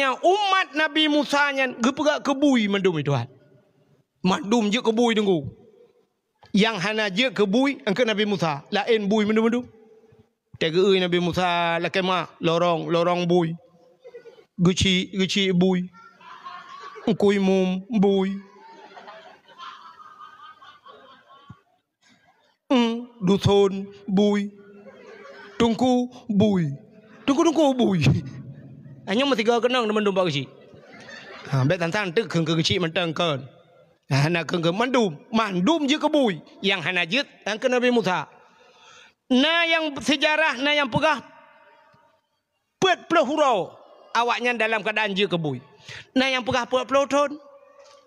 umat Nabi Musa nya gepegak kebui mandum itu Tuhan. Mandum je kebui tunggu. Yang hana je kebui engke Nabi Musa, lain bui mandum. Tega Nabi Musa la kema lorong bui. Guci bui. Engkui mum bui. Dusun bui. Tungku bui. Tungku bui. Hanya mesti kau kenang dengan mandum bagi. Bet tantan tek keng kecil mentang kan. Hana keng mandum je kebui. Yang hana jet angke Nabi Musa. Na yang sejarah na yang pegah 40 hurau awaknya dalam keadaan je kebui. Na yang pegah 40 tahun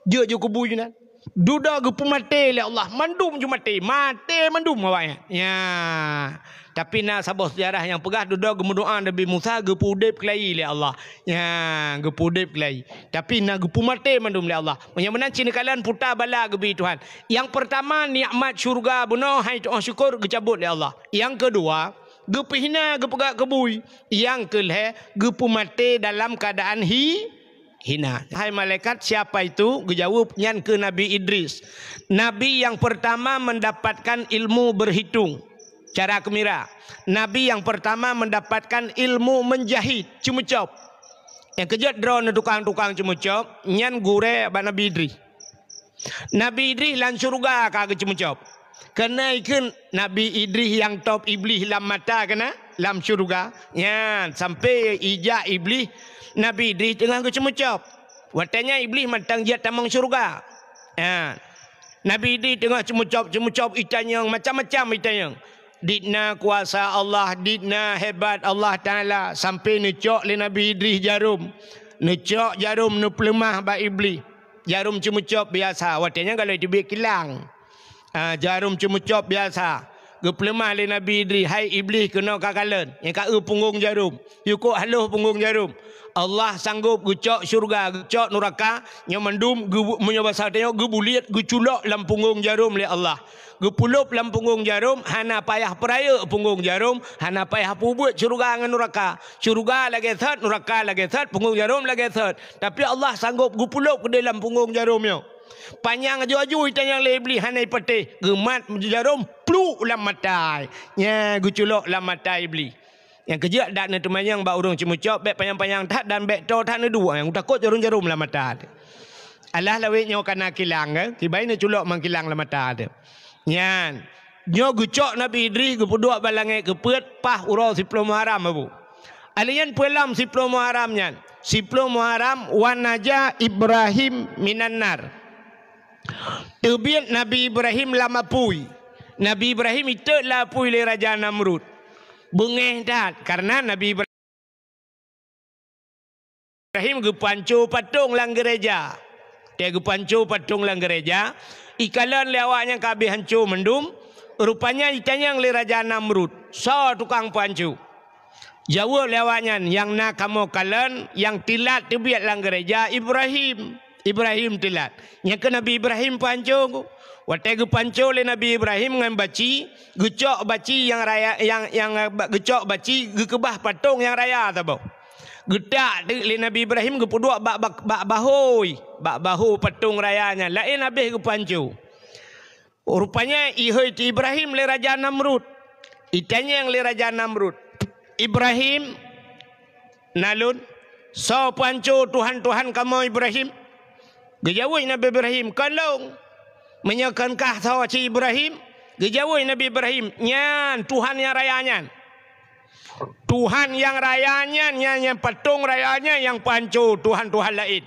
je kebui nan. Duda gepu mati oleh Allah, mandum je mati mandum awaknya. Ya. Tapi nak sabah sejarah yang pegah duda gemudoa Nabi Musa gepu udip kelai oleh Allah. Ya, gepu udip kelai. Tapi nak gepu mati mandum oleh Allah. Menyamanan cina kalian putar bala gebi Tuhan. Yang pertama nikmat syurga benar hai doa syukur gecabut oleh Allah. Yang kedua, gepu hina gepegak kebui. Yang kelih gepu mati dalam keadaan hina. Hai malaikat, siapa itu? Gejawab nyan ke Nabi Idris. Nabi yang pertama mendapatkan ilmu berhitung, cara kemira. Nabi yang pertama mendapatkan ilmu menjahit, cumucop. Yang kejut drone tukang-tukang cumucop, nyan gure ba Nabi Idris. Nabi Idris lan surga kagak cumucop. Kena ikan Nabi Idris yang top iblis lam mata kena lam surga. Ya, sampai ijak iblis Nabi Idris tengah kecemucap. Watanya iblis matang jat tamang syurga. Ya. Nabi Idris tengah cemucap itanyang macam-macam itanyang. Didna kuasa Allah, didna hebat Allah Ta'ala. Sampai necok le Nabi Idris jarum. Necok jarum nu pelemah ba iblis. Jarum cemucap biasa. Watanya kalau dibik kilang. Jarum cemucap biasa. Gepelemah le Nabi Idris. Hai iblis kena kakalan. Yang kau punggung jarum. Yukuk haluh punggung jarum. Allah sanggup gecok syurga, gecok neraka, yang mendum menyoba satenya gebuliat geculok dalam punggung jarum oleh Allah. Gepulup dalam punggung jarum, hana payah peraya punggung jarum, hana payah pubut syurga dengan neraka. Syurga lagi third, neraka lagi third, punggung jarum lagi third. Tapi Allah sanggup gepulup ke dalam punggung jarumnya. Panjang aju-aju itanya lebli hana ipatih, gemat jarum pluk dalam mata. Ya, geculok dalam mata iblis. Yang kejak dak na temayang ba urung cemucop bek panjang-panjang tak dan bek to tak na dua yang takut jarum-jarum lah mata dia. Allah lawe nyo kana kilang ke tibai na culok mangkilang lah mata dia. Nyan nyo gucok Nabi Idris gepuduk balangai kepeut pah urau 10 Muharram abu. Alian pelam 10 Muharram nyan. 10 Muharram wanaja Ibrahim minanar. Tebiat Nabi Ibrahim lama pui. Nabi Ibrahim itu lah pui le Raja Namrud. Bengeh dat karena Nabi Ibrahim gepancu patung lang gereja. Dia gepancu patung lang gereja. Ikalan lewaknya kabeh hancu mendum. Rupanya itanya le Raja Namrud. So tukang pancu. Jauh lewaknya yang nak kamu kalan yang tilat tebiat lang gereja Ibrahim. Ibrahim tilat. Yang ke Nabi Ibrahim pancu. Watai gepancu le Nabi Ibrahim dengan baci, gecok baci yang raya yang gecok baci gekebah patung yang raya tabau. Gedak le Nabi Ibrahim gepuduk bak bahu patung rayanya. Lain habis gepancu. Rupanya ihoi ti Ibrahim le Raja Namrud. Itanya yang le Raja Namrud. Ibrahim nalun so pancu Tuhan kamu Ibrahim. Gejawai Nabi Ibrahim kalau menyakankah sahaja Ibrahim? Gejawai Nabi Ibrahim, nyan Tuhan yang rayanya. Tuhan yang rayanya, yang patung rayanya yang pancu Tuhan-Tuhan lain.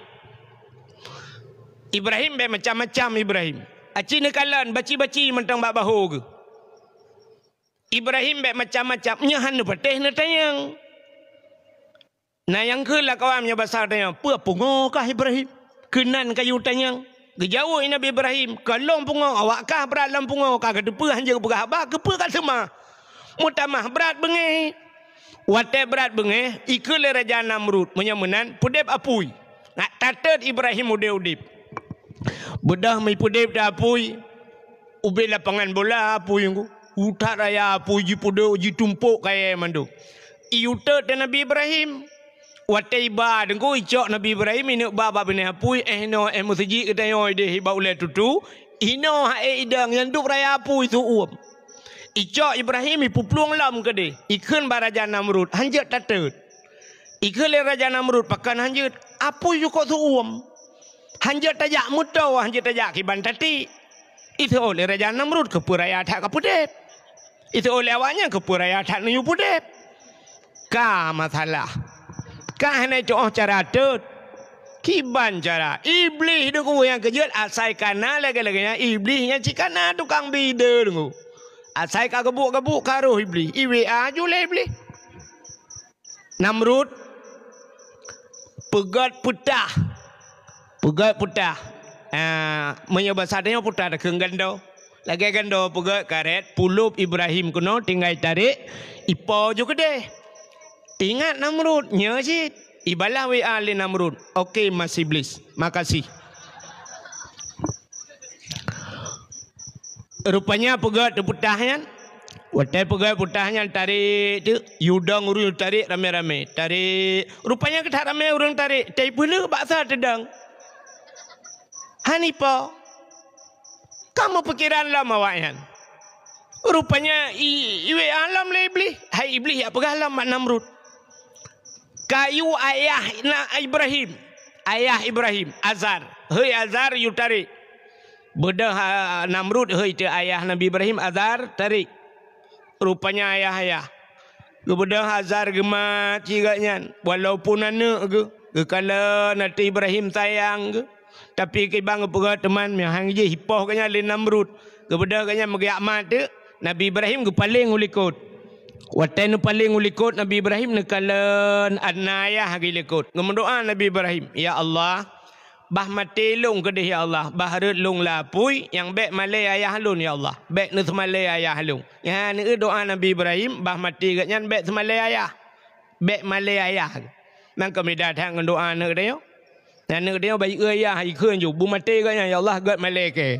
Ibrahim macam-macam Ibrahim. Aci nekalan baci-baci mentang bak bahu ke. Ibrahim macam-macam. Nyahan nu patih na tayang. Nah yang ke lah kawannya besar tayang. Apa pungokah Ibrahim? Kenan kayu tayang. Gejauh Nabi Ibrahim, kalau pungong awakkah berat dalam pungong kah kedepa hanja pegah abah kepa kat semah. Mutamah berat bengeh. Watai berat bengeh ikul Raja Namrud menyamenan pudep apui. Nak tatat Ibrahim udip. Bedah mai pudep dah apui. Ubi lapangan bola apui ngku. Utak raya apui ji pude uji tumpuk kaya mandu. Iutat Nabi Ibrahim. Wataiba dengku icok Nabi Ibrahim ini baba bini apui no musiji kita yo ide hiba ule tutu ino hae idang yang duk raya apui tu uam. Icok Ibrahim ipu pluang lam ke de. Ikan baraja Namrud hanjat tatut. Ikan le raja Namrud pakan hanjat apui juga tu uam. Hanjat tajak mutau hanjat tajak kiban tati. Itu oleh raja Namrud ke puraya tak kapudep. Itu oleh awaknya ke puraya tak nuyu pudep. Ka masalah. Ka hanya coh cara tut. Kiban cara. Iblis tu ku yang kejut asai kana lagi-laginya iblisnya cikana tukang bida tu. Asai ka gebuk-gebuk karuh iblis. IWA jule iblis. Namrud pegat putah. Pegat putah. Menyoba sadanya putah dah gando. Lagi gando pegat karet pulup Ibrahim kuno tinggal tarik ipo juga deh. Ingat Namrud nyajit. Ibalah WA le Namrud. Okey Mas Iblis. Makasih. Rupanya pegat putahnya. Watai pegat putahnya tarik tu. Yudang urus tarik rame-rame. Tarik. Rupanya kita rame orang tarik. Tapi pula baksa tedang. Hanipa. Kamu pikiran lama awaknya. Rupanya iwe alam le Iblis. Hai Iblis apa galam mak Namrud. Kayu ayah Ibrahim. Ayah Ibrahim. Azar. Hei Azar you tarik. Bedah Namrud. Hei tu ayah Nabi Ibrahim. Azar tarik. Rupanya ayah-ayah. Bedah Azar gemat cigaknya. Walaupun anak ke. Kalau nanti Ibrahim sayang ke. Tapi kibang pegang teman. Yang je hipoh kanya le Namrud. Bedah kanya megiak mat tu. Nabi Ibrahim ke paling ulikut. Watai nu paling ulikut Nabi Ibrahim nekalan anayah gilikut. Ngemendoa Nabi Ibrahim, ya Allah, bah mati lung ke ya Allah, bah red lung lapui yang bek malai ayah lun ya Allah. Bek nu semalai ayah lung. Ya ni doa Nabi Ibrahim bah mati gatnya bek semalai ayah. Bek malai ayah. Nang kami datang doa nak dia. Dan nak dia baik ayah ikun ju bu mati gatnya ya Allah gat malai ke.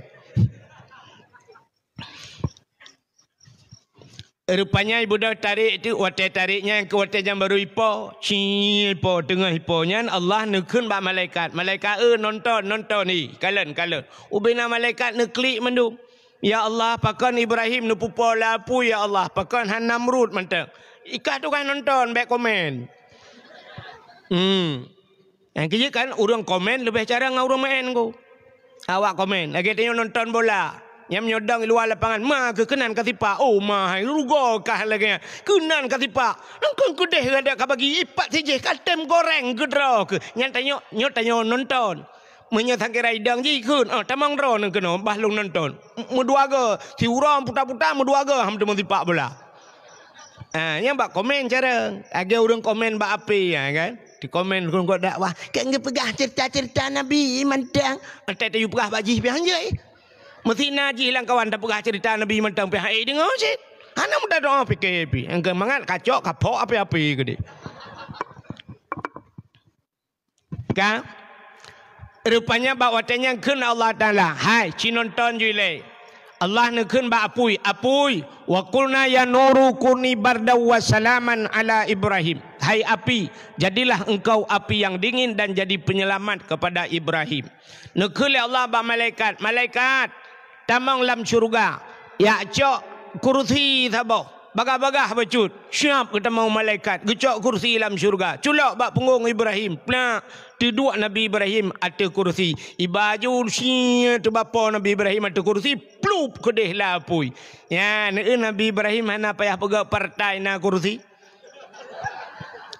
Rupanya ibu dah tarik tu, watai tariknya ke watai jam baru ipo, ipo tengah iponya Allah nekun bak malaikat. Malaikat nonton ni, kalen. Ubina malaikat neklik mendung. Ya Allah, pakan Ibrahim nupupo lapu ya Allah, pakan Han Namrud mantap. Ikat tu kan nonton, baik komen. Yang kira kan orang komen lebih cara ngau orang main ko. Awak komen, lagi tengok nonton bola. Yang menyodang luar lapangan. Ma ke kenan katipak. Oh ma. Rugo kah lagi. Kenan katipak. Nangkong kudeh ada kah bagi. Ipat saja. Katem goreng ke draw ke. Nyot tanya nonton. Menyatakan kira idang je ikut. Tamang draw nak kena. Bahlung nonton. Medua ke. Si urang putar-putar medua ke. Ham temu tipak bola. Yang bak komen cara. Ada orang komen bak api kan. Di komen kau dakwah. Kan dia pegah cerita-cerita Nabi. Mantang. Tak tahu pegah bajih biar je. Mesti naji hilang kawan tak pernah cerita Nabi mentang pihak dengar cik. Hana muda doa PKP. Engkau mangat kacok kapok apa-apa ke dia. Kan? Rupanya bawa tanya kun Allah Taala. Hai, cinonton jule. Allah nekun ba apui. Wa qulna ya nuru kuni barda wa salaman ala Ibrahim. Hai api, jadilah engkau api yang dingin dan jadi penyelamat kepada Ibrahim. Nekul Allah ba malaikat. Malaikat tamang lam syurga. Ya cok kursi thabau. Bagah-bagah bacut. Siap kita mau malaikat. Gecok kursi lam syurga. Culok bak punggung Ibrahim. Nah, kedua Nabi Ibrahim ada kursi. Ibaju sia tu bapa Nabi Ibrahim ada kursi. Plup kedeh lapui. Ya, Nabi Ibrahim hana payah pegak partai na kursi.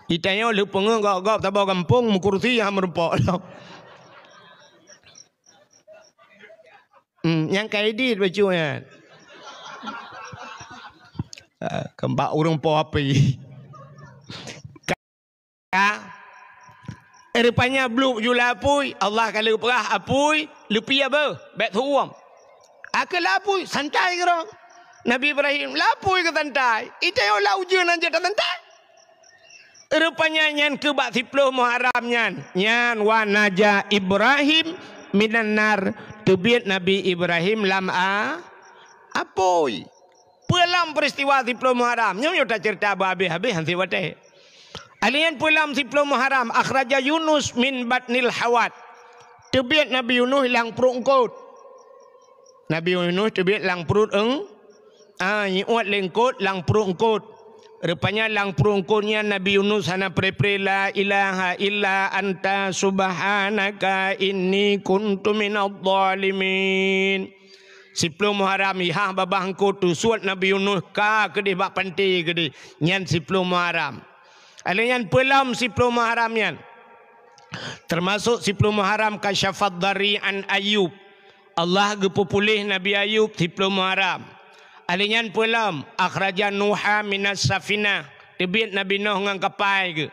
Itanya lu punggung gak tabau kampung mu kursi yang merupak. Yang kaidit bajunya. Kembak urung po api. Rupanya bluk jula apui. Allah kalau perah apui. Lupi apa? Bek tuam. Akal lapui. Santai kerong. Nabi Ibrahim. Lapui ke santai. Itu yang lah ujian aja tak santai. Rupanya nyan ke bak 10 Muharram nyan. Nyan wa naja Ibrahim minan nar. Tebit Nabi Ibrahim lam apui. Pelam peristiwa 10 Muharram. Nyo tak cerita habis-habis hansi wateh. Alian pulam 10 Muharram akhraja Yunus min batnil hawat. Tebiat Nabi Yunus lang perut engkot. Nabi Yunus tebiat lang perut nyiuat lengkot lang perut engkot. Rupanya lang perut engkotnya Nabi Yunus hana pre-pre la ilaha illa anta subhanaka inni kuntu minadh dhalimin. 10 Muharram ihah babah engkau tu suat Nabi Yunus ka kedih bak pantai kedih nyan 10 Muharram. Alian pelam 10 Muharram nyan. Termasuk 10 Muharram kasyafat dari an Ayub. Allah gepupulih Nabi Ayub 10 Muharram. Alian pelam akhraja Nuha minas safinah. Tebit Nabi Nuh ngang kapal ke.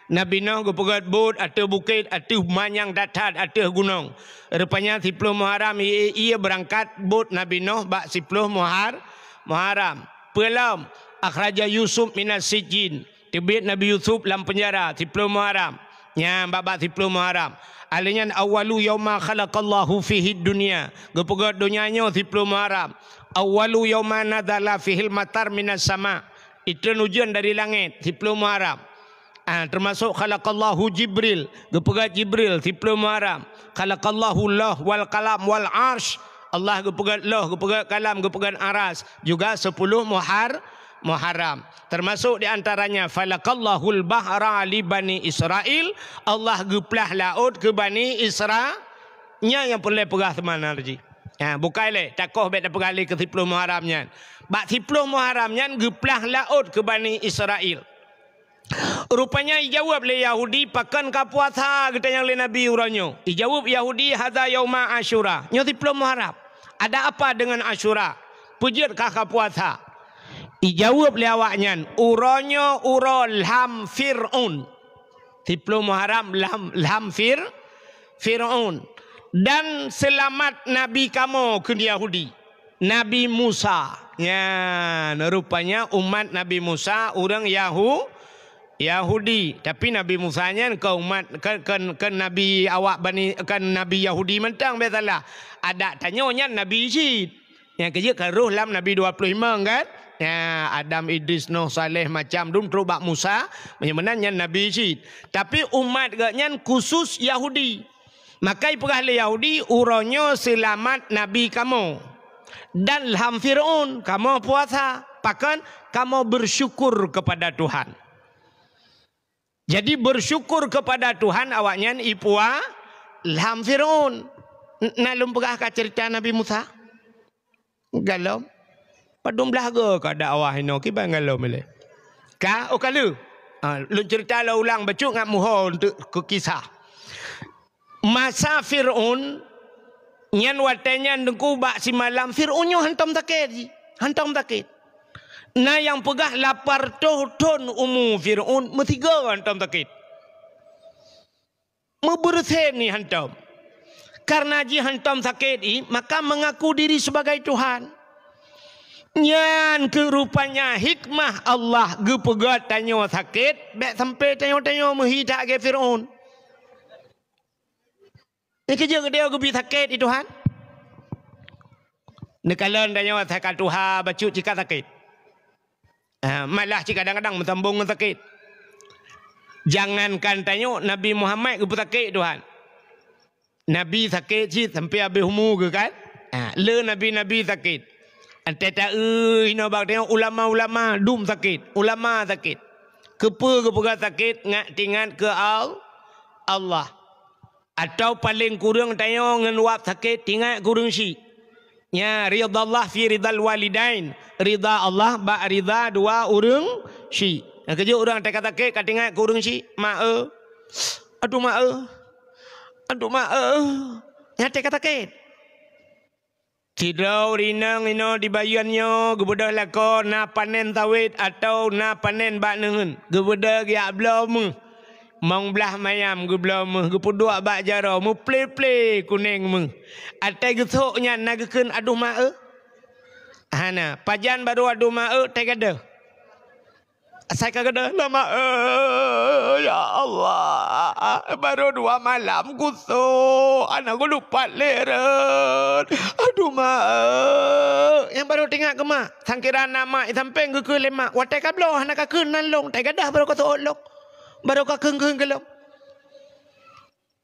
Nabi Nuh ke pegat bot atau bukit atau manyang datat atau gunung. Rupanya 10 Muharram ia berangkat bot Nabi Nuh bak 10 Muharram. Pelam akhraja Yusuf minas sijin. Tebit Nabi Yusuf dalam penjara 10 Muharram. Nya bak 10 Muharram. Alinyan awalu yauma khalaqallahu fihi dunya. Gepegat dunianya 10 Muharram. Awalu yauma nadzala fihil matar minas sama. Itu hujan dari langit 10 Muharram. Termasuk khalaqallahu Jibril, gepegat Jibril 10 Muharram. Khalaqallahu Allah wal kalam wal arsh. Allah gepegat Allah, gepegat kalam, gepegat aras. Juga 10 Muharram. Termasuk di antaranya falaqallahul bahra li bani Israel. Allah geplah laut ke bani Israel. Nya yang boleh perah teman arji. Bukan le takoh bet pergali ke 10 Muharramnya. Bak 10 Muharramnya geplah laut ke bani Israel. Rupanya dijawab oleh Yahudi pakan ka puasa kita yang oleh Nabi uranyo. Dijawab Yahudi hadza yauma Asyura. Nyo 10 Muharram. Ada apa dengan Asyura? Pujud ka puasa. Dijawab oleh awaknya uranyo urol ham Fir'aun. 10 Muharram lam Fir'aun. Dan selamat Nabi kamu ke Yahudi. Nabi Musa. Ya, rupanya umat Nabi Musa orang Yahudi, tapi Nabi Musa nya ke umat ke Nabi awak bani kan Nabi Yahudi mentang biasalah. Ada tanyonya Nabi Syed. Yang kerja ke roh lam Nabi 25 kan? Ya, Adam, Idris, Nuh, Saleh macam dum terubak Musa menyenanya Nabi Syed. Tapi umat gaknya khusus Yahudi. Maka perah le Yahudi uronyo selamat Nabi kamu. Dan ham Fir'aun kamu puasa, pakan kamu bersyukur kepada Tuhan. Jadi bersyukur kepada Tuhan awaknya ipua lam Fir'aun. Nalum pegah ka cerita Nabi Musa? Galau. Padum belaga ka ada awah ino ki bang galau mele. Ka o kalu. Lu cerita la ulang bacuk ngak muho untuk ke kisah. Masa Fir'aun nyan watenya ndengku bak si malam Fir'aunnya hantam takit. Hantam takit. Nah yang pegah lapar ton Fir'aun metiga hantam takit. Mebersen ni hantam. Karena ji hantam sakit ni maka mengaku diri sebagai Tuhan. Nyan kerupanya hikmah Allah gepegat tanyo sakit bek sampai tanyo menghidak ke Fir'aun. Ni kerja dia gebi sakit itu Tuhan. Nekalan tanyo sakit Tuhan bacut jika sakit. Malah jika kadang-kadang mentambung sakit. Jangankan tanyo Nabi Muhammad gebi sakit Tuhan. Nabi sakit sih sampai habis umur ke kan? Le Nabi sakit. Antara ino bak tengok ulama-ulama dum sakit, ulama sakit. Kepa sakit ngak tingat ke Allah. Atau paling kurang tengok ngan wap sakit tingat kurang si. Nya ridha Allah fi ridal walidain. Ridha Allah ba ridha dua urang si. Kerja orang tak sakit katingat kurang si. Aduh nyate kata sakit. Tidau rinang ino di bayuannya gebedah lako na panen tawit atau na panen bak nengen. Gebedah giak belum. Mang belah mayam ge belum ge puduk bak jaro mu play kuning mu. Atai gesoknya nagkeun aduh mak hana pajan baru aduh mak tegada. Saya kata lama ya Allah baru 2 malam kusuk anakku lupa leren aduh mak yang baru tengok ke mak sangkira nama sampai ke lemak watai kablo anak kenan long tak gadah baru kata olok baru ka keung gelap.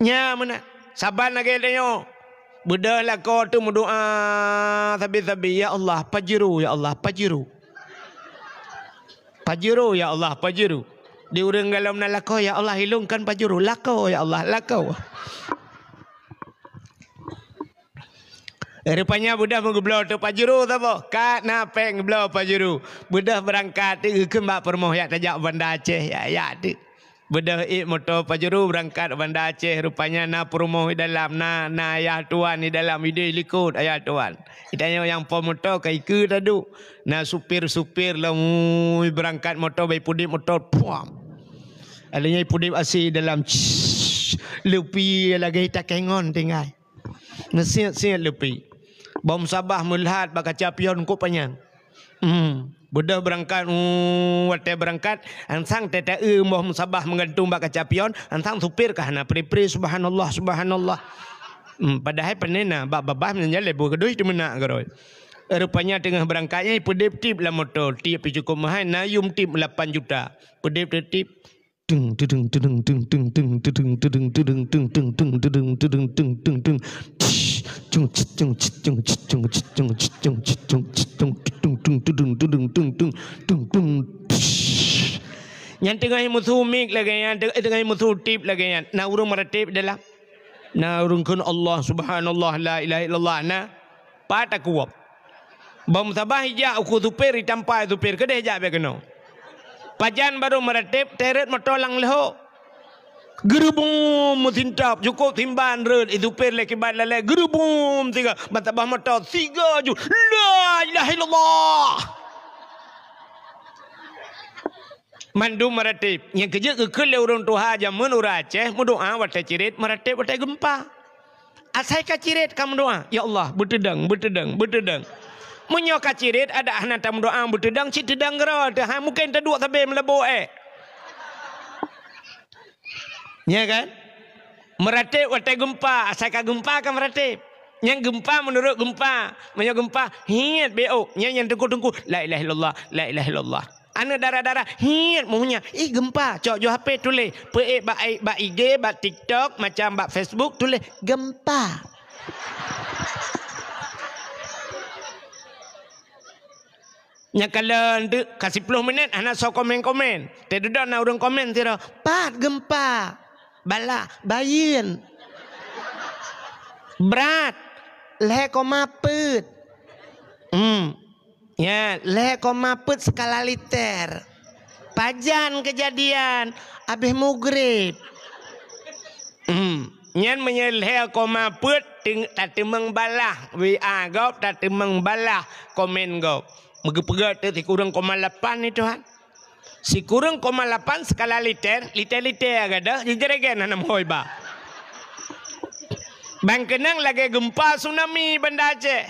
Nya mana? Saban lagi tanya. Bedah lah kau tu berdoa sabi-sabi, ya Allah pajiru, ya Allah pajiru. Pajiru ya Allah pajiru. Di urang galam na lakau, ya Allah hilangkan pajiru. Lakau ya Allah, lakau. Rupanya budak mengeblau tu pajiru tu apa? Kat napeng geblau pajiru. Budak berangkat tu kembak permoh ya tajak Banda Aceh ya tu. Budak motor pajiru berangkat Banda Aceh, rupanya na permoh di dalam na ayah tuan di dalam ide likut ayah tuan. Itanya yang pemotor kai ke tadu. Na supir-supir lah berangkat motor bai pudip motor puam. Alanya pudip asi dalam lepi lagi tak kengon tinggal. Nasihat lepi. Bom Sabah melihat bakaca pion ko panjang. Budak berangkat, wate berangkat, ansang tete Bom Sabah menggantung bakaca pion, ansang supir kahana pri-pri subhanallah subhanallah. Padahal penena babah menjale bu kedui tu menak garoi. Rupanya tengah berangkatnya pedip tip lah motor, tip cukup mahal, nayum tip 8 juta. Pedip tip tung tung tung tung tung tung tung tung tung tung tung tung tung tung tung tung cung cung cung cung cung cung cung cung tung tung tung tung tung tung tung. Yang tengah musuh mik lagi yang tengah musuh tip lagi yang na urung meratip dalam na urung kun Allah subhanallah la ilaha illallah na pata kuap. Bom Sabah hijak aku supir ditampai supir kedai hijak be keno. Pajan baru meratip teret motor lang leho. Gerubum mutintap cukup timban red itu per leki bad lale gerubum tiga batabah motor tiga ju la ilaha illallah. Mandu meratip yang kerja ke le urang tuha jam menura Aceh mendoa wate cirit meratip wate gempa. Asai ka cirit kamu doa ya Allah betedang betedang betedang. Munyo ka cirit ada anak tam doa betedang citedang gero teh mungkin taduk tabe melebo Ya kan? Meratip wate gempa, asal ka gempa kan meratip. Yang gempa menurut gempa, menyo gempa hiat beo, yang tengku-tengku la ilaha illallah, la ilaha illallah. Ana darah-darah hiat munya, gempa, cok jo HP tulis, pe ba IG, ba TikTok, macam ba Facebook tulis gempa. Nya kalau tu kasih 10 minit anak so komen-komen. Tidak nak urang komen tira, pat gempa. Bala bayin berat leh koma put ya leh koma put skala liter pajan kejadian abis mugrib nyan menyeleh koma put tak temeng balah WA gop tak temeng balah komen gop megepegat ti kurang koma 8 ni Tuhan. Si kurang 0,8 skala liter agada jejeregan hanam hoiba. Bang kenang lagi gempa tsunami Banda Aceh.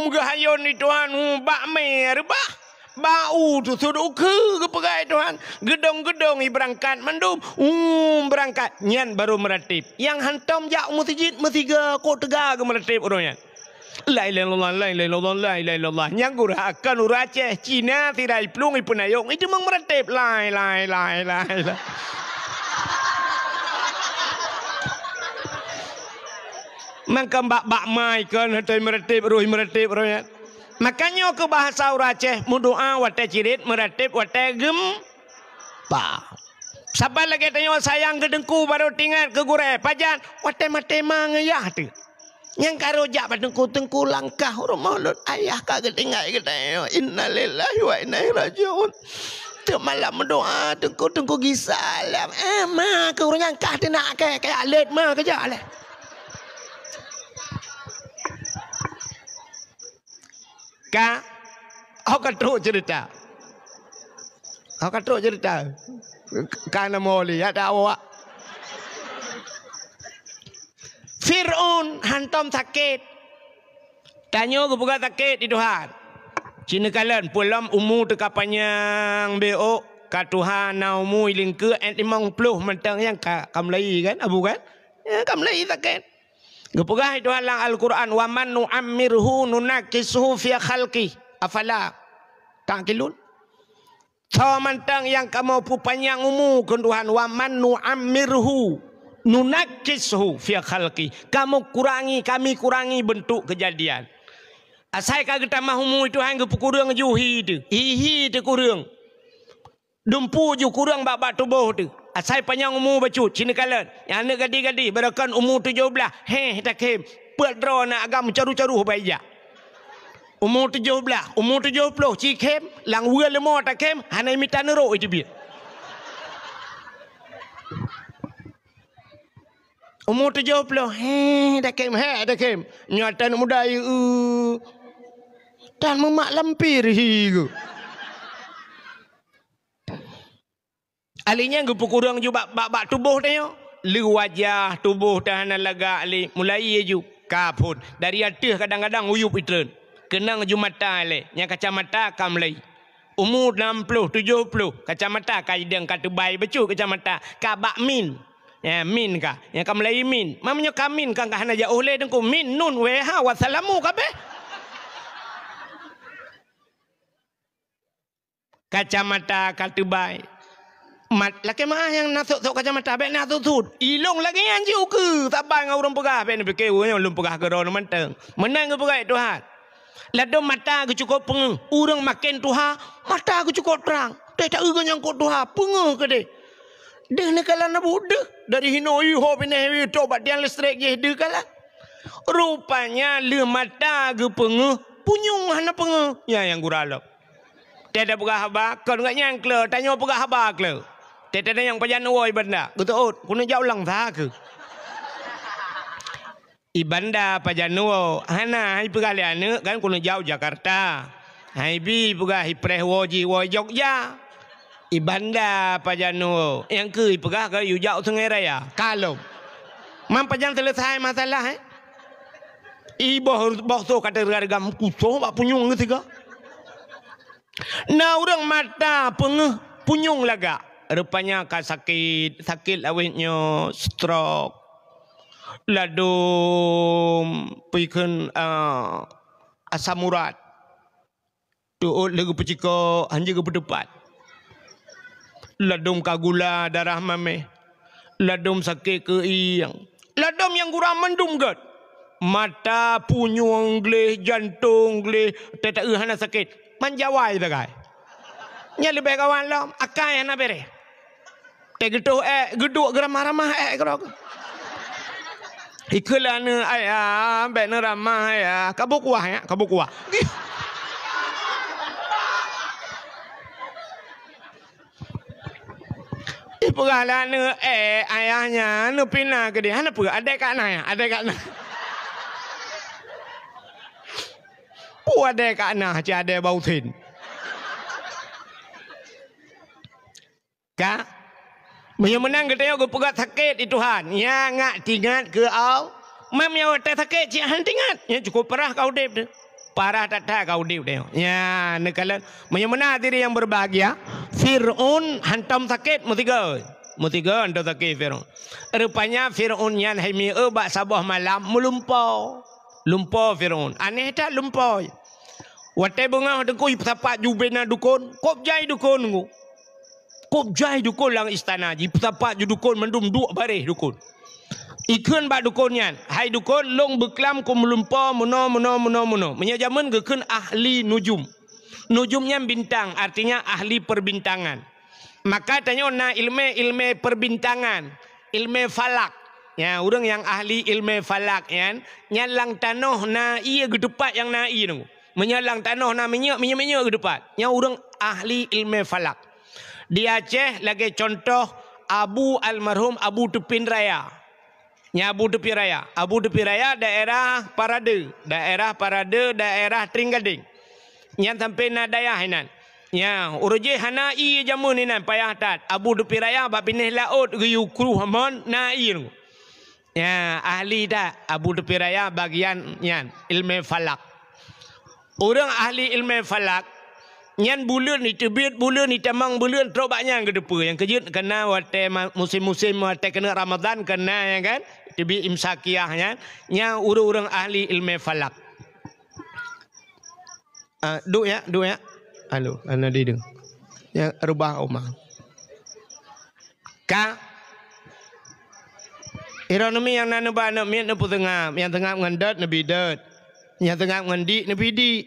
Gahayon ni Tuhan, bak mer bah. Bau tu sudah ke pegai Tuhan. Gedong-gedong i berangkat mandum. Berangkat nyan baru meratip. Yang hantam jak masjid metiga kok tega ke meratip orangnya. La ilaha illallah, la ilaha illallah, la ilaha illallah. Yang gurah akan urah Aceh, Cina tirai pelung ipun ayong. Itu memang meratip. La ilaha. Maka bak mai kan hatai meratip roh. Makanya ke bahasa urah Aceh mudoa wate cirit meratip wate gempa. Sabar lagi tanya sayang ke dengku baru tinggal ke gureh pajan wate mate mangayah tu. Yang karojak pada tengku langkah rumah lut ayah kagak tinggal kita innalillahi wa inna ilaihi rajiun. Tu malam doa tengku gisalam mah ke orang angkah dia nak kayak alet mah kerja lah. Ka aku katruk cerita. Kana moli ada awak Fir'aun hantam sakit. Tanya ke buka sakit di Tuhan. Cina kalan pulam umur teka panjang BO ka Tuhan na umur lingke 50 mentang yang kamlai kan abu kan? Ya kamlai sakit. Gepugah Tuhan lang Al-Quran wa man nu'ammirhu nunakisuhu fi khalqi afala ta'qilun. Mantang yang kamu panjang umur ke Tuhan. Wa man nu'ammirhu nunakishu fi khalqi. Kami kurangi bentuk kejadian. Asai kagak tamah umur itu hang ke kurang juhi tu. Hihi tu kurang. Dumpu ju kurang bak tubuh tu. Asai panjang umur bacut cina kalan. Yang anak gadi-gadi berakan umur 17. Tak kem. Pedro nak agam caru-caru baik. Umur 17, umur 70, cikem, lang wua lemah tak kem, hanai mita nerok itu biar. Umur 70, tak kem, nyata nak muda dan memak lampir higu. Alinya gupu kurang juga bak tubuh dia, lu wajah tubuh tahanan laga ali mulai ju kaput dari atas kadang-kadang uyup itren. Kenang ju mata le, nya kacamata kamlai. Umur 60, 70, kacamata kaidang katubai becu kacamata ka bak min. Ya min ka, nya kamlai min. Mamnya kamin kan ka hana jauh le dengku min nun we ha wassalamu kabeh. Kacamata katubai. Mat laki mah yang nasuk kacamata bek nasuk sud. Ilong lagi yang ju ke, tabai ngau urang pegah bek ni bekeu nya ulun pegah ke ron manteng. Menang ke pegai Tuhan. Lado mata aku cukup pengeng. Orang makin Tuhan, mata aku cukup terang. Tak urang yang kau Tuhan, pengeng ke deh. Deh nak kalah nak budak. Dari hinoi ho pineh tobat yang listrik je deh kalah. Rupanya le mata aku pengeng, punyung hana pengeng. Ya yang guralok. Tidak pegah haba, kau enggak nyangkle, tanya pegah haba kle. Tidak yang pajan woi benda. Betul, kuna jauh lang tha ke. Ibanda pajanuo hana hai pegalian kan kuno jauh Jakarta hai bi pegah prehwoji wo Jogja ibanda pajanuo yang ke pegah ke yu jauh Sungai Raya kalau mam pajan selesai masalah boh so kata gargam kuso bak punyung ketiga na urang mata pengeh punyung laga rupanya ka sakit awetnya stroke. Ladum pikan asam urat tuut lagu peciko hanya ke berdepat ladum kagula darah mame ladum sakit ke iyang ladum yang kurang mendum gad mata punyung gleh jantung gleh tak hana sakit manjawai bagai nya lebih kawan lo akai hana bere tegedo geduk geramah-ramah gerok Ikulana ayah, benar ramah ayah, kabuk kuah ya, kabuk kuah. Ipulana ayahnya, nu pina ke dia, hana pula ada kat na ya, ada kat na. Ada kat na, ada bau tin. Kak. Menang kita yo pegat sakit itu han. Ya ngak tingat ke au. Mam yo tak sakit cik han tingat. Ya cukup parah kau dep tu. Parah tak kau dep dia. Ya nekalan menang diri yang berbahagia. Fir'aun hantam sakit mutiga. Mutiga hantam sakit Fir'aun. Rupanya Fir'aun yang hemi bak sabah malam melumpau. Lumpau Fir'aun. Aneh tak lumpau. Watai bunga dengku tapak jubena dukun. Kop jai dukun ngu. Kop jai dukun lang istana ji tapak ju dukun mendum duk bareh dukun ikun bak dukunnya hai dukun long beklam ku melumpau muno menyajaman gekun ahli nujum nujumnya bintang artinya ahli perbintangan maka tanya na ilmu perbintangan ilmu falak ya orang yang ahli ilmu falak ya nyalang tanoh na iya gedepat yang na iya menyalang tanoh na minyak gedepat yang orang ahli ilmu falak. Di Aceh lagi contoh Abu almarhum Abu Tupin Raya. Ya Abu Tupin Raya. Abu Tupin Raya daerah Parade, daerah Tringgading. Yang sampai na daya hinan. Ya uruje hana i jamun hinan payah tat. Abu Tupin Raya bab pinih laut geyu kru hamon na i. Ya ahli dah Abu Tupin Raya bagian yan ilmu falak. Orang ahli ilmu falak nyan bulan ni terbit bulan ni tamang bulan terobaknya ke depan yang kejut kena wate musim-musim wate kena Ramadan kena ya kan terbit imsakiahnya nya urang-urang ahli ilmu falak duk ya halo ana di deng Yang rubah rumah. Ka Ironomi yang nana ba nak miat na putengah, yang tengah ngandat nabi dat, yang tengah ngandi nabi di,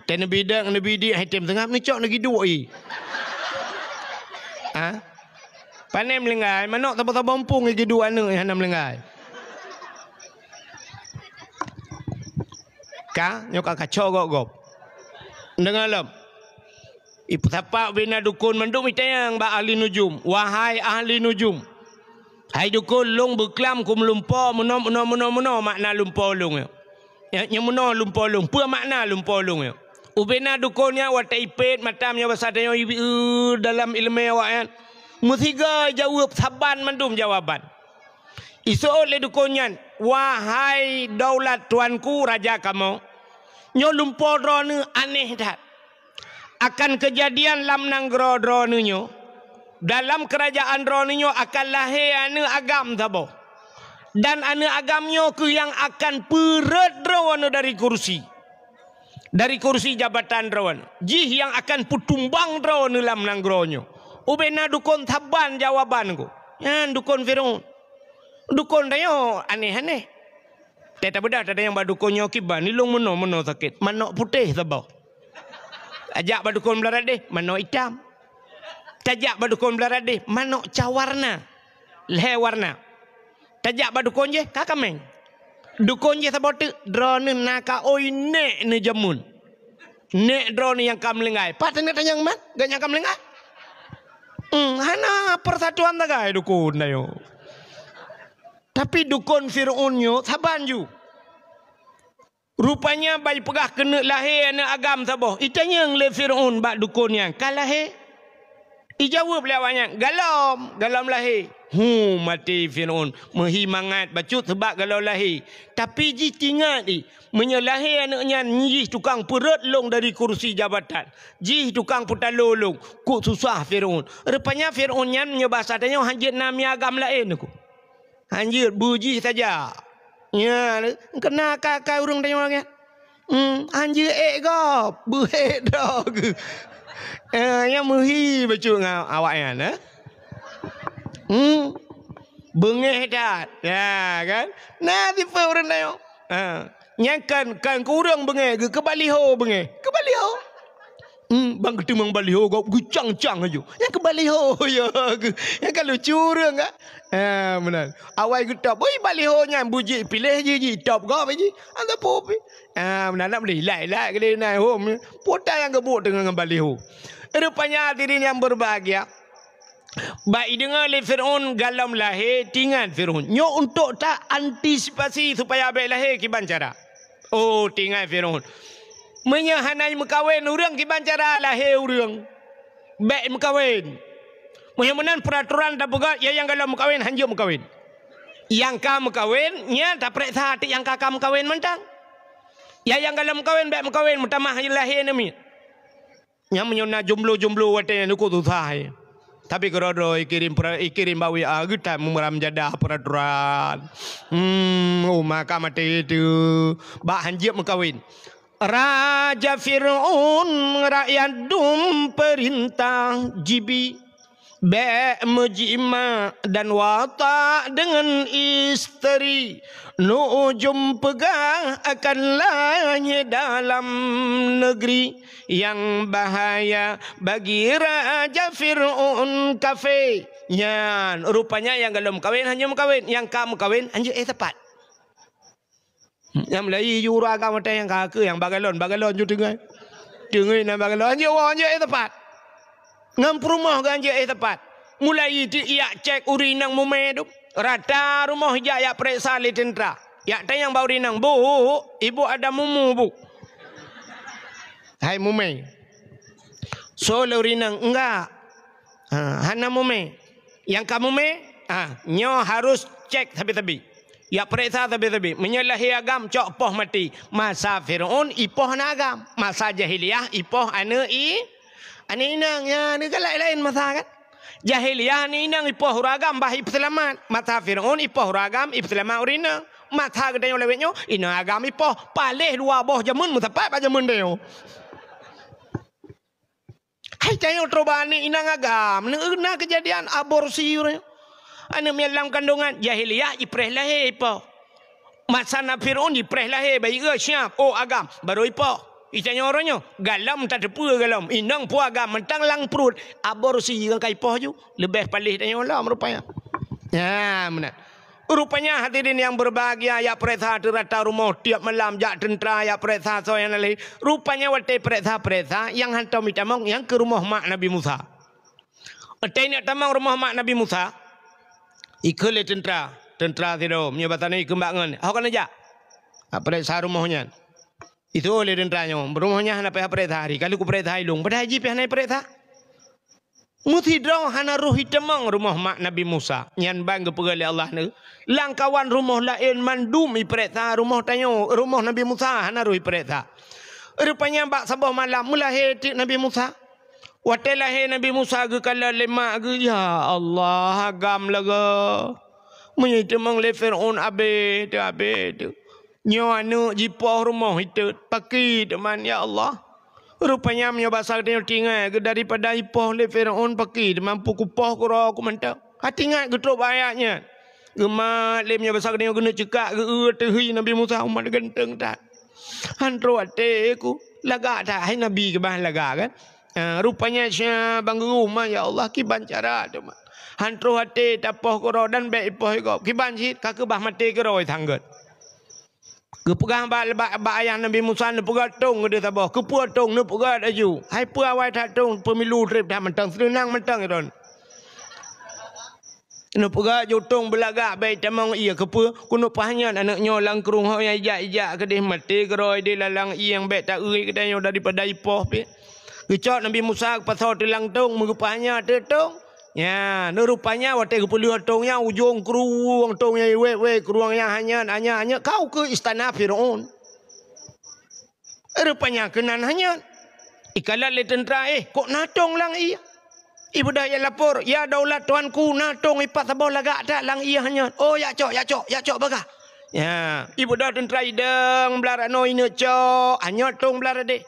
dan nabi dat nabi di, item tengah ni cok lagi dua i. Ah, panen melengai, manok tak bampung lagi dua anu yang nak melengai. Ka nyok kacau gop. Dengar lam. Ibu tapak bina dukun manduk mitayang ba ahli nujum. Wahai ahli nujum. Hai dukun long berkelam ku melumpa meno makna lumpa long ya. Nya meno lumpa long. Apa makna lumpa long ya? Ubena dukunnya wata ipet matamnya basadanya dalam ilmu awak kan. Musiga jawab saban mandum jawaban. Isu oleh dukunnya, wahai daulat tuanku raja kamu. Nyo lumpa drone aneh dah. Akan kejadian lam nanggro drone nyo. Dalam kerajaan Ronio akan lahir anak agam tabo. Dan anak agamnya ke yang akan perut rawan dari kursi. Dari kursi jabatan rawan. Jih yang akan putumbang rawan dalam nanggronyo. Ubena dukun taban jawaban ko. Yan dukun Firaun. Dukun dayo aneh-aneh. Teta bedah ada yang badukonyo kiban nilung meno sakit. Manok putih tabo. Ajak badukun belarat deh, manok hitam. Tajak badukon belarat deh, manok cawarna, leher warna. Tajak badukon je, kakameng. Dukon je sabote, drone naka oi nek ne jamun. Nek drone yang kam lengai. Patang tanya man, gak yang kam lengai. Hana persatuan tagai dukun dayo. Tapi dukun Firaunyo sabanju. Rupanya bayi pegah kena lahir anak agam saboh. Itanya yang le Firaun bak dukun yang kalahir. Dijawab lewatnya, galam lahir. Mati Firaun. Menghimangat bacut sebab galau lahir. Tapi ji tinggal ni. Menyelahir anaknya, ji tukang perut long dari kursi jabatan. Ji tukang putalo long. Kuk susah Firaun. Rupanya Firaun yang menyebasa tanya, hanjir nami agam lain aku. Hanjir buji saja. Ya, kena kakak urung tanya orangnya. Hanjir gop. Buhet dog. Yang muhi baca ngau awaknya nah. Bengeh dah. Ya kan? Nah tipe orang nayo. Nyakan kan kurang bengeh ke baliho bengeh. Ke baliho. Bang ketimang baliho kau gucang-cang aja. Yang ke baliho ya. Yang kalau curang ah. Benar. Awai getap. Oi baliho nya buji pilih je top kau apa je. Anda popi. Benar nak beli lai-lai ke dia naik home. Potai yang gebuk dengan baliho. Rupanya hadirin yang berbahagia. Baik dengar oleh Firaun galam lahir tinggal Firaun. Nyo untuk tak antisipasi supaya baik lahir kiban cara. Oh tinggal Firaun. Menyahanai mekawin orang kiban cara lahir orang. Baik mekawin. Muhammad peraturan tak pegat ya yang galam mekawin hanjur mekawin. Yang ka mekawin nya tak periksa hati yang kakak mekawin mentang. Ya yang galam mekawin baik mekawin mutamah lahir nami. Yang menyona jomblo-jomblo watenya nuku susah. Tapi kalau ikirim bawi kita memeram jadah peraturan. Maka mati itu bak hanjir mekawin. Raja Firaun rakyat dum perintah jibi. Bek mejima dan watak dengan isteri. Nujum pegang akan lahir dalam negeri yang bahaya bagi Raja Firaun kafir. Yan, rupanya yang galom kawin hanya mengkawin, yang kamu kawin hanya tepat. Yang Melayu jura agama yang kakak yang bagalon ju dengai. Dengai nak bagalon hanya tepat. Ngam rumah ganja tepat. Mulai dia cek urinang mumedu. Rata rumah ya periksa li tentera. Ya tayang bau urinang. Bu, ibu ada mumu bu. Hai mume. So le urinang enggak. Hana mume. Yang kamu mume, nyo harus cek tabi-tabi. Ya periksa tabi-tabi. Menyalahi agam cok poh mati. Masa Firaun ipoh na agam. Masa jahiliyah ipoh ane Ani inang ya ni kan lain masa kan. Jahiliyah ni inang ipoh ragam bah selamat. Mata Firaun ipoh ragam selamat urina. Mata gedenya lewetnya ina agam ipoh palih dua boh jamun mutapat ba jamun deo. Hai tayo trobani inang agam, na kejadian aborsi orang. Ane melang kandungan jahiliyah ipreh lahir ipo. Masana Fir'aun ipreh lahir bayi ke siap. Oh agam baru ipo. Itanya orangnya galam tak depa galam. Inang pu agam mentang lang perut. Aborsi kan kai poh ju. Lebih palih tanya Allah rupanya. Ya benar. Rupanya hadirin yang berbahagia ya presa terata rumah tiap malam jak tentera ya presa so yang lain. Rupanya wate presa yang hantar mitamong yang ke rumah mak Nabi Musa. Wate nak tamang rumah mak Nabi Musa. Ikut le tentera tido menyebatan ikut bangun. Hau kan aja. Presa rumahnya. Itu oleh tenteranya. Rumahnya hana peh presa hari. Kalau ku presa ilung pada haji peh naik presa. Muthidraw hana ruhi temang rumah mak Nabi Musa. Nyan bang kepegali Allah ni. Langkawan rumah lain mandum ipreta rumah tanyo rumah Nabi Musa hana ruhi preta. Rupanya bak sabah malam mulai tik Nabi Musa. Wate lahir Nabi Musa ke kala lemak ke ya Allah agam laga. Menyai temang le Fir'aun abe tu. Nyo anu jipoh rumah itu paki teman ya Allah. Rupanya menyabasa dia tinggal ke daripada ipoh le Fir'aun paki mampu kupoh kuro aku mantap. Hati ingat ke trop ayatnya. Gemat le menyabasa dia kena cekak ke tehi Nabi Musa umat genteng tak. Hantro ate ku lagak tak hai Nabi ke bah lagak kan. Rupanya syabang rumah ya Allah kiban cara tu mak. Hantro ate tapoh kuro dan baik ipoh ko. Kiban sit kake bah mati kuro tanggut. Kepegang ba ayah Nabi Musa ne pegat tong dia tabah. Kepua tong ne pegat aju. Hai pu awai tak tong pemilu trip dah mentang senang mentang itu. Ne pegat jo tong belagak baik tamang ia kepua kuno pahnya anaknya lang kerung hau yang ijak ke dia mati keroi dia lalang yang baik tak ui ke dia daripada ipoh pe. Kecot Nabi Musa pasal tilang tong mengupahnya te tong. Ya, ne rupanya wate kepuluh tongnya ujung keruang tongnya we keruang yang hanya kau ke istana Fir'aun. Rupanya kenan hanya ikalat le tentera kok natong lang ia. Ibu dah ya lapor, ya daulat tuanku natong ipat sabah lagak tak lang ia hanya. Oh ya cok baga. Ya, ibu dah tentera idang belara no ine cok, hanya tong belara de.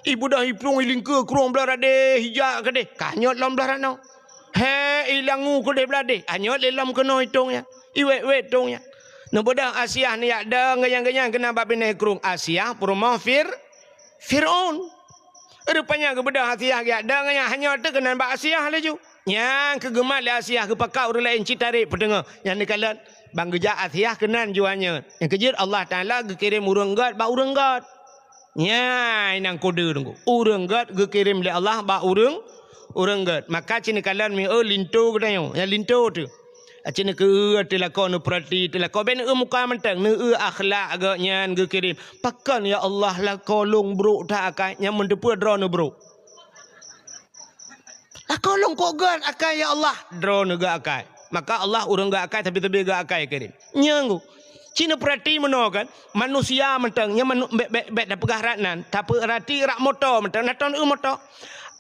Ibu dah iplung iling ke keruang belara de, hijak ke de. Kanyot lam belara no. He ilangu ko de blade anyo lelam keno hitungnya iwe tongnya no bodah Asia ni ada ngayang kena babine krung Asia rumah Fir'aun rupanya ke bodah Asia ge ada ngayang hanya te kena ba Asia laju yang kegemal le Asia ke pakau orang lain citarik pedengar yang dikalat bang geja Asia kenan juanya yang kejir Allah Taala ge kirim urang gat ba urang gat nya inang kode tunggu urang gat ge kirim le Allah ba urang gat maka cina kalan mi linto kedayo ya linto tu cina ke telakon perhati telakon ben muka mentang ne akhlak agaknya ge kirim pakan ya Allah la kolong bro tak akai yang mendepu drone bro la kolong kok gat akai ya Allah drone ga akai maka Allah urang ga akai tapi ga akai kirim nyangu cina perhati meno kan manusia mentang nya bet dah pegah ratnan tapi rati rak motor mentang naton motor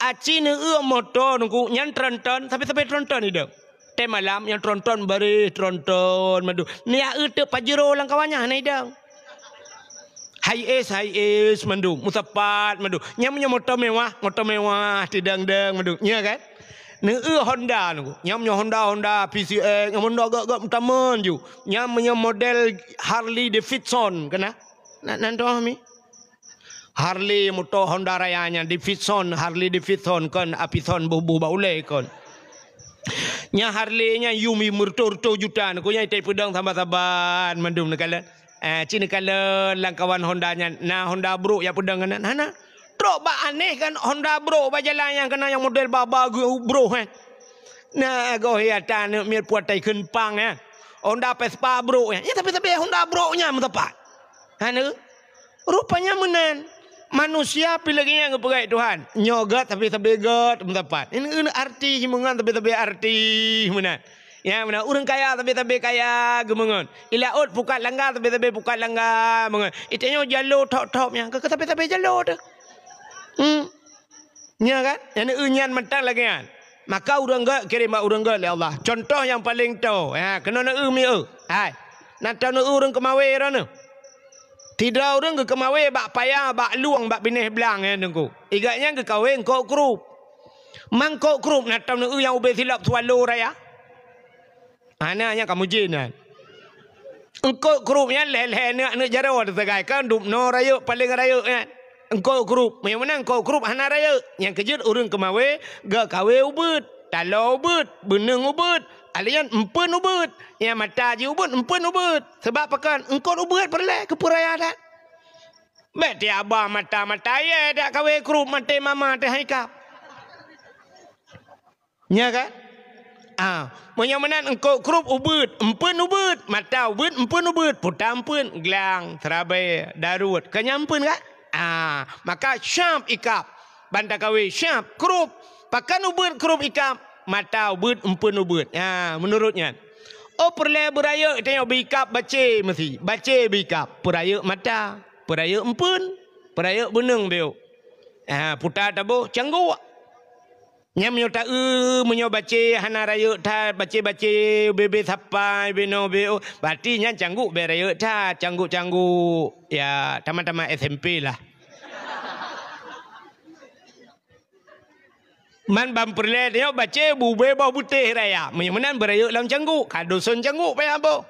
aci ne motor nunggu nyan tronton tapi tronton itu teh malam yang tronton bari tronton madu ni te pajero lang kawannya na idang high es madu musapat madu nyamnya motor mewah tidang madu nya kan ne Honda nunggu nyamnya Honda PCX Honda gak taman ju nyamnya model Harley Davidson kena nanto mi Harley motor Honda rayanya Davidson Harley Davidson kan apison bubu baule kan nya Harley nya Yumi murto jutaan ko nya tai pedang tambah-tambahan mandum nekala cina kala langkawan Honda nya na Honda bro ya pedang kan hana trok ba aneh kan Honda bro ba jalan yang kena yang model baba bro kan na go hiatan mir puat tai kenpang Honda Vespa bro ya tapi Honda bro nya mentepat hana rupanya menan manusia pilihnya yang kepegai Tuhan nyogat tapi gat mendapat ini arti himungan tapi arti mana ya mana orang kaya tapi kaya gemengon ilaut bukan langgar tapi bukan langgar mengon itanya jalo top yang ke tapi jalo tu nya kan yang unyan mentang lagi kan maka orang gat kirim orang gat ya Allah contoh yang paling tahu ya kena mi hai nak tahu orang kemawe rana tidak orang ke kemawe bak payah bak luang bak bineh belang nunggu igaknya ke kawin kok kru Mangkok grup nak tahu nak yang ubah silap swallow raya. Anaknya kamu jinan. Engkau grupnya leh-leh nak jara ada segai kan dup no raya paling raya kan. Engkau grup, yang mana engkau grup hana raya. Yang kejut urang kemawe, ga kawe ubud, talau ubud, beneng ubud, alian empen ubud. Yang mata je ubud, empen ubud. Sebab pakan engkau ubud perleh ke puraya dak. Bet dia abah mata-mata ya dak kawe grup mate mama teh haikap. Nya kan? Menyamanan engkau grup ubud, empen ubud, mata ubud, empen ubud, putampen, gelang, terabai, darut, kenyampen kan? Maka syam ikap, banta kawe syam, grup, pakan ubud, grup ikap, mata ubud, empen ubud. Menurutnya. Perleh beraya, tengok berikap, baca mesti, baca berikap, peraya mata, peraya empen, peraya beneng beo. Putar tabuh, cangguh. Nya menyota menyobaca hana raya ta baca bebe sampai beno beo berarti nya cangguk be raya ta cangguk ya tamat-tamat SMP lah. Man bam perle tengok baca bube bau putih raya menyemenan beraya dalam cangguk kadoson cangguk pe apa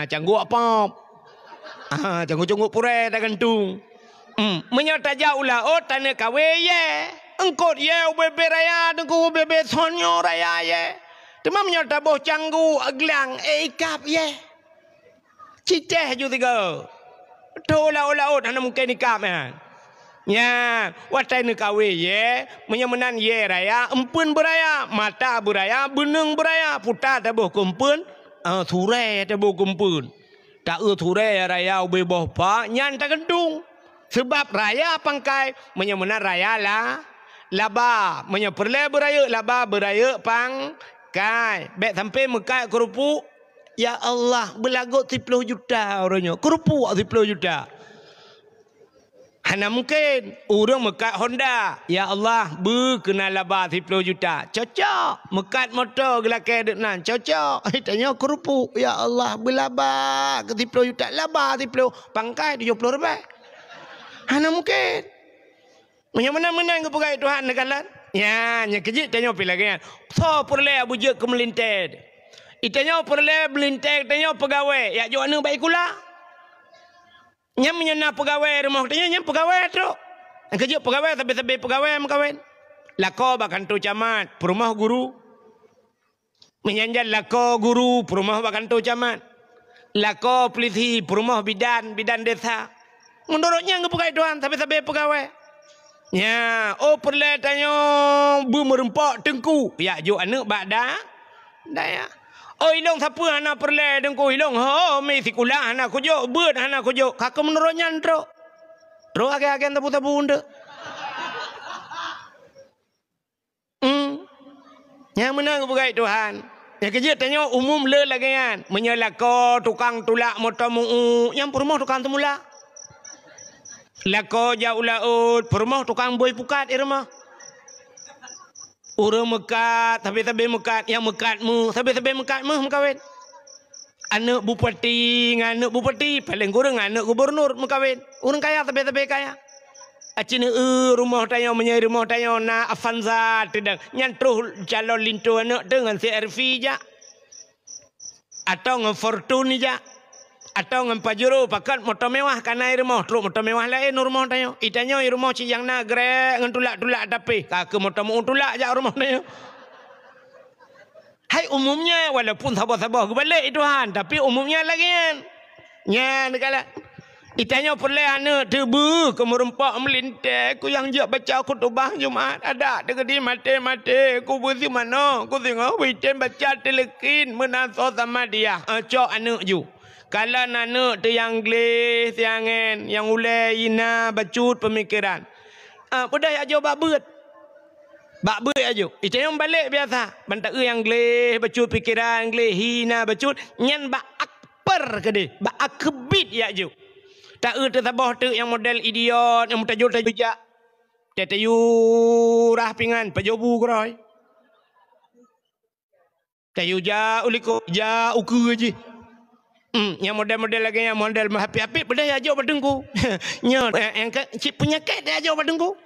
cangguk apa cangguk pure dah gantung menyota jauh lah tanah kawe ye. Engkau ye bebe raya, engkau bebe sonyo raya ye. Tema menyata boh canggu aglang ikap ye. Ciceh ju tiga. Tola ola ot hana mungkin ikap ya. Ya, watai ni kawe ye, menyamanan ye raya, empun beraya, mata beraya, beneng beraya, putar tabuh kumpun, thurai tabuh kumpun. Tak thurai raya ube boh pa, nyan tak gendung. Sebab raya pangkai, menyamanan raya lah. Laba menyeperle beraya laba beraya pang kai bet sampai mekai kerupuk ya Allah belagot 30 juta orangnya kerupuk 30 juta hana mungkin orang mekat Honda ya Allah kena laba 30 juta cocok mekat motor gelakai dek nan cocok tanya kerupuk ya Allah belaba ke 30 juta laba 30 pangkai 70 ribu hana mungkin. Menang-menang ke pegai Tuhan nekalan. Ya, nya kejit tanya pi lagi kan. So perle abujek ke melinted. Itanya perle melinted tanya pegawai. Ya jo anu baik kula. Nya menyena pegawai rumah tanya nya pegawai tu. Kejit pegawai tapi pegawai mengkawin. Lako bakan tu camat, perumah guru. Menyanjal lako guru, perumah bakan tu camat. Lako polisi, perumah bidan desa. Menurutnya ke pegai Tuhan tapi pegawai. Ya, perle tanya merempak tengku. Ya, jo anak bakda. Dah ya. Ilong siapa anak perle tengku ilong. Mi sikulah anak kujo, bird anak kujo. Kakak menurutnya antro. Tro age-age tabu-tabu unda. Yang menang kebagai Tuhan. Ya kerja tanya umum le lagi kan. Menyelako tukang tulak motor muu. Yang perumah tukang temula. Lako jauh laut, perumah tukang boy pukat irma. Orang mekat, tapi mekat, yang mekatmu, tapi mekatmu mengkawin. Anak bupati, anak bupati, paling kurang anak gubernur mengkawin. Orang kaya tapi kaya. Acina rumah tanya menyai rumah tanya na Avanza tidak nyantruh calon lintu anak dengan CRV ja. Atau dengan Fortune ja. Atau dengan Pajero pakat motor mewah kanai rumah terus motor mewah lain rumah tanya itanya rumah ciyang na grek ngan tulak-tulak tapi kak motor mau tulak jak rumah tanya hai umumnya walaupun sabar-sabar balik Tuhan tapi umumnya lagi kan nya negala itanya perle anak tebu ke merempak melintas ku yang jak baca khutbah Jumaat ada dekat di mati ku busi mana ku tengok weekend baca telekin menaso sama dia cok anak ju. Kalau anak tu yang gles, yang ulai, ina, bacut pemikiran. Pada aja bakbut. Bakbut aja. Itu yang balik biasa. Bantak yang gles, bacut pikiran, gles, hina, bacut. Nyan bak akbar ke dia. Bak akbit ya aja. Tak tersabah tu yang model idiot, yang mutajur-tajur jak. Tetayu rahpingan, pajobu keroy. Tayu jak, uliko, jak, uku aja. Yang model-model lagi yang model happy-happy pada aja badengku. Nya yang cip penyakit dia aja badengku.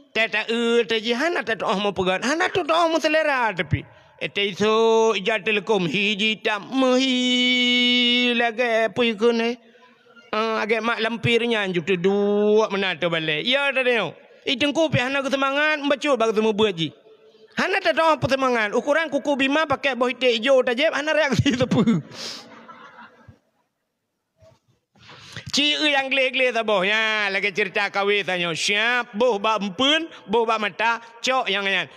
Tata taji hana tata mau pegat. Hana tu mau selera tapi. Itu jatuh hiji tak mahi lagi apa ikut ni. Agak mak lampirnya anjuk tu dua menata balik. Ya dah dia. Itu kopi hana ke semangat baca baru temu buat ji. Hana tak tahu apa semangat. Ukuran kuku bima pakai bawah hitam hijau tajam. Hana reaksi apa. Ciri yang gele-gele tak boh. Ya, lagi cerita kahwin tanya. Siap, boh bak empun, boh bak mata, cok yang nyan.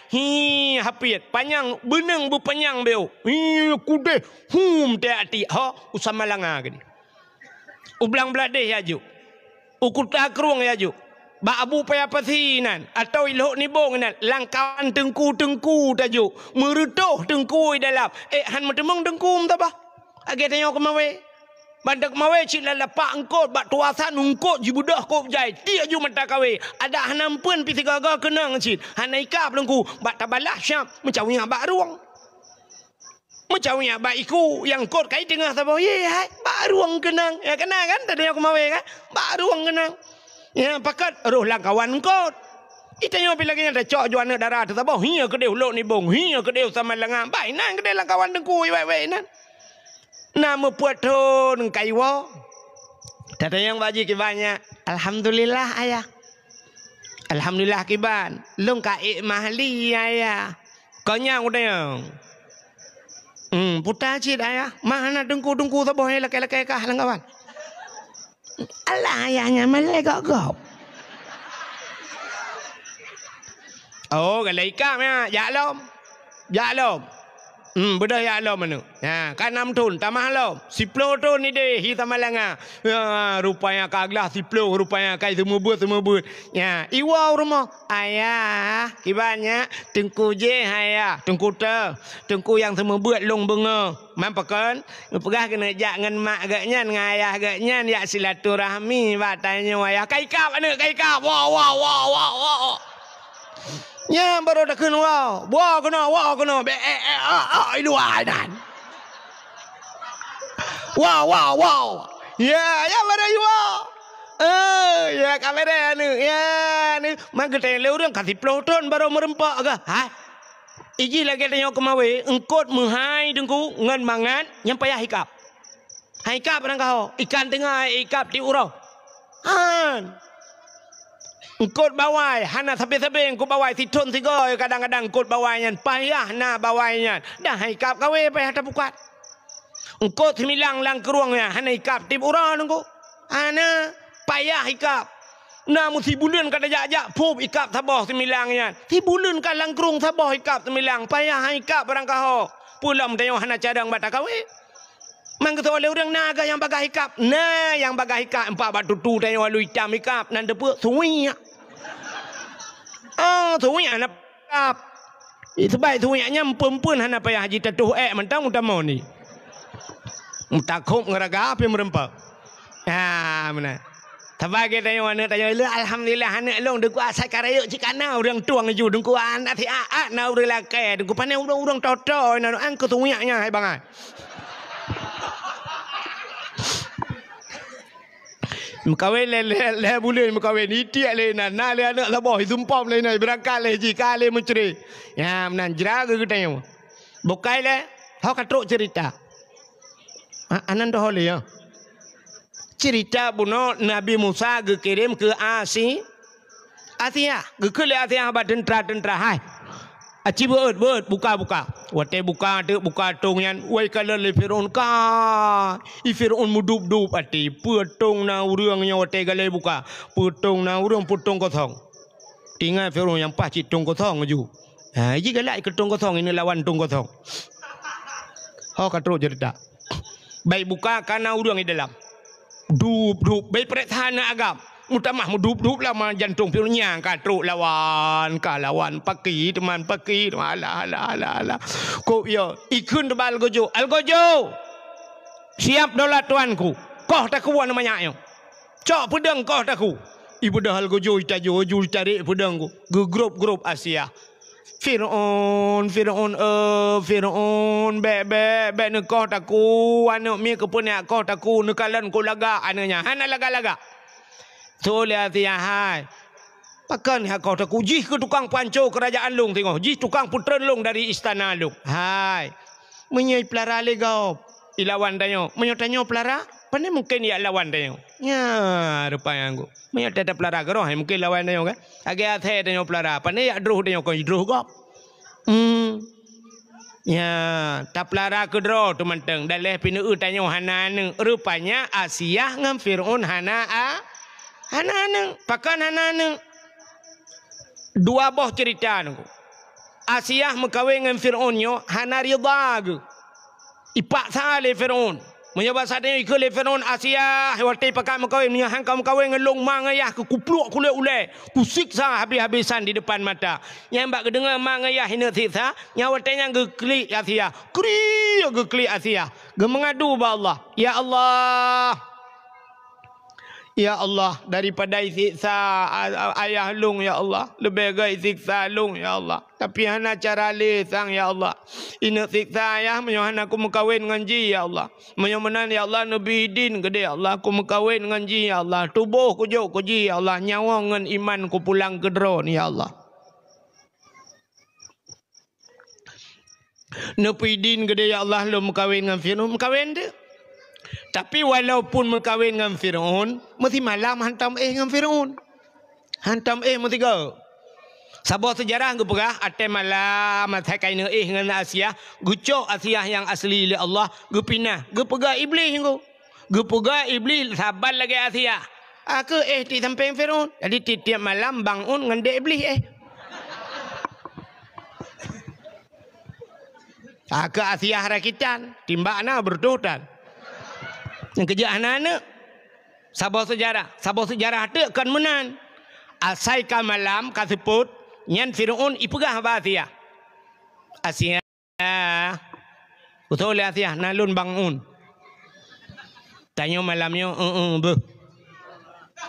Hapit, panjang, beneng bu panjang beo. Kude, te ati. Usama langa gini. Ublang beladeh ya ju. Ukuta kerung ya ju. Bak abu payah pasinan. Atau ilok ni bong nan. Langkawan tengku-tengku taju. Merutuh tengku dalam. Han metemung tengku tak bah. Agak tanya kemawe. Bandak mawe cik lalapak engkot bak tuasan engkot jibudah kop jai dia ju mata kawe ada hanampun pi tiga-tiga kenang cik hanaika pelengku bak tabalah syam mencawinya bak ruang mencawinya bak iku yang kot kai tengah sabo ye hai bak ruang kenang ya kenang kan tadi aku mawe kan bak ruang kenang ya pakat roh lang kawan engkot itanya pi lagi ada cok juana darah tu sabo hiya kedeu lok ni bong hiya kedeu sama langang bai nang kedeu lang kawan dengku we nan nama puatun kaiwa. Tata yang baji kibannya. Alhamdulillah ayah. Alhamdulillah kiban. Long kai mahli ayah. Kanya udah yang. Putar cid ayah. Mana dengku tak boleh laki-laki kah langgawan. Allah ayahnya malai gak. Oh galai kamnya. Ya lom. Bedah ya Allah mana? Ya, kan 6 tahun tamah lo. 10 tahun ni deh kita malanga. Ya, rupanya kaglah 10 rupanya kai semua buat. Ya, iwa rumah. Ayah, kibannya tengku je ayah, tengku te. Tengku yang semua buat long benga. Mampakan, pegah kena jak ngan mak agaknya dengan ayah agaknya ya silaturahmi batanya ayah. Kai kap ana kai kap. Wow. Ya baru dah kena wah kena itu dan wow ya baru ya kamera ni magete leureung kasih ploton baru merempak ke iji lagi tanya kemawe engkot menghai dengku ngan mangan yang payah hikap orang kau ikan tengah ikap di urau Engkot bawai, hana sabi-sabi engkot bawai titun tiga kadang-kadang engkot bawainya payah na bawainya. Dah hikap kawe payah tak bukat. Engkot semilang lang keruangnya hana hikap tip urang engkot. Hana payah hikap. Na mesti bulan kada jak-jak pup hikap sabah semilangnya. Ti bulan ka lang kerung sabah hikap semilang payah hikap barang kau. Pulam tanya hana cadang bata kawe. Mangkata oleh orang naga yang bagai hikap. Nah yang bagai hikap empat batu tu tanya walu hitam hikap nan depe suinya. Suinya nak hikap. Sebab suinya empun hana payah haji tatuh mentang utama ni. Takut ngeraga apa merempak. Mana. Tabagi tanya mana tanya alhamdulillah anak long deku asal karayuk cikana orang tuang ju dengku anak ti na urang laki dengku pandai urang toto na angko suinya hai bangai. Mukawin le bulan mukawin itiak le na le anak labah sumpam le na berangkat le jika le menceri ya menan jeraga kita yang bukai le hau katruk cerita anan dah le ya cerita buno Nabi Musa kirim ke Asia ke le Asia ba tentara hai aci beut buka wate buka tong yan wai kala le Firaun ka Firaun mudub ati petong na urangnya wate gale buka petong na urang potong kosong tinggal Firaun yang pacit tong kosong ju ji galak ke tong kosong ini lawan tong kosong katro cerita baik buka kana urang di dalam dub baik pertahanan agam Mutamah mudup lama jantung pirunya katru lawan paki teman ala kok ya ikun tebal algojo siap dolat tuanku koh taku namanya yo cok pedang koh taku ibu dah algojo itajo jul tarik pedangku grup Asia Firaun be ne koh taku anak mi kepunya koh taku nekalan ko laga ananya hana laga So lihat ya hai. Pakan hak kau tak uji ke tukang pancur kerajaan Long tengok. Ji tukang putera Long dari istana Long. Hai. Menyai pelara legau. Ilawan tanya. Menyai tanya pelara. Pandai mungkin ya lawan tanya. Ya, rupanya aku. Menyai tak ada pelara ke roh. Mungkin lawan tanya kan. Agak athai tanya pelara. Pandai ya druh tanya kau. Druh kau. Ya, tak pelara ke droh tu menteng. Dalih pinu tanya hana neng. Rupanya Asiyah ngam Fir'aun hana neng. Pakan hana neng. Dua boh cerita nunggu. Asiyah mengkawin dengan Fir'aun yo hana rida ke. Ipak sale Fir'aun. Menyebab sadanya ikut Fir'aun Asiyah waktu pakai mengkawin menyahang kamu kawin dengan long mangayah ke kupluk kulit ulai. Kusiksa habis-habisan di depan mata. Yang mbak kedengar mangayah hina siksa, nyawatnya geklik Asiyah. Geklik Asiyah. Mengadu ba Allah. Ya Allah. Ya Allah, daripada siksa ayah Long ya Allah, lebih baik siksa Long ya Allah. Tapi hana cara lesang ya Allah. Ini siksa ayah menyohan aku mengkawin dengan ji ya Allah. Menyomenan ya Allah Nabi Din gede ya Allah aku mengkawin dengan ji ya Allah. Tubuh ku jauh ku ji ya Allah. Nyawa dengan iman ku pulang ke drone ya Allah. Nabi Din gede ya Allah lu mengkawin dengan Fir'aun. Mengkawin dia. Tapi walaupun berkahwin dengan Fir'aun, mesti malam hantam dengan Fir'aun. Hantam mesti go. Sabah sejarah ke perah, atai malam atai kaina dengan Asiyah, gucok Asiyah yang asli oleh Allah, gu pinah, gu pegah iblis ko. Gu pegah iblis sabar lagi Asiyah. Aku ti sampai Fir'aun. Jadi tiap malam bangun dengan dia iblis Aku Asiyah rakitan, timbakna berdutan. Yang kerja anak-anak Sabah sejarah tu kan menan asai ka malam ka sebut nyan Fir'aun ipegah ba Asiyah betul Asiyah nalun bangun tanya malamnya be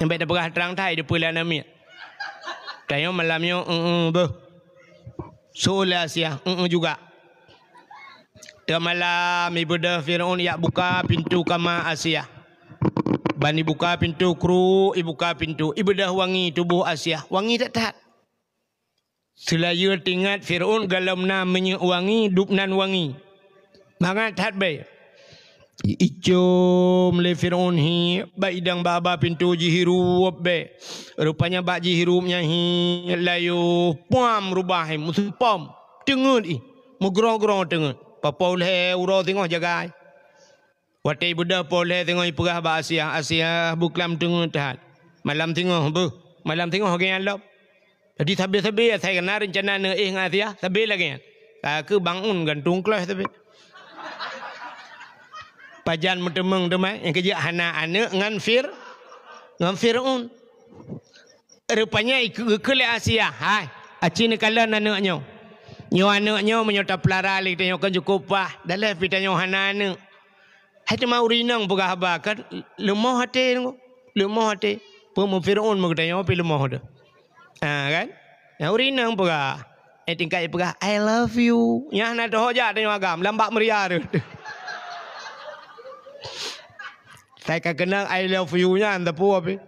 sampai dah pegah terang thai di pulau nami tanya malamnya be sola Asiyah juga. Dah malam ibu dah Fir'aun ya buka pintu kamar Asiyah. Bani buka pintu kru, ibu buka pintu. Ibu dah wangi tubuh Asiyah. Wangi tak tahat. Selaya tingkat Fir'aun galam namanya wangi, dupnan wangi. Maka tahat baik. Icom le Fir'aun hi, baik idang baba pintu jihirup baik. Rupanya bak jihirupnya hi, layu puam rubah hi, musuh pom. Tengut i, mugrong-grong tengut. Papoleh uro tengok jaga. Waktu ibu dah poleh tengok ipegah ba Asiyah buklam tengok tahat. Malam tengok malam tengok orang alop. Jadi sabi-sabi saya kena rencana dengan Asiyah, sabi lagi. Aku bangun gantung kelas tapi. Pajan mutemeng temai yang kerja anak-anak dengan Fir'aun. Rupanya ikut Asiyah. Hai, aci ni kala anaknya. Nyo anaknya menyota pelara lik tanya kan cukup pah dalam pitanya anak. Hai tu mau rinang pegah ba kan lemah hati pemu Fir'aun mau tanya apa lemah dah. Kan? Ya rinang pegah. Tingkat pegah I love you. Nya nak hoja tanya agam lambak meriah tu. Saya kan kenal I love you nya anda pu apa?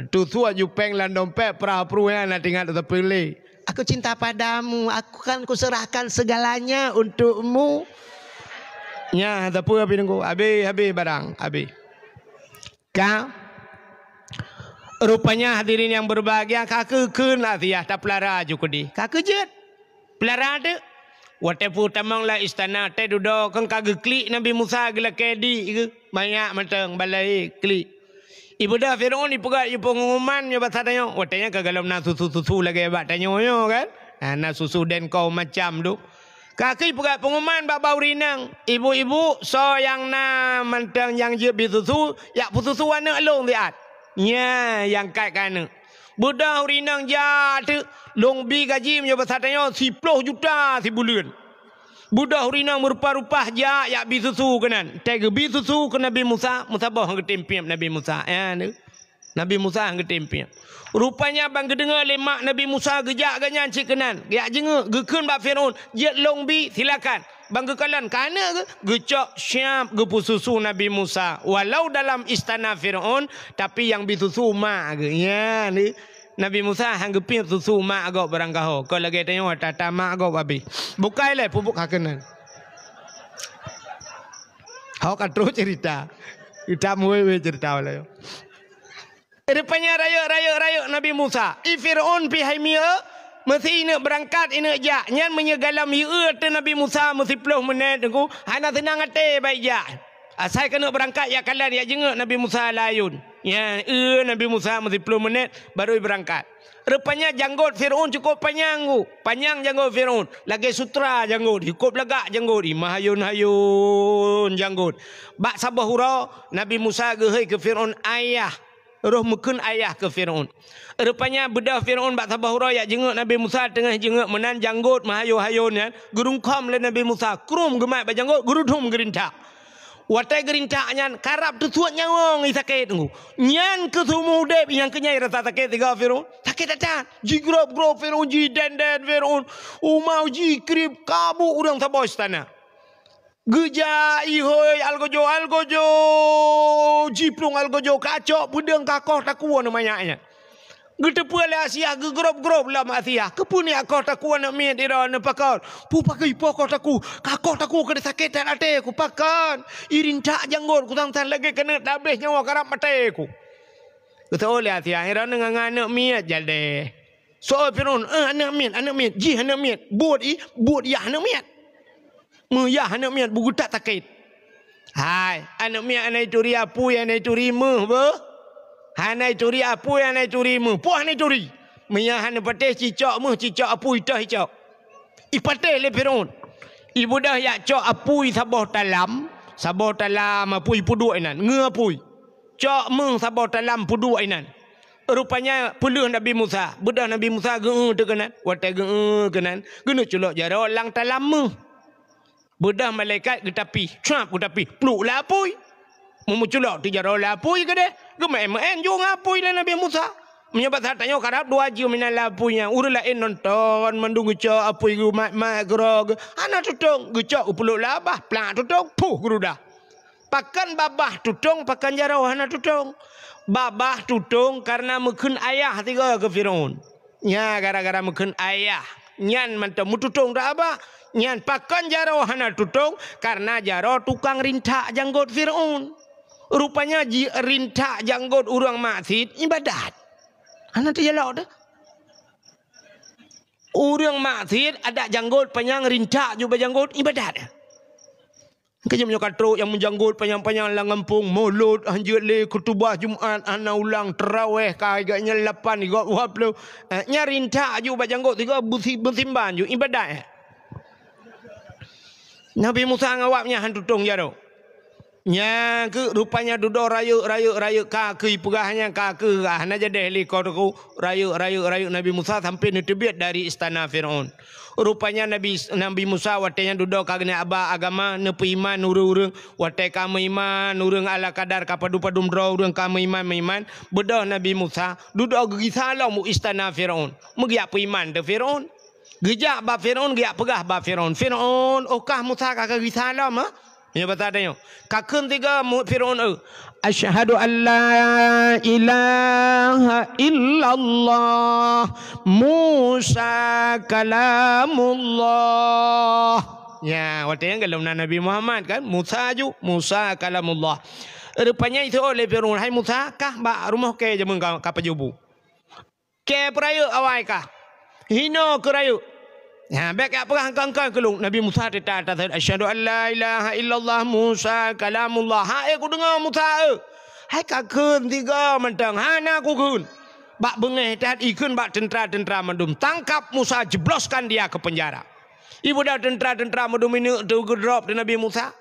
Tu suat jupeng lan dompet pra-pru nya nak tinggal terpilih. Aku cinta padamu, aku kan kuserahkan segalanya untukmu. Ya, tapi apa nunggu? Habis barang, habis. Rupanya hadirin yang berbahagia, kakek kena Asiyah tak pelara juga di. Kakek jet, pelara ada. Waktu tamang lah istana, teh duduk kan kakek klik Nabi Musa gila kedi, banyak matang balai klik. Ibu dah Fir'aun ipegak ibu pengumuman ya bahasanya. Watanya kagalam na susu lagi bak tanya yo kan. Na susu den kau macam tu. Kaki ipegak pengumuman bak bau rinang. Ibu-ibu so yang na mantang yang je bi susu ya susu warna long liat. Nya yang kat kana. Budak rinang ja tu long bi gaji ya bahasanya 10 juta sebulan. Budak rinang merupa-rupa ja ya bi susu kanan. Tega bi susu ke Nabi Musa, Musa bah hang tempiam Nabi Musa. Nabi Musa hang tempiam. Rupanya bang kedengar lemak Nabi Musa gejak ganyan cik kanan. Ya jenga gekeun ba Firaun, jet long bi silakan. Bang kekalan kana ke gecok siap gepu susu Nabi Musa. Walau dalam istana Firaun tapi yang bi susu mak ke. Ya ni Nabi Musa hang gepin susu mak agak berangkah. Kau lagi tengok tata mak agak babi. Bukai le pupuk hakenan. Kau kan terus cerita. Kita mulai cerita lah. Rupanya raya Nabi Musa. Fir'aun pihai mia mesti ini berangkat ini ja. Nyan menyegalam ya te Nabi Musa mesti 10 minit aku. Hana tenang hati baik ja. Saya kena berangkat ya kalian ya jenguk Nabi Musa layun. Ya, Nabi Musa mesti 10 minit baru berangkat. Rupanya janggut Fir'aun cukup panjang ku. Panjang janggut Fir'aun. Lagi sutra janggut. Cukup legak janggut. Mahayun janggut. Bak sabah hurau Nabi Musa gehai ke Fir'aun ayah. Roh mukun ayah ke Fir'aun. Rupanya bedah Fir'aun bak sabah hurau ya jenguk Nabi Musa tengah jenguk menan janggut mahayun ya. Gerungkom le Nabi Musa. Krum gemak bajanggut gerudum gerintak. Watai gerintak nyan karap tu suat nyawang sakit tunggu. Nyan ke sumu dep yang kenyai rasa sakit tiga Fir'aun. Sakit datang. Ji grob Fir'aun ji den Fir'aun. Umau ji krip kabu urang sabah istana. Geja ihoi algojo jiplung algojo kacok pedang kakoh takuan namanya. Getepu le Asia gegrob lah Asia. Kepuni akoh takuan nak miet ira ne pakar. Pu pakai pokok taku. Kakoh taku kena sakit dan ate ku pakan. Irin tak janggut ku tang lagi kena habis nyawa karap mate ku. Kata oleh Asia ira ne ngana miet jade. So Fir'aun anak miet ji anak miet. Buat ya anak miet. Ya anak miet buku tak sakit. Hai anak miet anai turi apu anai turi meh ba. Hanai curi apa yang hanai curi mu? Puah hanai curi. Menyah hanai patih cicak mu, cicak apu itah cicak. Ipatih le Fir'aun. Ibu dah yak cok apu sabah talam apu pudu ainan. Ngapui. Cok mu sabah talam pudu ainan. Rupanya puluh Nabi Musa. Bedah Nabi Musa terkenan. Watai kenan. Gena culok jara lang talam mu. Bedah malaikat getapi. Cuap getapi. Peluk lah apui. Memuculok ti jara lah apui ke deh. Gemain jo ngapui lah Nabi Musa. Menyebat hartanya karap 2 jam minal apunya. Urut lain nonton mendung gecok apui gu mak gerog. Anak tutong gecok upuluk labah plak tutong puh gerudah. Pakan babah tutong pakan jarau anak tutong. Babah tutong karena mekun ayah tiga ke Fir'aun. Nya gara-gara mekun ayah. Nyan mantap mututong dah abah. Nyan pakan jarau anak tutong karena jarau tukang rintak janggut Fir'aun. Rupanya rintak janggut orang maksid ibadat. Anak tu jelak dah. Orang maksid ada janggut panjang rintak juga janggut ibadat. Kejam yang katro yang menjanggut panjang-panjang lang ngampung mulut anjut le kutubah Jumaat ana ulang tarawih kagaknya 8 juga 20. Nya rintak juga janggut tiga bersimban juga ibadat. Nabi Musa ngawapnya hantu tong jaro. Nya ke rupanya duduk rayu kaki pegahnya kaki hana jadi helikopter rayu Nabi Musa sampai netebit dari istana Fir'aun. Rupanya Nabi Musa watenya duduk kagnya aba agama nepi iman urang watai kamu iman urang ala kadar kapadu-padum dro urang kamu iman bedah Nabi Musa duduk gigi salah mu istana Fir'aun. Mugiak pe iman de Fir'aun. Gejak ba Fir'aun giak pegah ba Fir'aun. Fir'aun okah Musa kagak gigi salah mah. Ya betul tanya. Kakun tiga Fir'aun asyhadu an la ilaha illallah Musa kalamullah. Ya, waktu yang kalau Nabi Muhammad kan Musa kalamullah. Rupanya itu oleh Fir'aun, hai Musa kah ba rumah ke je mengkau kapajubu. Ke perayu awai kah? Hino kerayu. Ya, baik apa hangkang kelung Nabi Musa tetap asyhadu an la ilaha illallah Musa kalamullah. Hai aku dengar Musa. Hai kakun tiga mentang hana aku kun. Bak bengeh tat ikun bak tentera mendum tangkap Musa jebloskan dia ke penjara. Ibu dah tentera mendum ini tu drop Nabi Musa.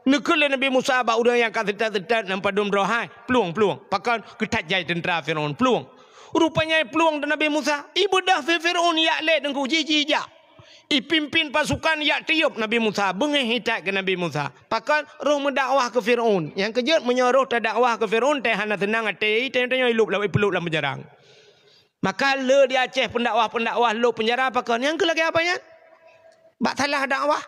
Nekul Nabi Musa bak udang yang kata nampak dum rohai peluang pakan ketat jai tentera Firaun peluang. Rupanya peluang Nabi Musa. Ibu dah Firaun yak let dengku jiji jak. Pimpin pasukan yak tiup Nabi Musa bengeh hitak ke Nabi Musa pakan roh mendakwah ke Firaun yang kejut menyuruh dakwah ke Firaun teh hana tenang ate tanya hidup lawan peluk dalam penjara maka le di Aceh pendakwah lu penjara pakan yang ke lagi apanya bak salah dakwah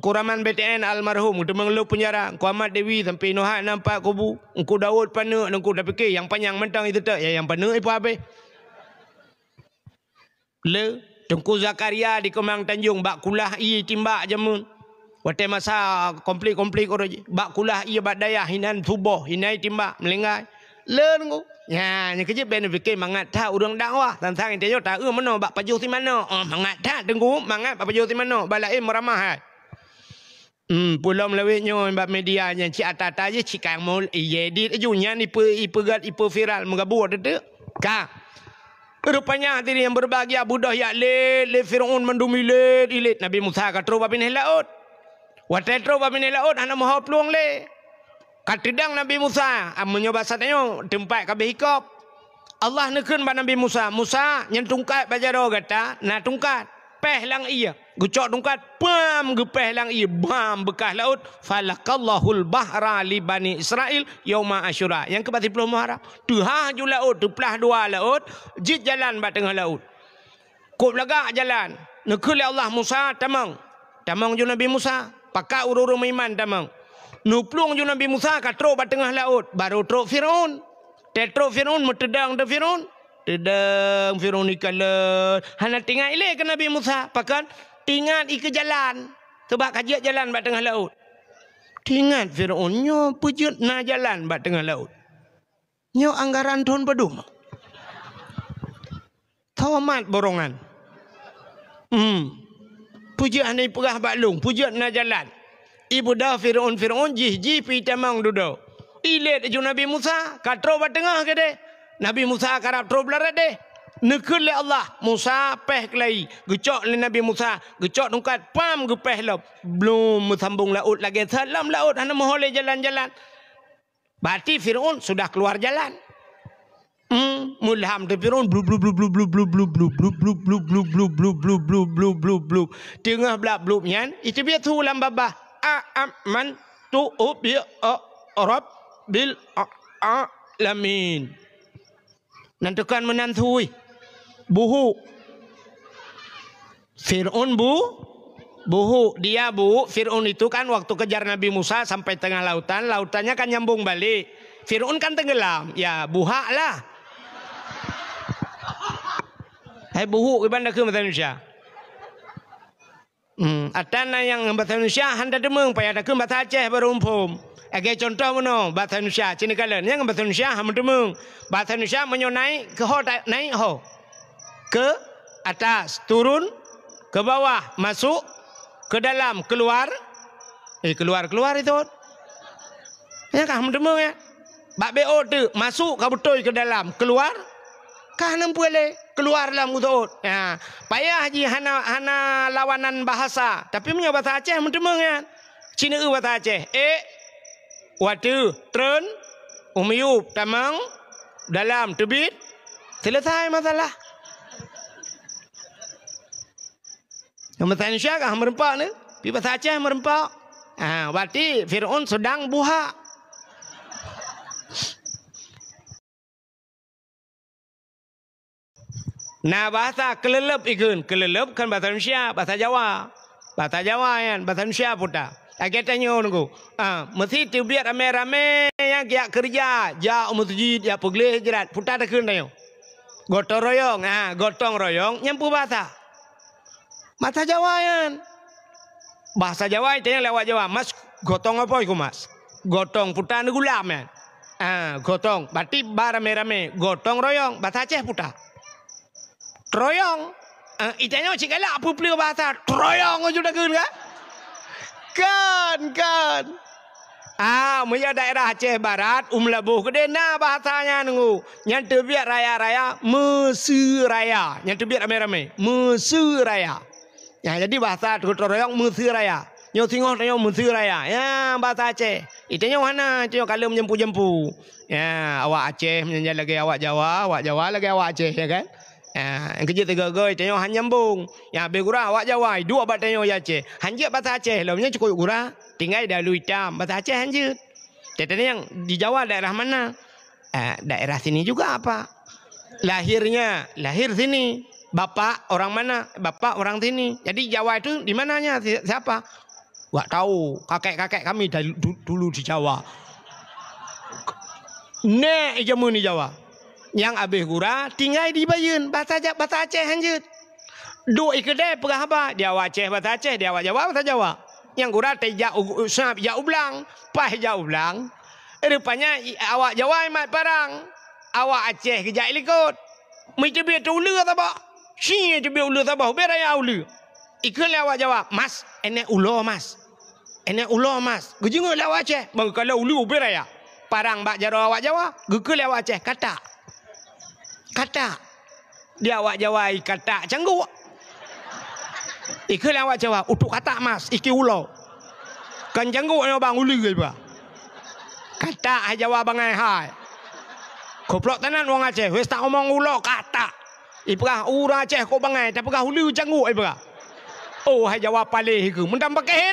Kuraman BTN almarhum kita mengeluh penjara ku Ahmad Dewi sampai Nohat nampak kubu ku Daud pana dan ku dah fikir yang panjang mentang itu tak yang pana ipu habis le Tengku Zakaria di Kemang Tanjung bak kulah i timbak jamun wate masa komplit orang bak kulah i bak daya hinan subuh hinai timbak melenggai le ngu ya nya kerja ben fikir mangat tak urang dakwah tentang dia tak mano bak pajuh ti mano mangat tak tengku mangat bak pajuh ti mano balai meramah pulau melawitnya mbak media nya cik atata je cik kang mul edit ajunya ni ipe viral menggabur tu ka rupanya tadi yang berbahagia budah ya le Firaun mendumilit ilit Nabi Musa katro babin laut watetro babin laut ana moho pluang le katidang Nabi Musa amunyo basatnya tempat kabeh hikop Allah nekeun ba Nabi Musa nyen tungkat bajaro gata na tungkat peh lang iya gucok tungkat pam gepeh lang iya bam bekas laut falakallahul bahra li bani Israel yauma asyura yang ke 30 Muharram tuha ju laut tu pelah dua laut jit jalan ba tengah laut kop lagak jalan nekeul Allah Musa tamang ju Nabi Musa pakak uru-uru iman tamang nuplung ju Nabi Musa katro ba tengah laut baru tro Firaun tetro Firaun metedang de Firaun tedang Firaun ikala hana tinggal ile ke Nabi Musa pakan tinggal ke jalan sebab kajiat jalan ba tengah laut tinggal Firaun nyo pujut na jalan ba tengah laut nyo anggaran ton pedum tawamat borongan pujut hanai perah baklung pujut na jalan ibu dah Firaun jih pi tamang dudo ilet ju Nabi Musa katro ba tengah ke de Nabi Musa karap troblar deh. Nekul le Allah Musa peh kelai. Gecok le Nabi Musa, gecok tungkat pam gepeh lop. Belum sambung laut lagi salam laut hana mohole jalan-jalan. Berarti Firaun sudah keluar jalan. Mulham de Firaun blub blub blub blub blub blub blub blub blub blub blub blub blub blub blub blub blub blub. Tengah blab blub nyan itu biar tu lam babah. Man tu bi Arab bil alamin. Nantukan menantui buhu Fir'aun buhu dia Fir'aun itu kan waktu kejar Nabi Musa sampai tengah lautannya kan nyambung balik Fir'aun kan tenggelam ya buha lah buhu ibanda ke bahasa Indonesia atana yang bahasa Indonesia handa demeng payah ada ke bahasa Aceh berumpum Agai contoh mana bahasa Indonesia cini kalian yang bahasa Indonesia ham demeng bahasa Indonesia menyo naik ke ho naik ho ke atas turun ke bawah masuk ke dalam keluar keluar itu ya kan ham demeng ya bak bo tu masuk ka betul ke dalam keluar kah nempule keluar dalam utut ya payah haji hana lawanan bahasa tapi menyo bahasa Aceh ham demeng ya cina bahasa Aceh Watu, tren, umiup, tamang, dalam, tebit, selesai masalah. Yang bahasa Indonesia kan merempak ni, di bahasa Aceh merempak. Berarti Fir'aun sedang buha. Nah bahasa kelelep ikun, kelelep kan bahasa Indonesia, bahasa Jawa kan, bahasa Indonesia putar. Agak tanya nunggu, mesti tu biar rame-rame yang kiak kerja, jak masjid, jak pegli jerat, putar dah kena tanya. Gotong royong, nyampu bahasa Jawa kan. Bahasa Jawa itu yang lewat Jawa, mas gotong apa itu mas? Gotong putar gulam kan. Gotong, berarti rame-rame, gotong royong, bahasa Aceh putar. Royong, itanya cik galak apa pelih bahasa, royong aja dah kena kan Muya daerah Aceh Barat Labuh kedena bahasanya nunggu yang terbiak raya-raya Mesiraya yang terbiak rame-rame Mesiraya ya jadi bahasa royong Mesiraya nyo tengok tengok Mesiraya ya bahasa Aceh itanya mana itu kalau menjempu-jempu ya awak Aceh menyanyi lagi awak Jawa lagi awak Aceh ya kan yang kerja tiga-tiga tanya hanya nyambung yang lebih kurang awak Jawa dua bat tanya ya Aceh hanya bahasa Aceh lalunya cukup kurang tinggal dalu hitam bahasa Aceh hanya tetenya yang di Jawa daerah mana daerah sini juga apa lahir sini bapak orang mana bapak orang sini jadi Jawa itu di mananya siapa Gak tahu, kakek-kakek kami dulu di Jawa. Nek jamu ni Jawa. Yang habis gura tinggal di Bayun, bahasa Aceh hanjut. Duk kedai perah apa? Dia awak Aceh bahasa Aceh, dia awak Jawa bahasa Jawa. Yang gura tejak usap jak ublang, pah jak ublang. Rupanya awak Jawa mat parang. Awak Aceh kejak likut. Macam biar tu ulu tak apa. Si je biar ulu tak apa, biar raya ulu. Ikut awak Jawa, mas, enek ulo mas. Enek ulo mas. Gejenguk awak Aceh, bang kalau ulu biar raya. Parang bak jaro awak Jawa, gekul awak Aceh kata. Kata. Dia awak Jawa kata canggu. Ikut awak Jawa, utuk kata mas, iki ulo. Kan canggu bang ulu ke ba. Kata Jawa bangai hai. Goblok tenan wong Aceh, wis tak omong ulo kata. Ibrah ura Aceh kok bangai, tapi kah ulu canggu ibrah. Oh Jawa palih ke, mendam pakai he.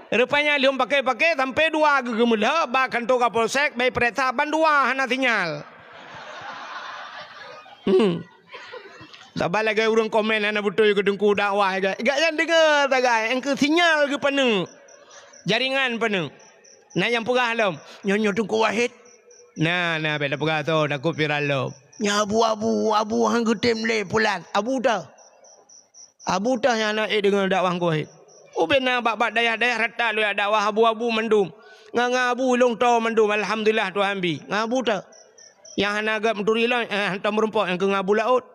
Rupanya lium pakai sampai dua ke gemulah, bahkan tu kapolsek, baik perintah bandua hana sinyal. Tak lagi orang komen anak betul ke dengku dakwah gak yang dengar tak gay, engke sinyal ke penuh. Jaringan penuh. Nah yang pegah lom, nyonya dengku wahid. Nah beda pegah tu nak viral lom. Ya abu hang getem le pulan. Abu dah yang nak dengar dakwah ku wahid. Ubena bak dayah rata lu dakwah abu mendum. Ngabu long to mendum alhamdulillah Tuhan bi. Ngabu dah. Yang hana agak menturi lah hantar merumpok yang ke ngabu laut.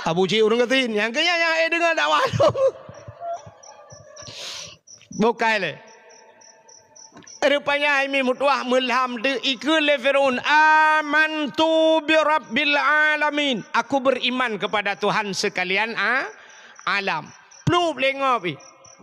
Abu cik urang ketin yang kenya yang dengar dakwah tu. Bukai le. Rupanya ini mutuah mulham de ikul le Firaun amantu bi rabbil alamin. Aku beriman kepada Tuhan sekalian alam. Plup lengop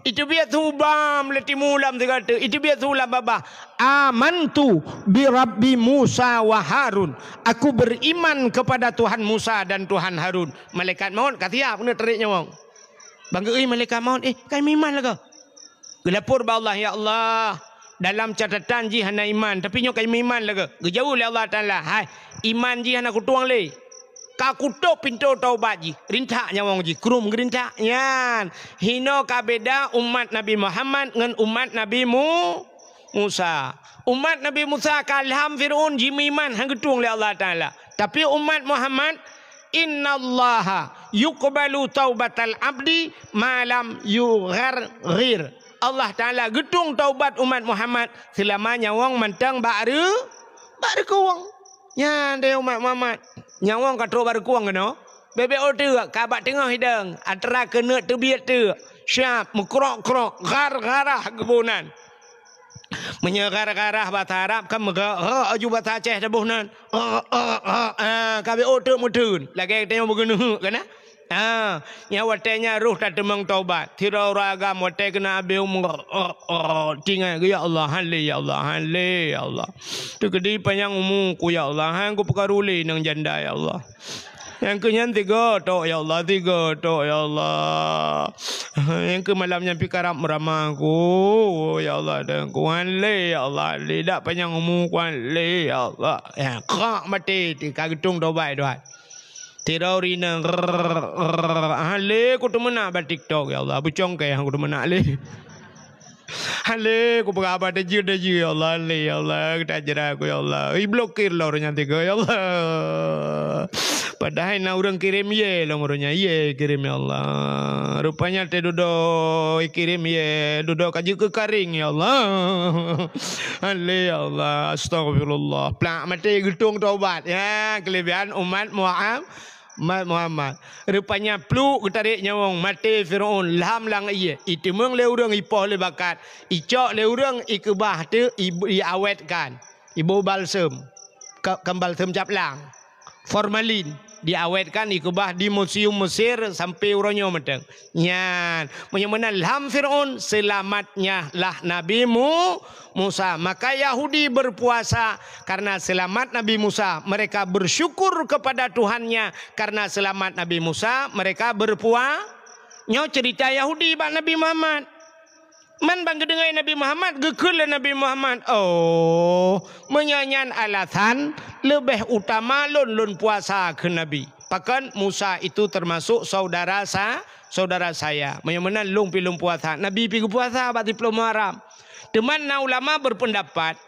itu biar subam leti mulam kata itu biar sulam baba amantu bi rabbi Musa wa Harun. Aku beriman kepada Tuhan Musa dan Tuhan Harun. Malaikat maut kata apa nak teriknya wong. Bangga malaikat maut kami iman lah ke. Gelapur ba Allah ya Allah. Dalam catatan ji hana iman tapi nyok kami iman lah ke. Gejauh le Allah Taala. Hai iman ji hana kutuang le. Ka kutuk pintu taubat ji. Rintaknya wong ji. Krum gerintak. Yan. Hino kabeda umat Nabi Muhammad dengan umat Nabi Musa. Umat Nabi Musa kalham Fir'aun ji iman hang getung le Allah Taala. Tapi umat Muhammad innallaha yuqbalu taubatal abdi malam yugharghir. Allah Taala getung taubat umat Muhammad selamanya wong mentang baru kuwang. Ya dia umat Muhammad. Nyawang katro baru kuang kena. Bebek otu kabat tengah hidang. Antara kena terbiat tu. Syap mekrok-krok gar-garah kebunan. Menyegar-garah bahasa Arab kan mega aju bahasa Aceh debuhnan. Kabeh otu mutun. Lagi tengok begini kan? Nyawa tanya ruh tak demang taubat. Tira ragam wate kena abil tinggal ya Allah halli ya Allah halli ya Allah. Tu kedi panjang umurku ya Allah. Hang ku pekaruli nang janda ya Allah. Yang kenyan tiga tok ya Allah, tiga tok ya Allah. Yang ke malamnya pikarap meramahku ya Allah dan ku halli ya Allah. Lidak panjang umurku halli ya Allah. Ya kak mati di kagetung taubat doa. Tirorina hale ku temena ba TikTok ya Allah bucong ke yang ku temena le hale ku berapa deje ya Allah le ya Allah kita jera ku ya Allah blokir lo orangnya tiga ya Allah padahal na orang kirim ye lo orangnya ye kirim ya Allah rupanya te dodo kirim ye dodo kaji ke karing ya Allah hale ya Allah astagfirullah plak mati getung taubat ya kelebihan umat Muhammad. Rupanya pluk tarik nyawang mati Firaun lam lang iya. Itu meng le urang ipoh le bakat. Icok le urang ikebah tu diawetkan. Ibu balsem. Balsem caplang. Formalin diawetkan ikebah di museum Mesir sampai urangnya meteng. Nyan, menyemana lam Firaun selamatnya lah Nabi Musa. Maka Yahudi berpuasa karena selamat Nabi Musa. Mereka bersyukur kepada Tuhannya karena selamat Nabi Musa. Mereka berpuasa. Nyo cerita Yahudi bak Nabi Muhammad. Man bang kedengai Nabi Muhammad, gekul Nabi Muhammad. Oh, menyanyian alasan lebih utama lun puasa ke Nabi. Pakan Musa itu termasuk saudara saya. Menyamanan lung pilung puasa. Nabi pergi puasa bak 10 Muharram. Teman na ulama berpendapat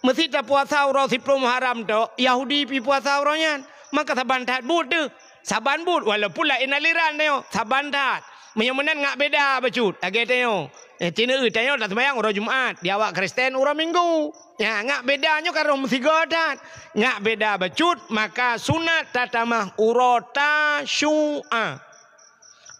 mesti tak puasa urang 10 Muharram tu Yahudi pergi puasa urangnya. Maka saban tat but tu. Saban but walaupun lain aliran tengok. Saban tat. Menyamanan ngak beda bacut. Lagi tengok. Cina tengok tak sembahyang urang Jumaat. Dia awak Kristen urang Minggu. Ya, ngak bedanya kalau mesti godat. Ngak beda bacut, maka sunat tatamah urota syu'a.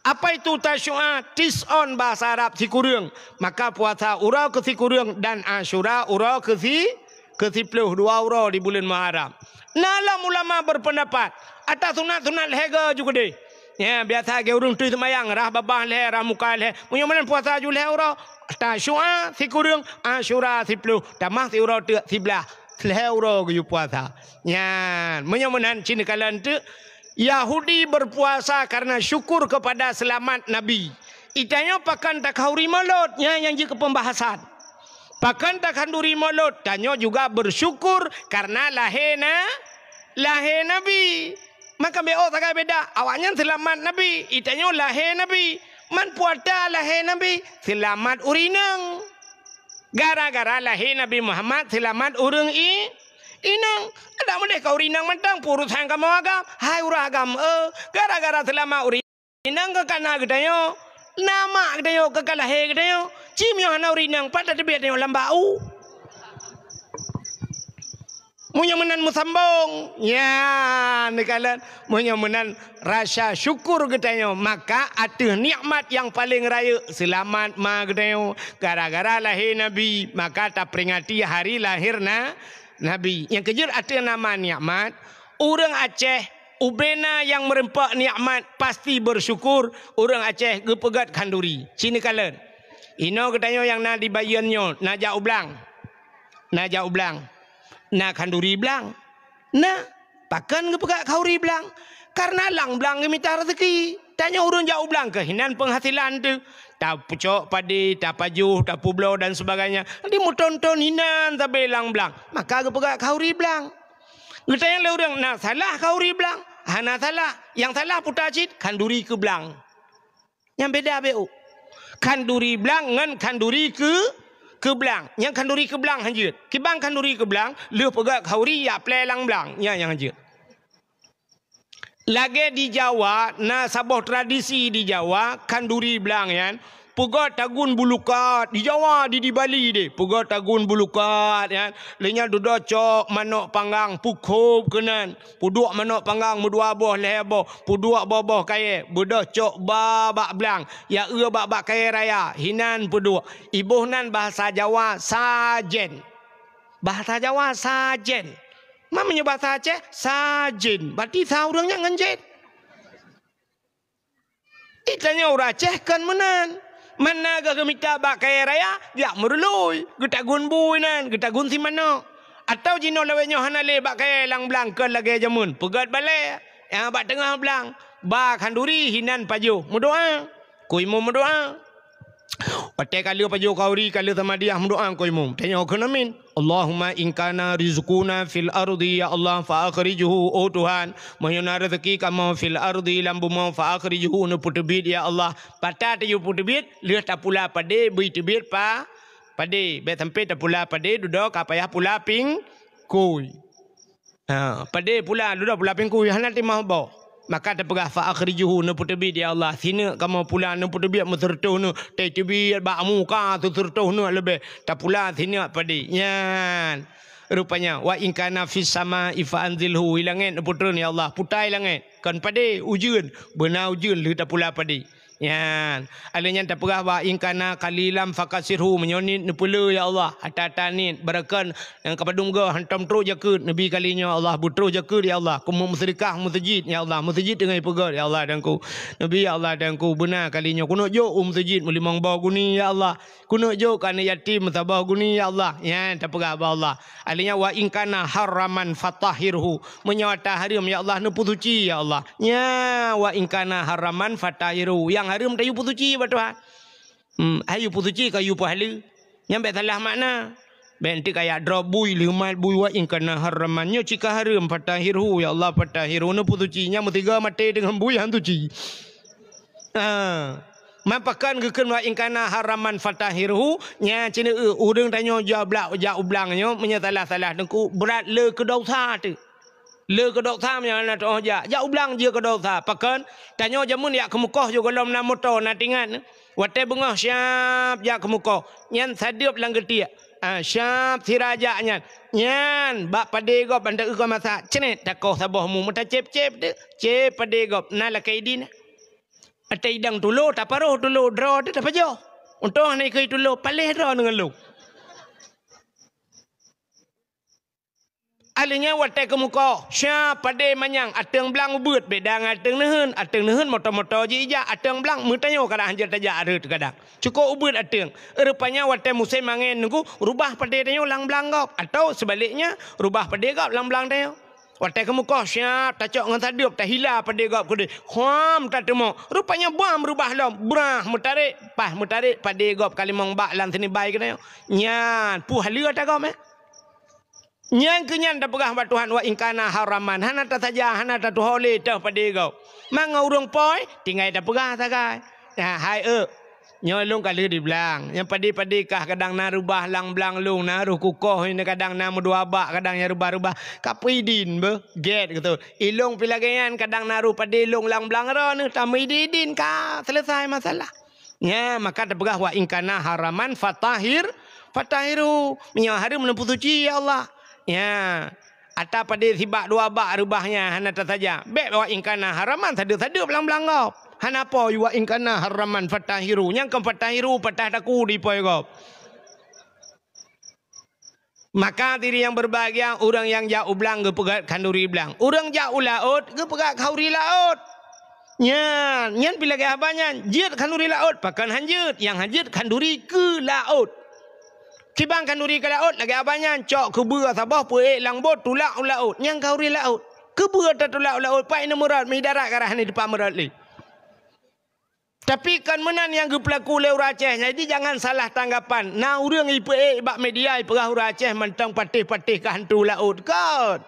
Apa itu tasyu'a? Tis'on bahasa Arab sikurung. Maka puasa urau ke sikurung dan Asyura urau ke 10 2 urau di bulan Muharram. Nalam ulama berpendapat atas sunat-sunat hega juga deh. Ya, biasa ke urung tu semayang rah babah leh rah muka leh. Punya mana puasa ju leh urau. Tasyu'a sikurung Asyura 10 tamah si urau tu 11 leh urau ke puasa. Ya, menyamanan Cina kalian tu Yahudi berpuasa karena syukur kepada selamat Nabi. Itanya pakan tak hauri maulud yang jika pembahasan. Pakan tak handuri maulud tanya juga bersyukur karena lahir Nabi. Maka beo tak beda. Awaknya selamat Nabi, itanya lahir Nabi. Man puasa lahir Nabi, selamat urinang. Gara-gara lahir Nabi Muhammad selamat urang inang. Ada mendek kau urinang mentang purus hang kamu agam. Hai uragam gara-gara selamat urinang ke kana gedayo. Nama gedayo ke lahir gedayo. Cim yang hana urinang pada debiat yo lambau. Munyamanan musambung. Ya, nekalan munyamanan rasa syukur gedayo. Maka ada nikmat yang paling raya selamat ma gedayo. Gara-gara lahir Nabi, maka tak peringati hari lahir Nabi. Yang kejar ada nama nikmat. Orang Aceh ubena yang merempak nikmat pasti bersyukur. Orang Aceh gepegat kanduri. Cina kalian. Ino gedayo yang na dibayarnya na jau blang. Na kanduri blang. Na pakan gepegat kauri blang. Karena lang blang minta rezeki. Tanya urun jauh blang kehinan penghasilan tu. Tak pucuk padi, tak pajuh, tak publo dan sebagainya. Nanti mu tonton hinan sampai lang blang. Maka gepegat kauri blang. Getanya le urang nah salah kauri blang. Hana salah. Yang salah putacit kanduri ke blang. Yang beda beu. Kanduri blang ngan kanduri ke belang. Yang kanduri ke belang hanjut. Kibang kanduri ke belang, le pegak kauri ya plelang belang. Ya yang hanjut. Lagi di Jawa, na sabah tradisi di Jawa, kanduri belang yan. Pegat tagun bulukat di Jawa di Bali deh. Pegat tagun bulukat yan. Lenya duduk cok manok panggang pukub kenan. Puduk manok panggang mudua boh leher boh. Puduk boh kaya. Budok cok babak belang. Ya babak kaya raya. Hinan puduk. Ibuh nan bahasa Jawa sajen. Bahasa Jawa sajen. Mamanya bahasa Aceh sajen. Berarti saurangnya ngenjet. Itanya orang Aceh kan menan. Mana ke minta bak kaya raya dia merului getagun buinan getagun si mana atau jino lawenya hana le bak kaya lang blang ke lagi jamun pegat balai yang bak tengah blang bak handuri hinan paju mudoa kuimu mudoa Pakai kali paju kauri kali sama dia mendoa koimu. Tanya aku namin. Allahumma inkana rizquna fil ardi ya Allah fa akhrijuhu oh Tuhan. Mayuna rezeki kamu fil ardi lambu mau fa akhrijuhu nu putubit ya Allah. Patah tu putubit lihat tak pula pade bui tubit pa pade be sampai tak pula pade duduk apa ya pula ping kui. Ha pade pula duduk pula ping kui hanati mau bawa. Maka ada pegah fa akhrijuhu nu putebi dia Allah sini kamu pula nu putebi mutertu nu tebi ba muka tu tertu nu lebih tak pula sini padi nyan rupanya wa in kana fis sama ifa anzilhu ilangin putun ya Allah putai langit kan padi ujun benar ujun lu tak pula padi yan alanya tak pegah wa in kana qalilam fakasirhu menyonit nu pula ya Allah hatatanit barakan yang kapadung ga hantam tro jakut nabi kalinya Allah butro jakut ya Allah kumu musyrikah musjid ya Allah musjid dengan pegat ya Allah dan ku nabi ya Allah dan ku benar kalinya kuno jo musjid mulimang ba guni ya Allah kuno jo kana yatim tabah guni ya Allah ya tak pegah ba Allah alanya wa in kana haraman fatahirhu menyawata haram ya Allah nu putuci ya Allah ya wa in kana haraman fatahirhu yang haram tayu putuci ba Tuhan ayu putuci kayu pahala nyampe salah makna Benti kayak drop bui limal bui wa ingkana haramannya jika haram fatahirhu ya Allah fatahirhu nu putucinya mutiga mate dengan bui hantu ci. Mapakan gekeun wa ingkana haraman fatahirhu nya cina urang tanyo jabla ja ublangnya menyatalah-salah dengku berat le ke dosa tu. Le ke dosa nya na to ja ublang je ke dosa pakan tanyo jamun ya kemukoh jo golom na motor na tingan. Wate bengah siap ja kemukoh nyan sadiop lang getia. Syab sirajanya nyan bak padegop anda ke masa cenet takoh sabohmu mata cep-cep de cep padegop nala kaidin ata idang tulo taparoh tulo draw de tapajo untong nai kai tulo paleh draw dengan lu alinya wate kemuka syab pade manyang ateng blang ubut bedang ateng nehun moto-moto jija ateng blang mutanyo kada hanjat taja areut kadang cukup ubut ateng rupanya wate musim mangen nunggu rubah pade tanyo lang blang gop atau sebaliknya rubah pade gop lang blang tanyo wate kemuka syab tacok ngan tadiop tahila pade gop kude kham tatemo rupanya bam rubah lom brah mutarik pade gop kalimong bak lan sini bai kena nyan puh halia ta gop Nyang kenyan dah pegah buat Tuhan wa ingkana haraman hana tak saja hana tak tuhole dah pada kau mangau urang poi tinggal dah pegah sagai hai nyolong kali di belang yang padi-padi kah kadang na rubah lang belang lung na ruh kukoh ini kadang na mudua bak kadang ya rubah-rubah kapidin be get gitu ilung pilagayan kadang na ruh padi lung lang belang ro ni tamidin ka selesai masalah nya maka dah pegah wa ingkana haraman fatahiru minyak hari menempuh suci ya Allah. Ya, ata pada sibak dua bak rubahnya hana tak saja. Bek wa ingkana haraman sadu-sadu belang-belang kau. Hana po wa ingkana haraman fatahiru. Yang kan fatahiru patah taku di poi kau. Maka diri yang berbahagia orang yang jauh belang ke pegat kanduri belang. Orang jauh laut ke pegat kauri laut. Nyan bila ke abanya jit kanduri laut pakan hanjut yang hanjut kanduri ke laut. Kibang kanduri ke laut lagi abanya cok ke bua sabah puek lang bot tulak laut yang kauri laut ke bua tulak laut pai nemurat mi darat karah ni depan merat li. Tapi kan menan yang ge pelaku le Aceh jadi jangan salah tanggapan. Nah urang ipe bak media perah Aceh mentang patih-patih ke hantu laut kan.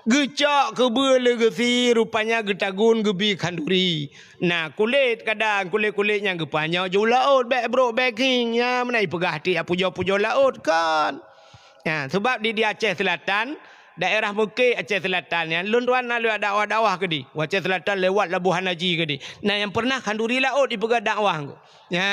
Gecak ke bela gesi rupanya getagun gebi kanduri. Nah kulit kadang kulit-kulitnya gepanya jauh laut back bro backing ya menai pegah hati pujo-pujo laut kan. Ya sebab di Aceh Selatan daerah Mekah Aceh Selatan ya lunduan lalu ada dakwah ke di. Aceh Selatan lewat Labuhan Haji ke di. Nah yang pernah kanduri laut di pegah dakwah ke. Ya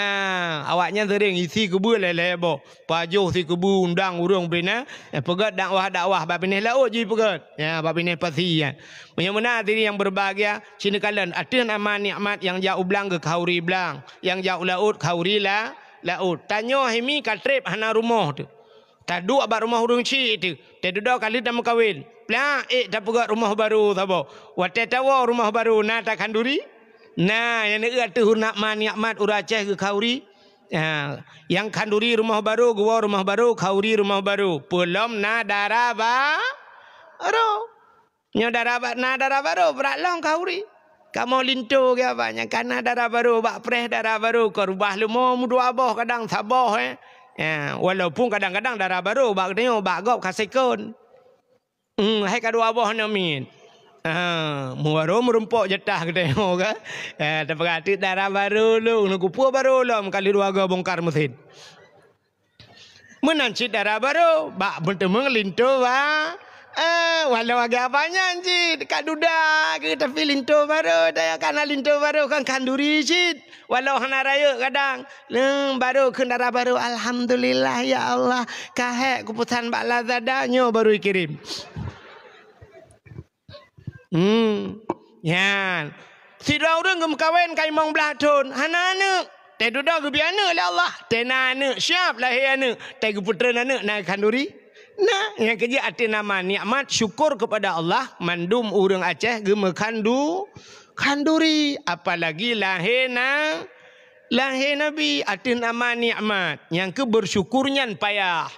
awaknya sering isi kebu lelebo. Pajuh si kebu undang urang bina pegat dakwah babineh laut je pegat. Ya babineh pasian. Menyamuna diri yang berbahagia sini kalian ada nama nikmat yang jauh belang ke kauri belang, yang jauh laut kauri laut. Tanyo hemi katrip hana rumah tu. Tadu abak rumah urang cik tu. Teduda kali dah kawin. Plah dah pegat rumah baru sabo. Wate tawa rumah baru na tak kanduri. Nah, yang ni tu nak nikmat ura Aceh ke kauri. Yang kanduri rumah baru, gua rumah baru, kauri rumah baru. Pelom na daraba. Aro. Nyo daraba na daraba baru berat long kauri. Kamu lintu ke apa nya kana daraba baru, bak preh daraba baru ko rubah lumo mudu aboh kadang saboh walaupun kadang-kadang daraba baru bak tengok bak gop kasekon. Hai kadua aboh namin. Muaro merumpok jetah ke tengok ke. Terperhati darah baru lu. Nukupu baru lu. Kali dua ga bongkar mesin. Menancit darah baru. Bak bertemu lintu ba. Walau agak apanya cit. Dekat duda. Kita pilih lintu baru. Daya karena lintu baru kan kanduri cit. Walau hana raya kadang. Baru ke darah baru. Alhamdulillah ya Allah. Kahek keputusan Mbak Lazadanya baru kirim. Yan. Si dua orang gem kawin kai mong belatun. Hana anak. Te duda ge biana lah Allah. Te na anak siap lahir anak. Te ge putra anak naik kanduri. Nah, yang kerja arti nama nikmat syukur kepada Allah mandum orang Aceh ge kanduri. Apalagi lahir Nabi arti nama nikmat. Yang ke bersyukurnya payah.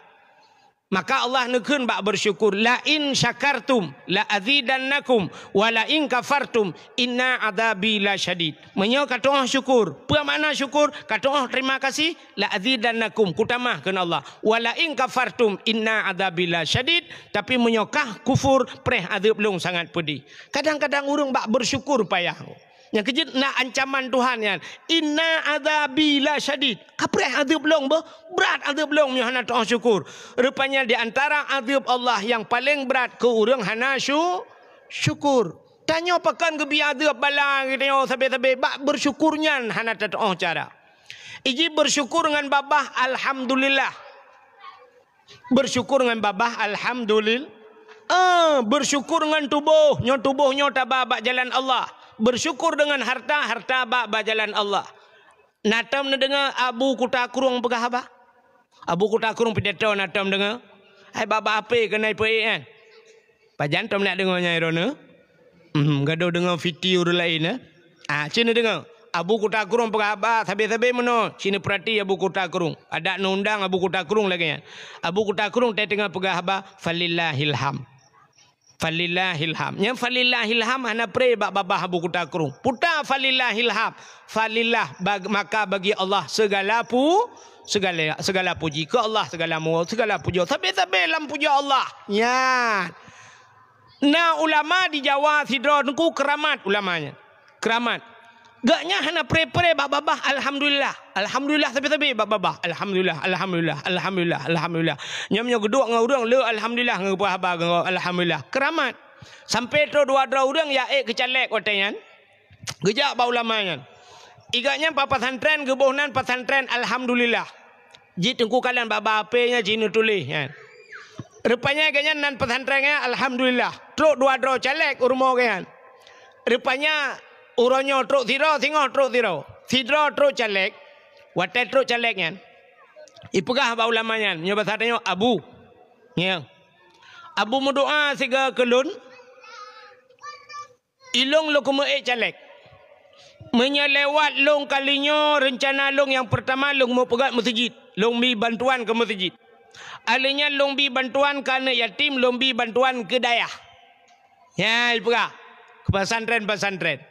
Maka Allah nekun bak bersyukur, la in syakartum la azidannakum wa la in kafartum inna adzabi lasyadid. Menyo kata orang syukur. Apa makna syukur? Kata orang terima kasih, la azidannakum, ku tambahkan Allah. Wa la in kafartum inna adzabi lasyadid. Tapi menyokah kufur preh azab long sangat pedih. Kadang-kadang orang bak bersyukur payah. Yang kejut nak ancaman Tuhan kan. Inna adzabi lasyadid. Kapreh azab long berat azab long nya hana tahu syukur. Rupanya di antara azab Allah yang paling berat ke urang hana syukur. Tanya pakan ke bi azab bala gitu sabe-sabe bak bersyukurnya hana tahu cara. Iji bersyukur dengan babah alhamdulillah. Bersyukur dengan babah alhamdulillah. Bersyukur dengan tubuhnya tabah bak jalan Allah. Bersyukur dengan harta bak jalan Allah. Natam na dengar Abu Kutakurung pegah apa? Abu Kutakurung pidato natam dengar. Hai baba apa kena ipai kan? Pajan tom nak dengarnya irona. Gaduh dengar video lain cina dengar. Abu Kutakurung pegah apa? Sabe-sabe meno. Cina perhati Abu Kutakurung. Ada undang Abu Kutakurung lagi kan. Abu Kutakurung dia tengah pegah apa? Falillahilham. Falillahilham. Yang falillahilham hana pray bak babah Abu Kutakurung. Puta falillahilham. Falillah maka bagi Allah segala puji ke Allah segala puji. Tapi lam puji Allah. Ya. Nah ulama di Jawa sidro nku keramat ulamanya. Keramat. Gaknya hana pray bak babah alhamdulillah. Alhamdulillah tapi babah alhamdulillah. Nyamnya geduk ngau urang le alhamdulillah ngau babah ngau alhamdulillah. Keramat. Sampai tu dua urang ya kecalek otengan. Gejak ba ulamanya. Igaknya pesantren gebohnan pesantren alhamdulillah. Ji tengku kalian babah apenya ji tulis kan. Rupanya gaknya nan pesantrennya alhamdulillah. Truk dua calek urmo kan. Rupanya uronyo truk tiro, singoh truk tiro. Sidro truk calek, watai truk calek kan. Ipegah ba ulamanya, nyoba satanya Abu. Ya. Abu berdoa siga kelun. Ilong lo kume calek. Menyelewat long kalinya rencana long yang pertama long mau pegat masjid. Long bi bantuan ke masjid. Alinya long bi bantuan ke anak yatim, long bi bantuan ke dayah. Ya, ipegah. Ke pesantren.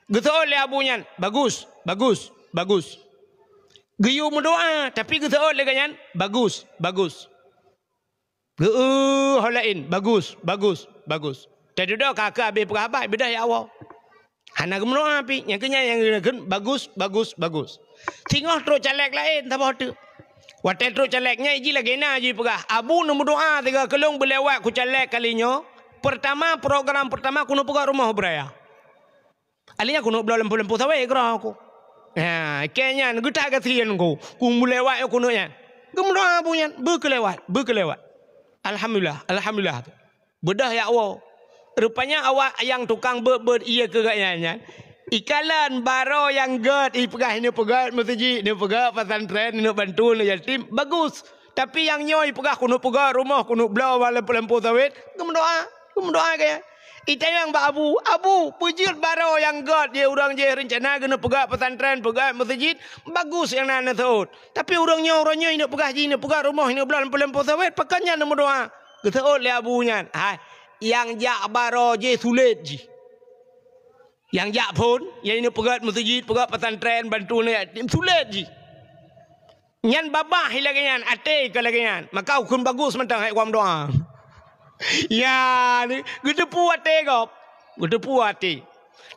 Gitu oleh abunya, bagus. Geyu mendoa, tapi gitu oleh kanyan, bagus. Holain, bagus. Tadi dah kakak habis perabat, beda ya awal. Hana mendoa api, yang kenya yang bagus. Tengok terus calek lain, tak apa tu. Watel terus caleknya, iji lagi na aji pegah. Abu nombor doa, tiga kelong berlewat ku calek kalinya. Program pertama kuno pegah rumah beraya. Alinya kuno belah lempu sawe gerah aku. Ha, kenya ngita kasihan ku. Ku melewat kuno nya. Gemdoa punya berkelewat. Alhamdulillah. Bedah ya Allah. Rupanya awak yang tukang iya ke gaknya. Ikalan baro yang ged ipegah ini pegat masjid, ini pegat pesantren, ini bantu ini yatim bagus. Tapi yang nyoy pegah kuno pegah rumah kuno belah lempu sawe gemdoa kaya. Ita yang Abu pujil baro yang god dia orang je rencana kena pegat pesantren, pegat masjid, bagus yang nana tahu. Tapi orangnya ini pegat rumah ini belah lempu sawit, pekannya nama doa. Ketaut le abunya. Yang jak baro je sulit je. Yang jak pun, yang ini pegat masjid, pegat pesantren, bantu ni sulit je. Nyan babah lagi nyan, ate ke lagi nyan. Maka hukum bagus mentang hai kuam doa. Ya, ni gede puat tegop. Gede puat ti.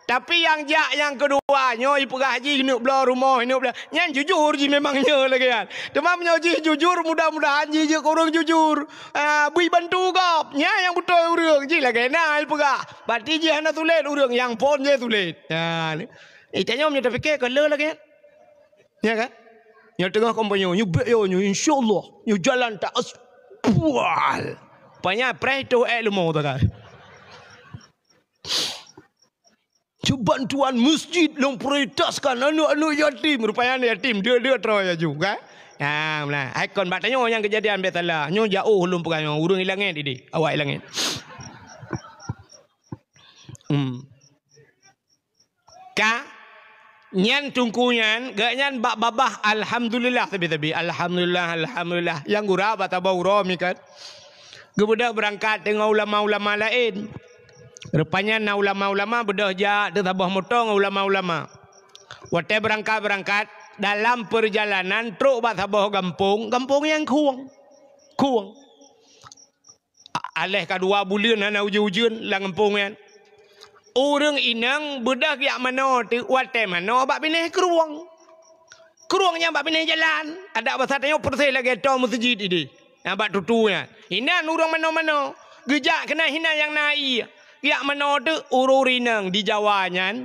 Tapi yang kedua, nyo ipegah haji nak belah rumah, nak belah. Nyan jujur ji memangnya lagi kan. Demam nyo ji jujur mudah-mudahan ji korang jujur. Bui bantu kop. Nya yang betul urang ji lagi nah ipegah. Berarti ji hana tulis urang yang pon je tulis. Ya ni. Itanya om nyata fikir kalau lagi kan. Ya kan? Nyo tengah kompanyo, nyo bet yo nyo insyaallah. Nyo jalan tak aspual. Banyak preto ilmu tu kan. Bantuan masjid yang prioritaskan anak-anak yatim. Rupanya yatim dia terus juga. Ya, nah, ikon batanya yang kejadian betalah. Nyo jauh belum pegang urung hilangin ini. Awak hilangin. Nyan tungkunyan, gak nyan bak babah alhamdulillah tapi alhamdulillah yang gura bata bauro mikat. Gebudak berangkat dengan ulama-ulama lain. Rupanya na ulama-ulama bedah ja tabah motong ulama-ulama. Wate berangkat dalam perjalanan truk bak tabah kampung yang kuang. Aleh kadua bulan ana ujun lang kampung yan. Orang inang bedah yak mano tu wate mano bak pineh keruang. Keruangnya bak pineh jalan. Ada bahasa tanya persih lagi to masjid ini. Yang bak tutunya. Inan urang mano-mano. Gejak kena hina yang naik. Yak mano tu urinang di Jawanya.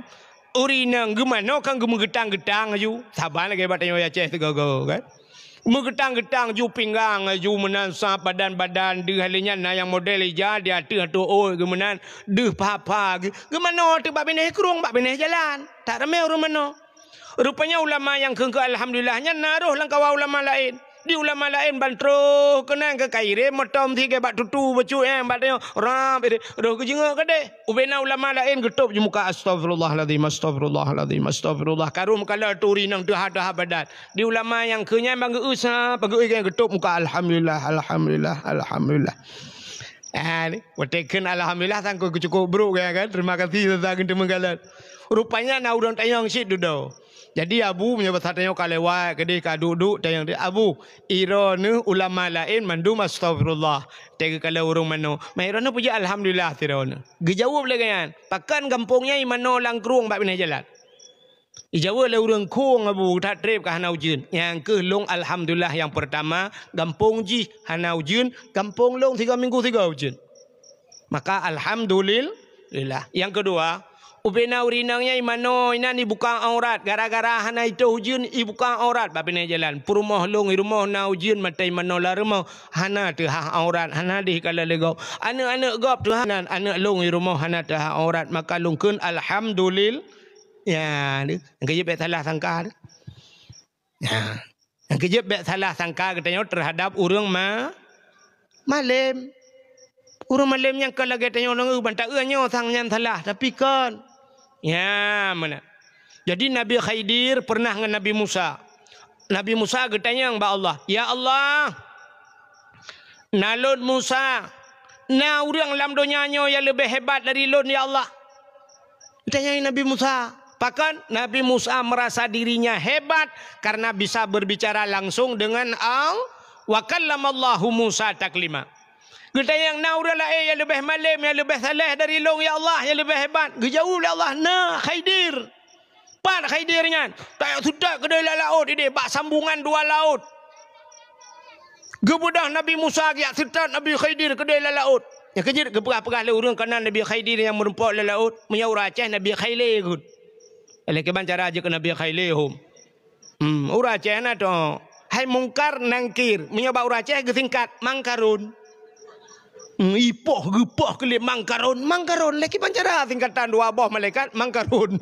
Urinang gemano kan gemegetang-getang aju. Sabar lagi bak tanya ya ceh tegago kan. Megetang-getang ju pinggang ju menansa badan-badan de halinya na yang model ija dia tu oh gemenan de papa gemano tu bak pineh kerung bak pineh jalan tak ramai orang mano. Rupanya ulama yang ke alhamdulillahnya naruh langkah ulama lain. Di ulama lain bantro kenang ke kaire motom tiga bak tutu bacu bak tengok ram roh ke jengok ke deh ubena ulama lain getup je muka astagfirullahalazim karum kala turi nang dah badan di ulama yang kenya bang usah pagi yang getup muka alhamdulillah watekan alhamdulillah sangko cukup bro kan terima kasih tentang teman rupanya na urang tayang sit duduk. Jadi abu punya bahasa tanya kalewat kedai kaduk-duk tayang dia abu irone ulama lain mandum astagfirullah tega kalau urang mano mairone puja alhamdulillah tirone gejawab lagi kan pakan kampungnya mano langkrung bak pindah jalan ijawab le urang kong abu tak trip ke hanau jin yang ke long alhamdulillah yang pertama kampung ji hanau jin kampung long 3 minggu 3 jin maka alhamdulillah yang kedua ubena urinangnya imano ina ni buka aurat gara-gara hana itu hujun i buka aurat ba bina jalan purmoh long rumah na hujun matai mano la rumah hana tu ha aurat hana di kala legau anak-anak gop tu hanan anak long rumah hana tu ha aurat maka lungkeun alhamdulillah ya ni ngejep salah sangka ya ngejep salah sangka katanya terhadap urang malem urang malem yang kala katanya orang bantak nyo sang nyan salah tapi kan ya mana. Jadi Nabi Khidir pernah dengan Nabi Musa. Nabi Musa bertanya kepada Allah, ya Allah, nalun Musa, na urang lam donyanya yang lebih hebat dari lun ya Allah. Bertanya Nabi Musa. Bahkan Nabi Musa merasa dirinya hebat karena bisa berbicara langsung dengan Allah. Wa kallamallahu Musa taklima. Kita yang naura lain yang lebih malam, yang lebih saleh dari long ya Allah, yang lebih hebat. Gejauh ya Allah, nah Khidir. Pan Khidirnya. Tak sudah kedai laut ini, bak sambungan 2 laut. Gebudah Nabi Musa ya setat Nabi Khidir kedai laut. Yang kejir keperah-perah le urang kanan Nabi Khidir yang merempak le laut, menyaur Aceh Nabi Khaileh gud. Oleh keban cara aja ke Nabi Khaileh hum. Ura Aceh na to. Hai mungkar nangkir, menyabak ura Aceh gesingkat mangkarun. Ipoh gepoh kelip mangkarun lagi pancara tingkatan 2 boh malaikat mangkarun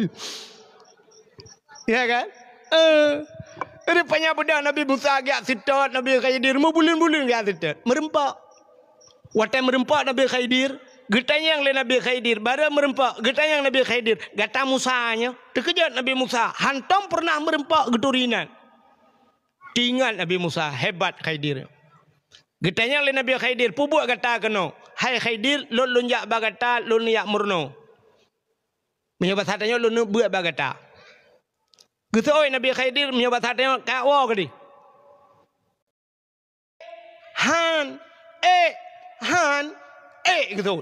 ya kan rupanya bedah Nabi Musa agak sitot Nabi Khidir mau bulan-bulan agak sitot merempak watai merempak Nabi Khidir getanya yang Nabi Khidir bara merempak getanya yang Nabi Khidir gata Musanya terkejut Nabi Musa hantam pernah merempak geturinan tinggal Nabi Musa hebat Khidir. Getanya oleh Nabi Khidir pubuk kata keno. Hai Khidir lun lunjak bagata lun yak murno. Menyobat hatanya lun buat bagata. Gitu oi Nabi Khidir menyobat hatanya kawo kedi. Han gitu.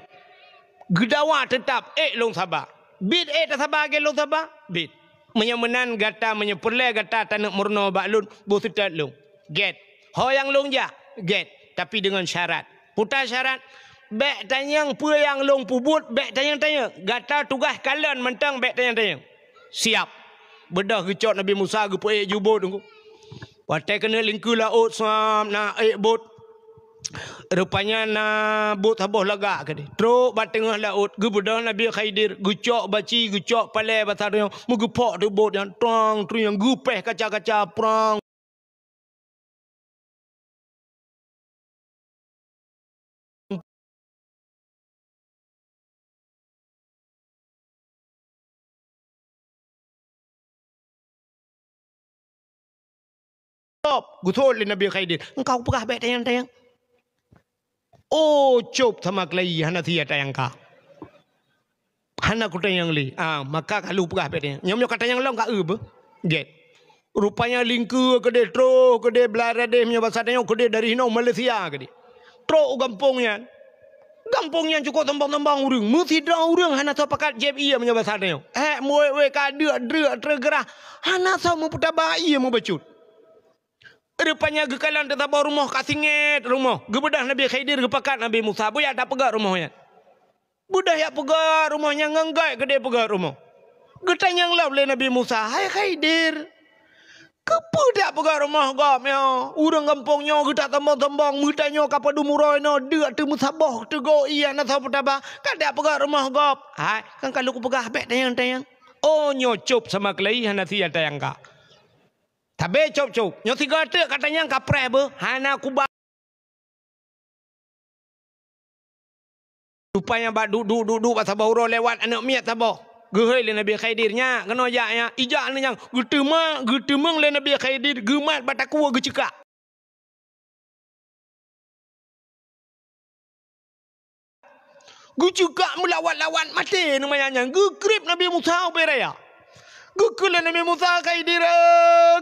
Gedawa tetap long sabah. Bid tak sabah ke long sabah. Bid. Menyemenan gata menyepurle gata tanuk murno baklun busutat long. Get. Hoyang long ja. Get. Tapi dengan syarat. Putar syarat. Bek tanyang pua yang long pubut. Bek tanyang-tanyang. Gata tugas kalian mentang bek tanyang-tanyang. Siap. Bedah gecot Nabi Musa gepu jubut. Watai kena lingku laut sam na bot. Rupanya na bot haboh lagak ke dia. Teruk bat tengah laut. Gebedah Nabi Khidir. Gecok baci, gecok palai batar yang. Megepok tu bot yang tong. Tu yang gupeh kaca-kaca perang. Guthol le Nabi Khidir. Engkau pegah baik tayang-tayang. Oh, cop sama kelai hana thia tayang ka. Hana ku tayang li. Maka kalau pegah baik tayang. Nyom kata yang long ka ub. Get. Rupanya lingku kede tro kede belarade punya bahasa tayang kede dari hino Malaysia kede. Tro gampungnya. Gampungnya cukup tembang-tembang urang. Mesti dah urang hana tahu pakat jeb iya punya bahasa tayang. Muwe ka dek tergerah. Hana tahu mu putar iya mu bacut. Rupanya gekalan tetap rumah kasinget rumah. Gebedah Nabi Khidir gepakat Nabi Musa. Buya tak pegat rumahnya. Budah ya pegat rumahnya ngenggai gede pegat rumah. Getanyang lah oleh Nabi Musa. Hai Khidir. Kepa tak pegat rumah gam ya. Urang kampungnya getak tembang-tembang. Mutanya kapal dumurai no. Dek tu musabah. Tu go iya nak tahu petaba. Kan tak pegat rumah gam. Hai. Kan kalau ku pegat habis tayang-tayang. Oh nyocop sama kelai hana sia tayang ka. Tabe cop-cop. Nyo tiga tek katanya kapre be. Hana kubah. Rupanya bak duduk pasal bauro lewat anak miat tabah. Gehoi le Nabi Khidirnya. Kena jaknya. Ijak ni yang. Getemang le Nabi Khidir. Gemat batakua gecekak. Gecekak melawat-lawat mati. Namanya. Gekrip Nabi Musa beraya. Gekulah Nabi Musa Khidir.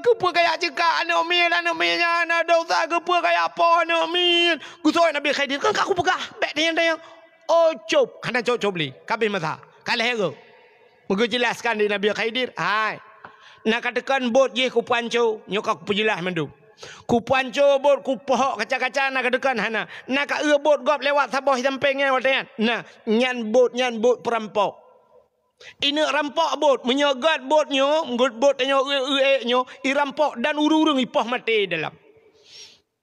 Kepa kaya cekak anak minya anak dosa. Kepa kaya apa anak min. Gusoi Nabi Khidir. Kan aku pegah. Baik tayang-tayang. Oh cop. Hana cop-cop li. Kabih masa. Kalah hero. Moga jelaskan di Nabi Khidir. Hai. Nak katakan bot je ku panco. Nyok aku jelas mendu. Ku panco bot ku pohok kaca-kaca nak katakan hana. Nak ka bot gop lewat sabah sampingnya watayan. Nah, nyan bot perampok. Ini rampok bot, menyogat botnya, bot tanya nyo, irampok dan urung ipoh mati dalam.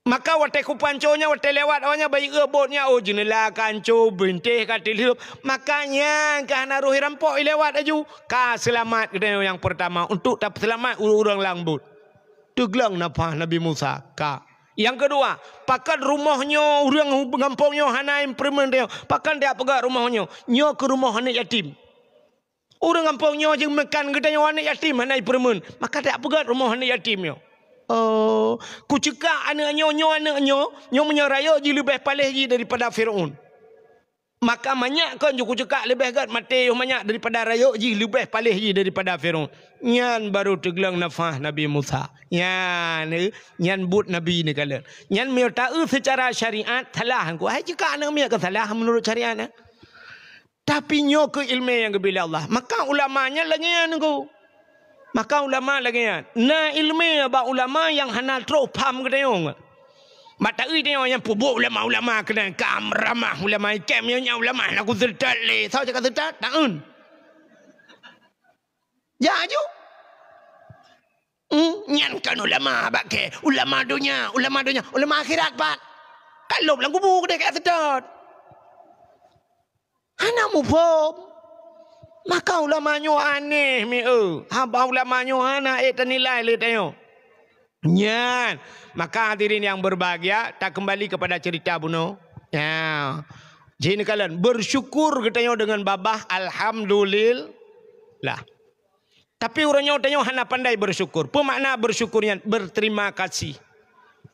Maka watai kupanconya, watai lewat awalnya bayi botnya, oh jenela kanco, benteh katil hidup. Makanya kahana roh irampok lewat aju, ka selamat kita yang pertama untuk tak selamat urung langbut. Teglang napa Nabi Musa ka. Yang kedua, pakan rumahnya urang ngampungnya hana implement dia, pakan dia pegat rumahnya, nyo ke rumah anak yatim. Orang kampungnya je makan gedanya anak yatim hanai permen. Maka tak pegat rumah anak yatimnya. Oh, ku cekak anaknya nyo menyeraya je lebih palih je daripada Firaun. Maka banyak kan je ku cekak lebih gat mati banyak daripada raya je lebih palih je daripada Firaun. Nyan baru teglang nafah Nabi Musa. Nyan but Nabi ni kala. Nyan mir tahu secara syariat salah ku. Hai cekak anak mir ke salah menurut syariat na. Tapi nyo ke ilmu yang kebila Allah. Maka ulamanya lagi yang nunggu. Maka ulama lagi yang. Na ilmu abang ulama yang hanal teruk paham ke tayong. Mata tayong yang pubuk ulama-ulama kena kamramah ulama ikem yang ulama nak kusertat le. Sao cakap sertat? Taun. Ya aju. Nyan kan ulama bakke. Ulama dunia. Ulama akhirat pak. Kalau belang kubur dia kat sertat. Hana mufom. Maka ulamanya aneh mi Abang ulamanya hana ternilai le tayo. Nyan. Maka hadirin yang berbahagia, tak kembali kepada cerita buno. Ya. Jadi kalian bersyukur katanya dengan babah alhamdulillah. Tapi orangnya tanya hana pandai bersyukur. Pemakna bersyukurnya berterima kasih.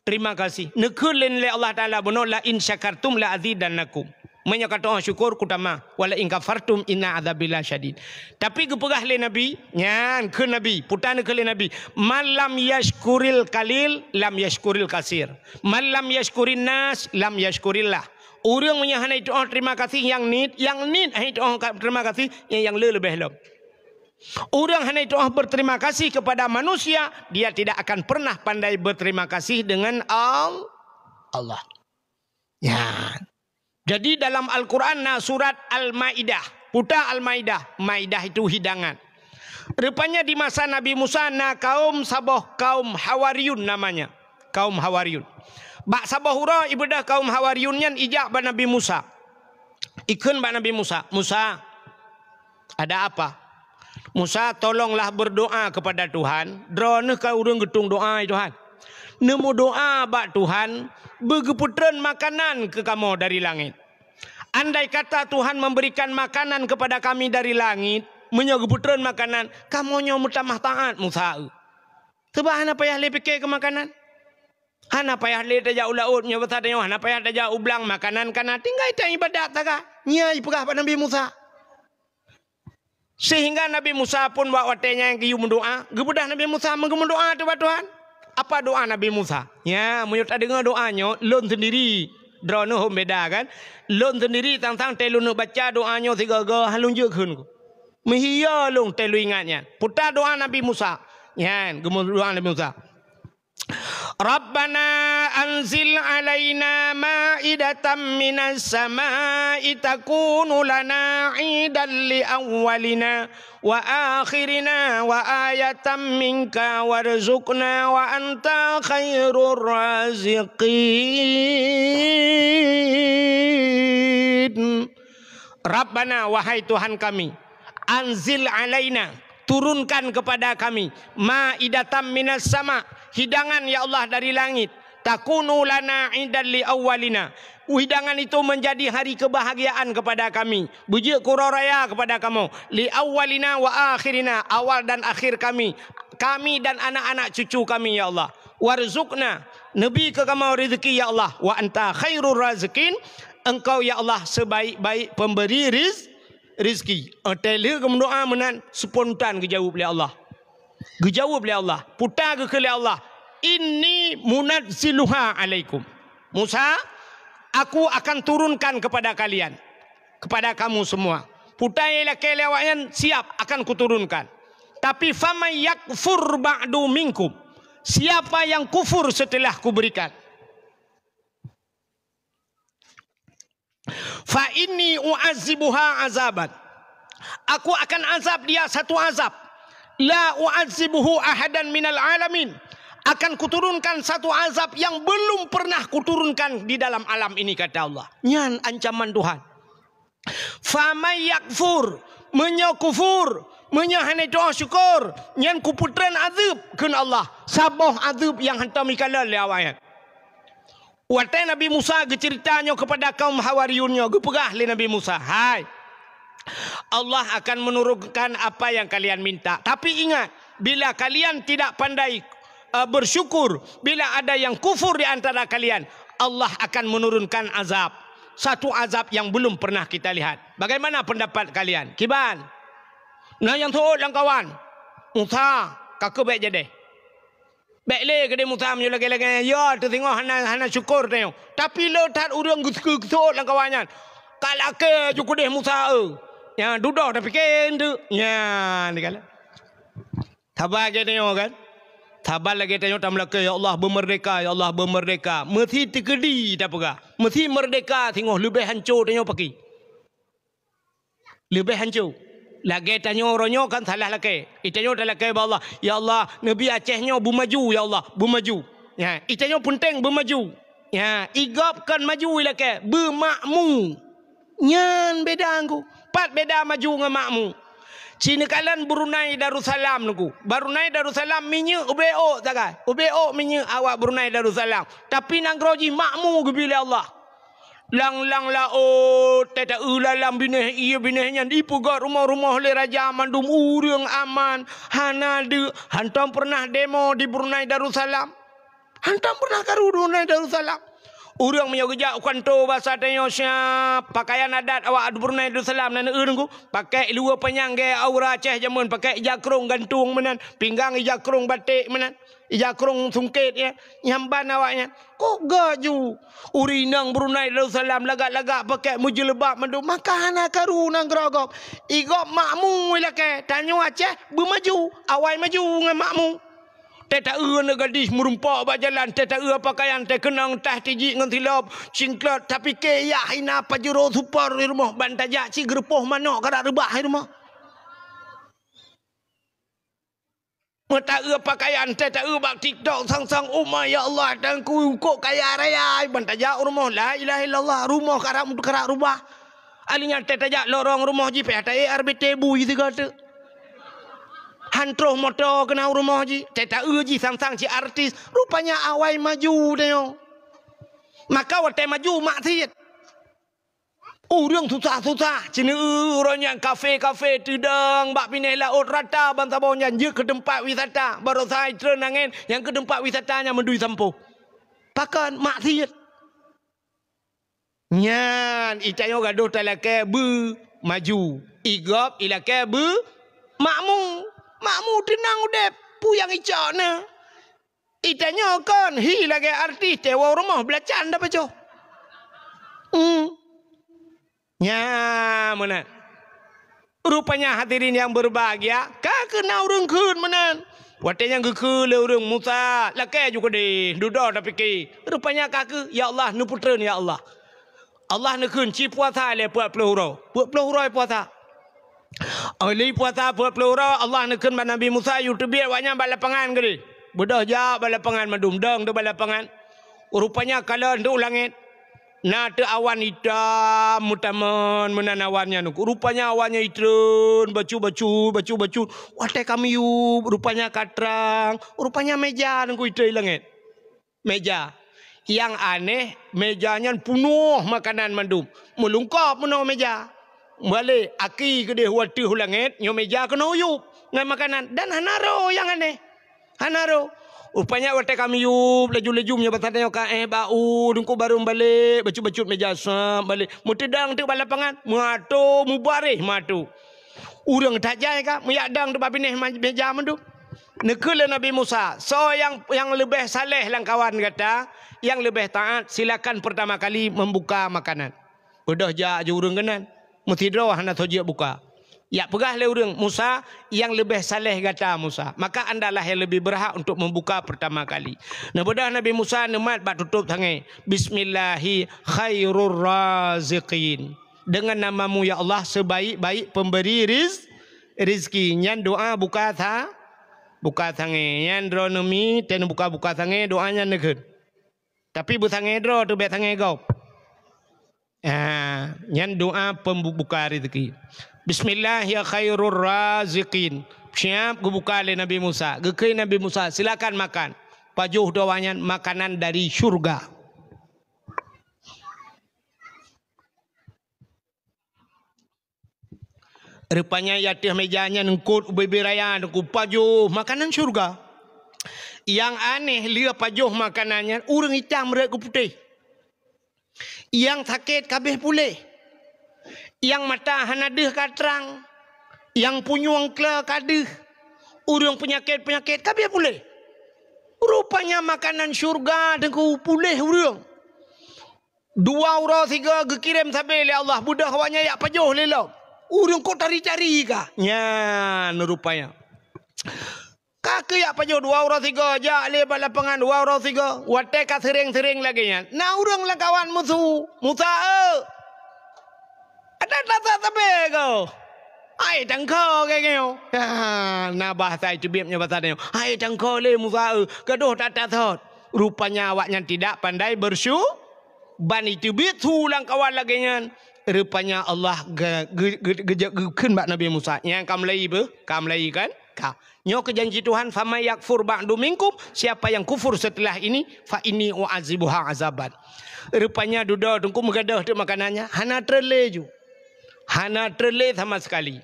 Terima kasih. Nekulin le Allah Taala buno la in syakartum la azidannakum. Menyatakan syukur kutama wala in kafartum inna adzabillah syadid. Tapi kepegah le Nabi, nyan ke Nabi, putana ke le Nabi, malam yashkuril kalil lam yashkuril kasir. Malam yashkurin nas lam yashkurillah. Orang punya hana itu terima kasih yang nit itu terima kasih yang lebih lom. Orang hanya itu berterima kasih kepada manusia, dia tidak akan pernah pandai berterima kasih dengan Allah. Ya. Jadi dalam Al-Quran surat Al-Maidah, putar Al-Maidah, Maidah itu hidangan. Rupanya di masa Nabi Musa kaum Sabah, kaum Hawariyun namanya, kaum Hawariyun. Bak Sabah hura ibadah kaum Hawariyunnya ijak ba Nabi Musa. Ikun ba Nabi Musa, Musa ada apa? Musa tolonglah berdoa kepada Tuhan. Drone kau urang getung doa Tuhan. Nemu doa bak Tuhan, begeputran makanan ke kamu dari langit. Andai kata Tuhan memberikan makanan kepada kami dari langit, menyegeputran makanan, kamu nyo mutamah taat Musa. Sebab apa payah le fikir ke makanan? Hana payah le tajak ulaut nya besar tengok hana payah tajak ublang makanan kana tinggal tak ibadat taka. Nyai pegah pada Nabi Musa. Sehingga Nabi Musa pun buat watenya yang kiyu mendoa. Gebudah Nabi Musa mendoa tu Tuhan. Apa doa Nabi Musa? Ya, menyut dengar doanya lon sendiri. Drone home beda kan. Lon sendiri tang-tang telu nak baca doanya tiga-tiga halun je kun. Mehia long telu ingatnya. Putar doa Nabi Musa. Ya, gemul doa Nabi Musa. Rabbana anzil alaina ma'idatan minas sama'i takunu lana 'idan li awwalina wa akhirina wa ayatan minka warzuqna wa anta khairur raziqin. Rabbana wahai Tuhan kami, anzil alaina turunkan kepada kami ma'idatan minas sama' hidangan ya Allah dari langit. Takunu lana 'idan li awwalina. Hidangan itu menjadi hari kebahagiaan kepada kami. Bujuk kura raya kepada kamu. Li awwalina wa akhirina. Awal dan akhir kami. Kami dan anak-anak cucu kami ya Allah. Warzuqna. Nabi ke kamu rezeki ya Allah. Wa anta khairur razikin. Engkau ya Allah sebaik-baik pemberi rizki. Tele ke doa menan spontan kejawab oleh Allah. Dijawab oleh Allah. Putar ke Allah. Inni munazziluha alaikum. Musa, aku akan turunkan kepada kalian. Kepada kamu semua. Putar ialah kelewatan siap akan kuturunkan. Tapi faman yakfur ba'du minkum. Siapa yang kufur setelah kuberikan. Fa inni u'azibuha azaban. Aku akan azab dia satu azab. La u'azibuhu ahadan minal alamin. Akan kuturunkan satu azab yang belum pernah kuturunkan di dalam alam ini kata Allah. Nyan ancaman Tuhan. Faman yakfur. Menyakufur. Menyahani doa syukur. Nyan kuputran azab kun Allah. Sabah azab yang hantar mikala le awayat. Waktu Nabi Musa ceritanya kepada kaum Hawariyunnya. Gepegah le Nabi Musa. Hai. Allah akan menurunkan apa yang kalian minta. Tapi ingat, bila kalian tidak pandai bersyukur, bila ada yang kufur di antara kalian, Allah akan menurunkan azab. Satu azab yang belum pernah kita lihat. Bagaimana pendapat kalian? Kiban. Nah yang tu langkawan. Musa, kakak baik jadi. Baik le ke dia Musa menyo lagi-lagi. Ya, tu tengok hana syukur tengok. Tapi le tat urang gitu langkawannya. Kalau ke cukup deh Musa ya duduk tapi kendu ya ni kala tabar ke tengok kan tabar lagi tengok tamlah ke ya Allah bermerdeka ya Allah bermerdeka mesti terkedi tak apa mesti merdeka tengok lebih hancur tengok pagi lebih hancur lagi tanya orangnya kan salah lagi itanya dah lagi Allah ya Allah Nabi Acehnya bermaju ya Allah bermaju ya itanya penting bermaju ya igapkan maju lagi bermakmu nyan beda angku. Pat beda maju dengan makmu. Cina kalan Brunei Darussalam nunggu. Brunei Darussalam minyak ubeo tak? Ubeo minyak awak Brunei Darussalam. Tapi nang groji makmu gebila Allah. Lang-lang la teta ulalam bineh iya binehnya ipu got rumah-rumah le raja mandum urang aman. Hana de hantam pernah demo di Brunei Darussalam. Hantam pernah karu Brunei Darussalam. Urang punya kerja kantor bahasa Indonesia pakaian adat awak Brunei Darussalam nan eungku pakai luar panjang gaya aura Aceh jamun pakai jakrung gantung menan pinggang jakrung batik menan jakrung sungkit ya nyamban awaknya kok gaju urinang Brunei Darussalam lagak-lagak pakai mujilbab mandu makana karu nang gerogop igop makmu lake tanyo Aceh bermaju awai maju dengan makmu. Teta nak gadis merumpak bak jalan. Teta pakaian teh kenang teh tiji ngan tilap cingklat tapi ke ya hina pajero super di rumah bantajak ci gerpoh manok kada rebah di rumah. Mata pakaian teta bak TikTok sang-sang umma ya Allah dan ku kok kaya raya bantajak rumah la ilaha illallah rumah karak rubah. Alinya teta jak lorong rumah ji peh tai RBT bui tiga tu. Hantroh motor kena rumah ji. Teta ji sang-sang ci artis. Rupanya awai maju tengok. Maka waktu maju maksiat. Orang susah-susah. Cina orangnya kafe-kafe tidang. Bak pindah laut rata. Bantabawanya je ke tempat wisata. Baru saya tren angin. Yang ke tempat wisatanya mendui sampo. pakan maksiat. Nyan itayo gaduh talake bu maju. Igop ilake bu makmu. Makmu tenang udep puyang icana. Itanya kan hi lagi artis tewa rumah belacan dah paco. Nya mana? Rupanya hadirin yang berbahagia, kak kena urang kun mana? Watenya geku le urang Musa, lake juga deh, duduk dah fikir. Rupanya kak ya Allah nu putra ni ya Allah. Allah nak kun ci puasa le buat peluru puasa. Oleh puasa buat peluru Allah nak kun Nabi Musa YouTube wanya balapangan gede. Bedah ja balapangan madum dang de balapangan. Rupanya kalau ndu langit na te awan hitam mutaman menanawannya nuku. Rupanya awannya hitam bacu. Wate kami yu rupanya katrang, rupanya meja nuku itu langit. Meja. Yang aneh, mejanya penuh makanan mandum. Melungkap penuh meja. Balik, aki ke dia wati hulangit, nyo meja kena uyup. Ngai makanan. Dan hanaro yang aneh. Hanaro. Rupanya wate kami yup, laju-laju punya batanya bau, dungku baru balik, bacut-bacut meja sam, balik. Mutedang tu balapangan, muatu, mubarih matu. Urang tak jaya ka, muyadang tu babineh meja mandu. Nekala Nabi Musa. So yang lebih saleh lang kawan kata, yang lebih taat silakan pertama kali membuka makanan. Udah ja je urang kenan. Mesti doh hana toje buka. Ya pegah le urang Musa yang lebih saleh kata Musa. Maka andalah yang lebih berhak untuk membuka pertama kali. Nah bodah Nabi Musa nemat bak tutup tangan. Bismillahi khairur raziqin. Dengan namamu ya Allah sebaik-baik pemberi rizki. Nyan doa buka tangan. Nyan dronomi ten buka tangan doanya nekeun. Tapi butangan dro tu bet tangan kau. Nyan doa pembuka rezeki. Bismillah ya khairur raziqin. Siap gebuka oleh Nabi Musa. Gekei Nabi Musa silakan makan. Pajuh doanya makanan dari syurga. Rupanya yatih mejanya nengkut bebiraya nengkut pajuh makanan syurga. Yang aneh lihat pajuh makanannya urang hitam mereka putih. Yang sakit kabeh pulih. Yang mata hanadeh katrang. Yang punyung kle kadeh. Urang penyakit kabeh pulih. Rupanya makanan syurga dengku pulih urang. 2 orang 3 gekirim sampai oleh Allah budak awaknya yak pajuh lelok. Urang kau cari-cari kah? Ya, rupanya. Kakek yak pajuh 2 orang 3 jak lebat lapangan 2 orang 3. Wate ka sering-sering lagi nya. Na urang lah kawan musuh. Musa ada tata tabe kau. Ai tangko ke kau. Na bahasa itu biapnya bahasa dia. Ai tangko le Musa gaduh tata thot. Rupanya awaknya tidak pandai ban itu bitu lang kawan lagi nya. Rupanya Allah gejekeun bak Nabi Musa. Yang kamlai kan? Nyo ke janji Tuhan fama yakfur ba'du minkum, siapa yang kufur setelah ini fa inni u'azibuha azaban. Rupanya duda tungku megadah tu makanannya hana terleju. Hana terle sama sekali.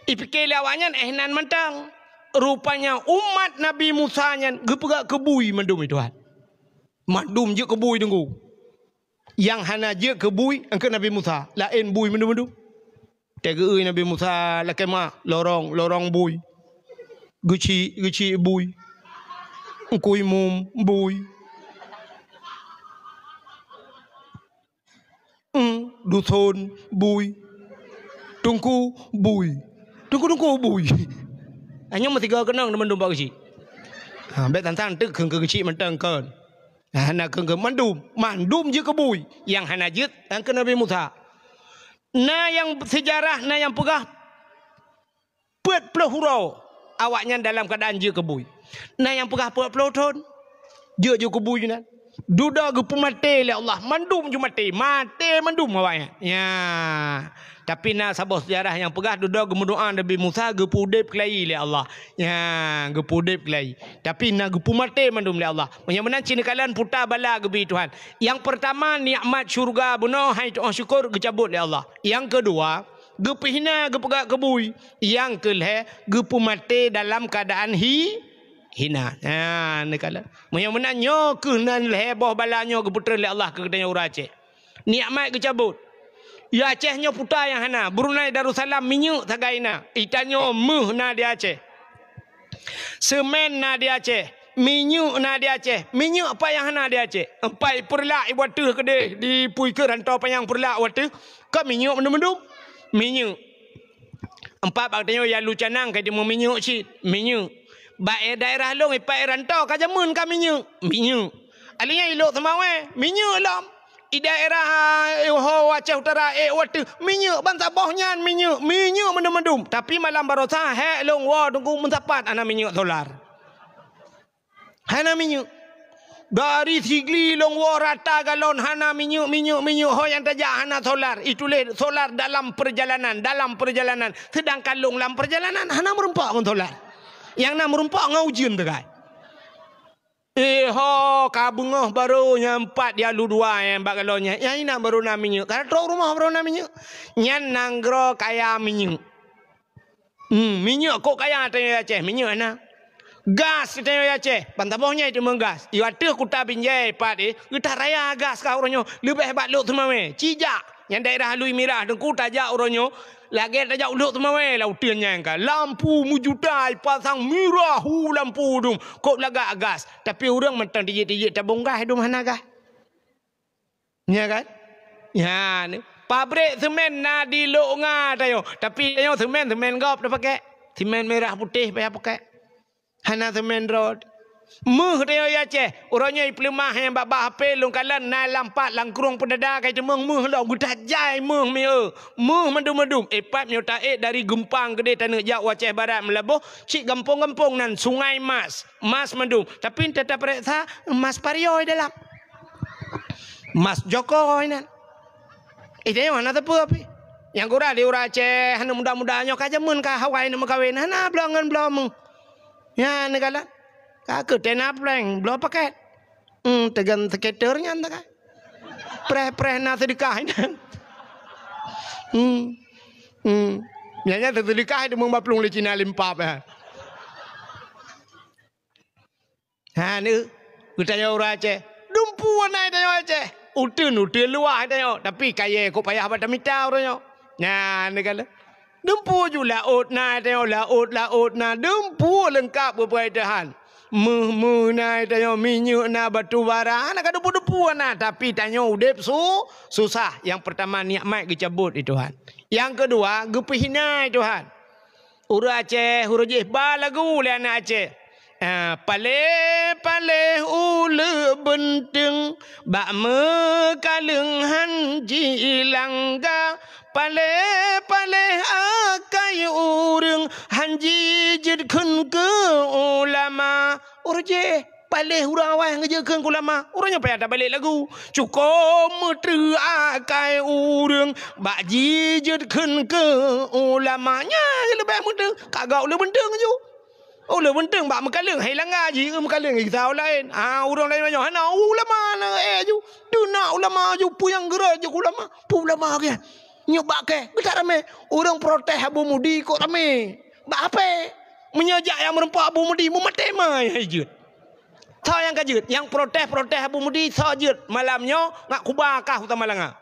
Ipikir awaknya ehnan mentang. Rupanya umat Nabi Musa nya gepegak kebui mandum Tuhan. Mandum je kebui tunggu. Yang hana je kebui angkat Nabi Musa. Lain bui mandum. Tega Nabi Musa lakema lorong bui. Geci bui. Kui mum bui. Duthon bui. Tungku bui. Tungku bui. Hanya mesti kau kenang teman domba kecil. Bet tantang tu kecil mentang kan. Hana kengke mandum je kebui. Yang hana je angkat Nabi Musa. Na yang sejarah na yang pegah pet pelahurau awaknya dalam keadaan je kebui. Na yang pegah pet pelahun je kebui na. Duda gepu mati le Allah mandum je mati mandum awaknya. Ya. Tapi na sabah sejarah yang pegah duda gemudoa Nabi Musa gepu udip kelai le Allah. Ya, gepu udip kelai. Tapi na gepu mati mandum le Allah. Yang mana cina kalian putar bala gebi Tuhan. Yang pertama nikmat syurga bunuh hai Tuhan syukur gecabut le Allah. Yang kedua gepu hina gepegak kebui. Yang kelih gepu mati dalam keadaan hina. Ni kala. Munyo menanyo ke nan heboh balanyo ke putra le Allah ke kedanya ura Aceh. Nikmat ke cabut. Ya Acehnya putar yang hana. Brunei Darussalam minyak tagaina. Itanyo meh na di Aceh. Semen na di Aceh. Minyak na di Aceh. Minyak apa yang hana di Aceh? Empai perlak ibu tu kedai di pui ke rantau payang perlak waktu. Ke minyak mendum-mendum. Minyak. Empat baktanyo ya lu canang ke dia mau minyak cit. Minyak. Baik daerah long ipai rantau ka jamun ka minyak. Minyak. Alinya ilok semawe. Minyak lam. I daerah Aceh Utara waktu minyak bangsa bohnya minyak. Minyak mendum-mendum. Tapi malam barosa hek long wa tunggu mensapat ana minyak solar. Hana minyak. Dari sigli long wa rata galon hana minyak. Ho yang tajak hana solar. Itulah solar dalam perjalanan. Sedangkan long dalam perjalanan hana merumpak pun solar. Yang nak merumpak ngau ujian tegai. Kabungoh baru nyampat dia lu dua yang bagalonya. Yang ini baru na minyak. Karena teruk rumah baru na minyak. Nyan nanggro kaya minyak. Minyak kok kaya tanya Aceh. Minyak mana? Gas tanya Aceh. Pantabohnya itu menggas. Iwatu kuta binjai pat kita raya gas kau orangnya. Lebih hebat lu semua me. Cijak. Yang daerah Lui Mirah dengku tajak orangnya. Lagi tajak uluk semua me. Lautiannya engkau. Lampu mujutai pasang mirah lampu dum. Kok lagak gas. Tapi orang mentang dijit-dijit tabung gas dum mana gas. Ya kan? Ya ni. Pabrik semen na di lok nga tayo. Tapi tayo semen gop dah pakai. Semen merah putih payah pakai. Hana semen road. Muh tayo ya Aceh. Orangnya iplemah yang babak HP long kalan na lampat langkrung pendada kai temeng muh lo gutajai muh meo. Muh mendum-mendum. Epat nyota dari Gempang gede tanah jak Aceh Barat melabuh cik gampung-gampung nan Sungai Mas. Mas mendum. Tapi tetap periksa Mas Parioi dalam. Mas Jokowi nan. Itu mana tepu api? Yang kurang di ura Aceh hana muda-mudanya kajamun ka Hawaii nama kawin hana belongan. Ya negala. Kakak tena pleng belum pakai. Tegan skaternya entah kan. Preh na sedekah ini. Biasanya sedekah itu membaplung le Cina limpap ya. Ha ni kita yo ura Aceh. Dumpu naik tayo Aceh. Utun luah tayo. Tapi kaya ko payah pada mita orangnya. Nah ni kala. Dumpu ju laut na tayo laut na. Dumpu lengkap berpedahan. Naik tayo minyak na batu bara. Nak ada depu na. Tapi tanya udep susah. Yang pertama nikmat dicabut Tuhan. Yang kedua gepihina Tuhan. Ura Aceh hurujih ba lagu le anak Aceh. Pale ule benteng bak mekaleng hanji langga pale akai urang hanji jedkeun ke ulama urje pale urang awai ngejekeun ke ulama urangnya payah tak balik lagu cukup metru akai urang bak jedkeun ke ulamanya lebih mudah kagak ule benteng je. Oh le benteng bak mekaleng hai langgar ji mekaleng kita lain. Orang lain banyak hana ulama na ju. Duna ulama ju puyang gerak je ulama. Pu ulama ke. Nyobak ke. Kita rame orang protes Abu Mudi kok rame. Bak apa? Menyajak yang merempak Abu Mudi memate mai hajut. Tha yang kajut, yang protes Abu Mudi tha jut malamnya ngak kubakah utama langa.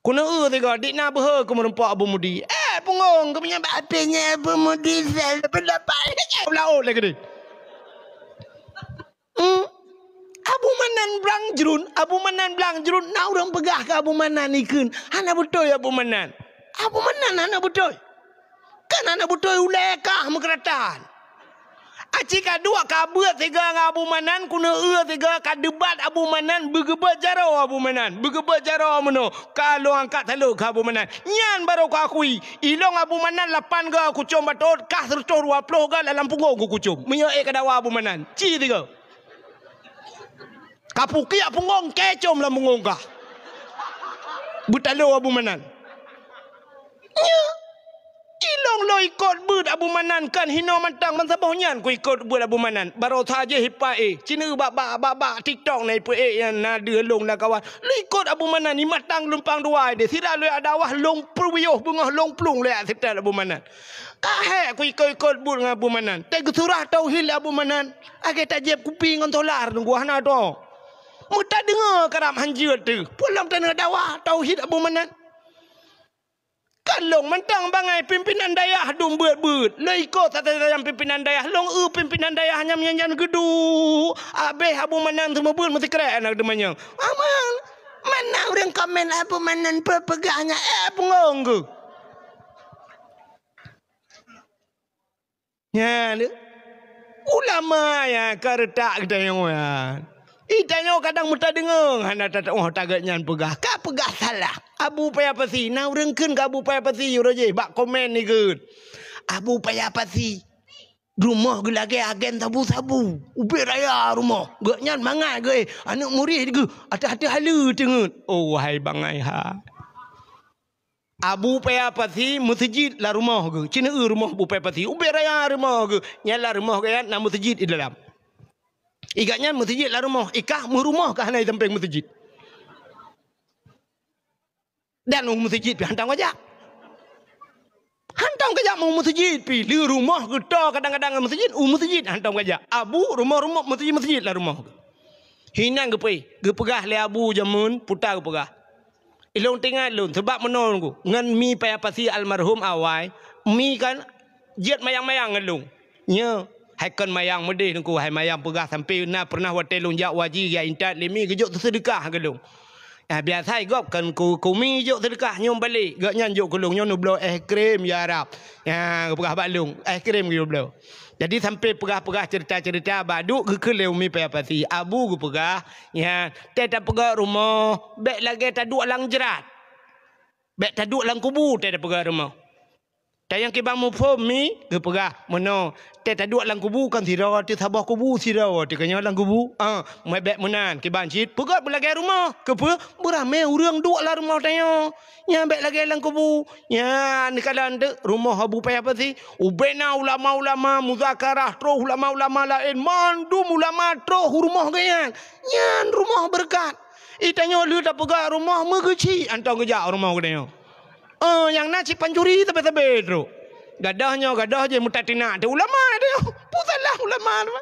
Kuna tiga dik na behe ke merempak Abu Mudi. Pungong ke punya bapenya Abu Mudi sel pendapat. Laut lagi ni. Abu Manan belang jerun. Na orang pegah ke Abu Manan ikun. Hana betul Abu Manan. Abu Manan hana betul. Kan hana betul ulekah mekeratan. Acika dua kabut tiga dengan Abu Manan kuna tiga kadebat Abu Manan bergebat jarau Abu Manan bergebat jarau meno kalau angkat taluk ke Abu Manan nyan baru ku akui ilong Abu Manan 8 ke aku cum batot kah 120 ke dalam punggung ku cum menyek ke dawa Abu Manan ci tiga kapuki punggung kecom dalam punggung kah butalu Abu Manan nya ilong lo ikut bud Abu Manan kan hino mantang mansabahnya ku ikut bud Abu Manan baru saja hipai Cina bak TikTok nai pe yang na dia long lah kawan lo ikut Abu Manan ni matang lumpang dua dia sira lo ada wah long perwiyuh bungah long plung le sita Abu Manan Kahek aku ikut-ikut bul dengan Abu Manan. Tegu surah tauhid Abu Manan. Age tak jeb kuping ngan tolar nunggu hana tu. Mu tak dengar karam hanjir tu. Pulang tanah dakwah tauhid Abu Manan. Kalau mentang bangai pimpinan dayah dum beut-beut. Lo ikut tata-tata pimpinan dayah. Long pimpinan dayah hanya menyanyian gedu. Abeh Abu Manan semua beut mesti keren anak demanya. Aman. Mana orang komen Abu Manan pegahnya pengong ke. Ya, ulama ya kertak kita yang itanya kadang muta dengar hana tak tagaknya pegah. Ka pegah salah. Abu payah pasi. Nah urangkeun ka Abu payah pasi roje bak komen ni keun. Abu payah pasi. Rumah ge lagi agen sabu-sabu. Ubi raya rumah. Ge nyan mangai ge anak murid ge hati-hati hala tengut. Oh wahai bangai ha. Abu payah pasi masjid lah rumah ge. Cina rumah Abu payah pasi. Ubi raya rumah ge. Nyala rumah ge nak masjid di dalam. Ikatnya masjid lah rumah. Ikah rumah kah hanai samping masjid. Dan masjid pi hantam kajak. Hantam kajak mau masjid pi. Li rumah kita kadang-kadang masjid. Masjid hantam kajak. Abu rumah-rumah masjid lah rumah. Hinang ke pi. Ke pegah le Abu jamun putar ke pegah. Ilong tinggal lun. Sebab menon ku. Ngan mi payah pasi almarhum awai. Mi kan jet mayang-mayang ngelung. Nya. Hai kan mayang medih nungku hai mayang pegah sampai na pernah watelung jak waji ya intat limi gejuk tersedekah gelung. Biasa gop kan kumi juk sedekah nyom balik gak nyan juk kulung nyom blo krim ya Arab. Ya pegah balung krim gitu blo. Jadi sampai pegah-pegah cerita-cerita baduk ke keleu mi payah pasi. Abu ku pegah ya tak pegah rumah bek lagi tak duk lang jerat. Bek tak duk lang kubu tak pegah rumah. Tayang kibang mu pom mi ke pegah mono te taduk lang kubu kan sira te sabah kubu sira te kanya lang kubu mai bek menan kibang cit pegat belagi rumah ke pe berame urang duk lah rumah tayo nya bek lagi lang kubu nya ni kalan de rumah Abu payah pasi ubena ulama-ulama muzakarah tro ulama-ulama lain mandum ulama tro rumah gaya nya rumah berkat itanyo lu tak pegat rumah megeci antang kejak rumah gaya. Yang nak cik pancuri tapi-tapi tu. Gadah je mutatina tu ulama tu. Pusatlah ulama tu.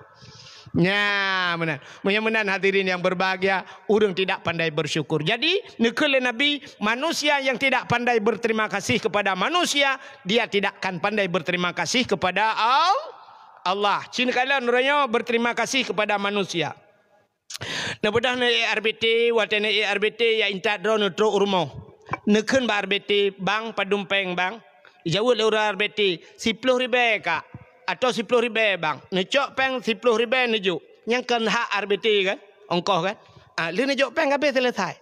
Ya, benar. Mudah-mudahan hadirin yang berbahagia, orang tidak pandai bersyukur. Jadi, nekele Nabi, manusia yang tidak pandai berterima kasih kepada manusia, dia tidak akan pandai berterima kasih kepada Allah. Cina kalian orangnya berterima kasih kepada manusia. Nah, bedah na RBT, watena RBT ya intat drone tro rumah. Nekun ba RBT bang padumpeng bang jauh le ura RBT 10 ribu kak atau 10 ribu bang necok peng 10 ribu nejuk yang kan hak RBT kan ongkoh kan le necok peng habis selesai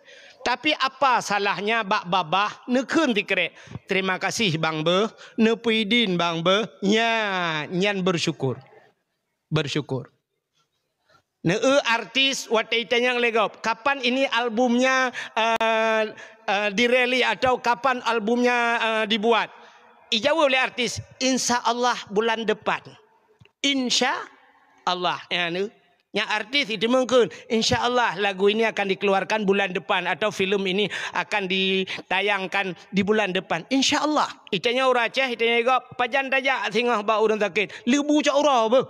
tapi apa salahnya bak babah nekun tikrek terima kasih bang be nepuidin bang be nya nyan bersyukur artis wataitan yang legop kapan ini albumnya direli atau kapan albumnya dibuat ijawab oleh artis insya Allah bulan depan insya Allah yang artis itu mungkin insya Allah lagu ini akan dikeluarkan bulan depan atau film ini akan ditayangkan di bulan depan insya Allah itanya ura Aceh itanya juga pajan tajak singah ba urang sakit lebu cak ura apa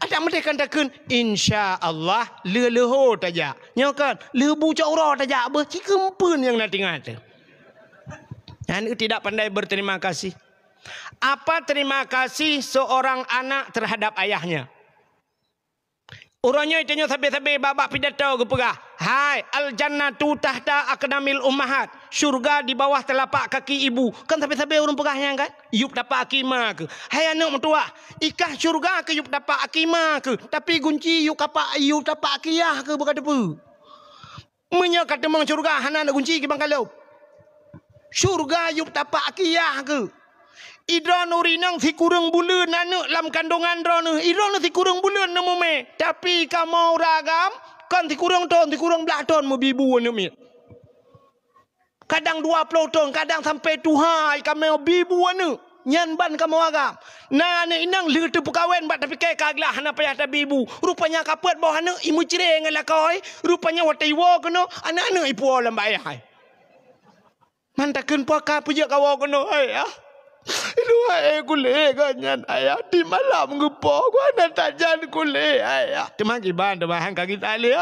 ada mereka katakan insya Allah leho tajak nyokan lebu cak ura tajak apa cikempun yang nanti ngata dan tidak pandai berterima kasih. Apa terima kasih seorang anak terhadap ayahnya? Orangnya itu sampai-sampai babak pidato ke pegah. Hai, al-jannatu tahta aqdamil ummahat. Syurga di bawah telapak kaki ibu. Kan sampai-sampai orang pegahnya kan? Yup dapat akimah ke. Hai anak mertua, ikah syurga ke yup dapat akimah ke. Tapi kunci yup dapat akiyah ke berkata apa? Menya kata mang syurga hana nak kunci ke bang kalau. Syurga yup dapat akiyah ke. Idra nurinang si kurang bulan anak lam kandungan drone. Idra si kurang bulan nemu me. Tapi kamu ragam kan si kurang ton, si kurang belah ton mau bibu nemu. Kadang 20 ton, kadang sampai tuhai kamu bibu anu. Nyan ban kamu agam. Nah ne inang le tu pekawen bat tapi kai kaglah hana payah ta bibu. Rupanya kapet bawah hana imu cireng la koi. Rupanya watai wo kono anak-anak ipu lam bayai. Mantakeun puaka puja kawo kono ai ah. Luai kulit kanyan ayah di malam gepo gua nak jan kulit ayah. Teman kiban teman kaki tali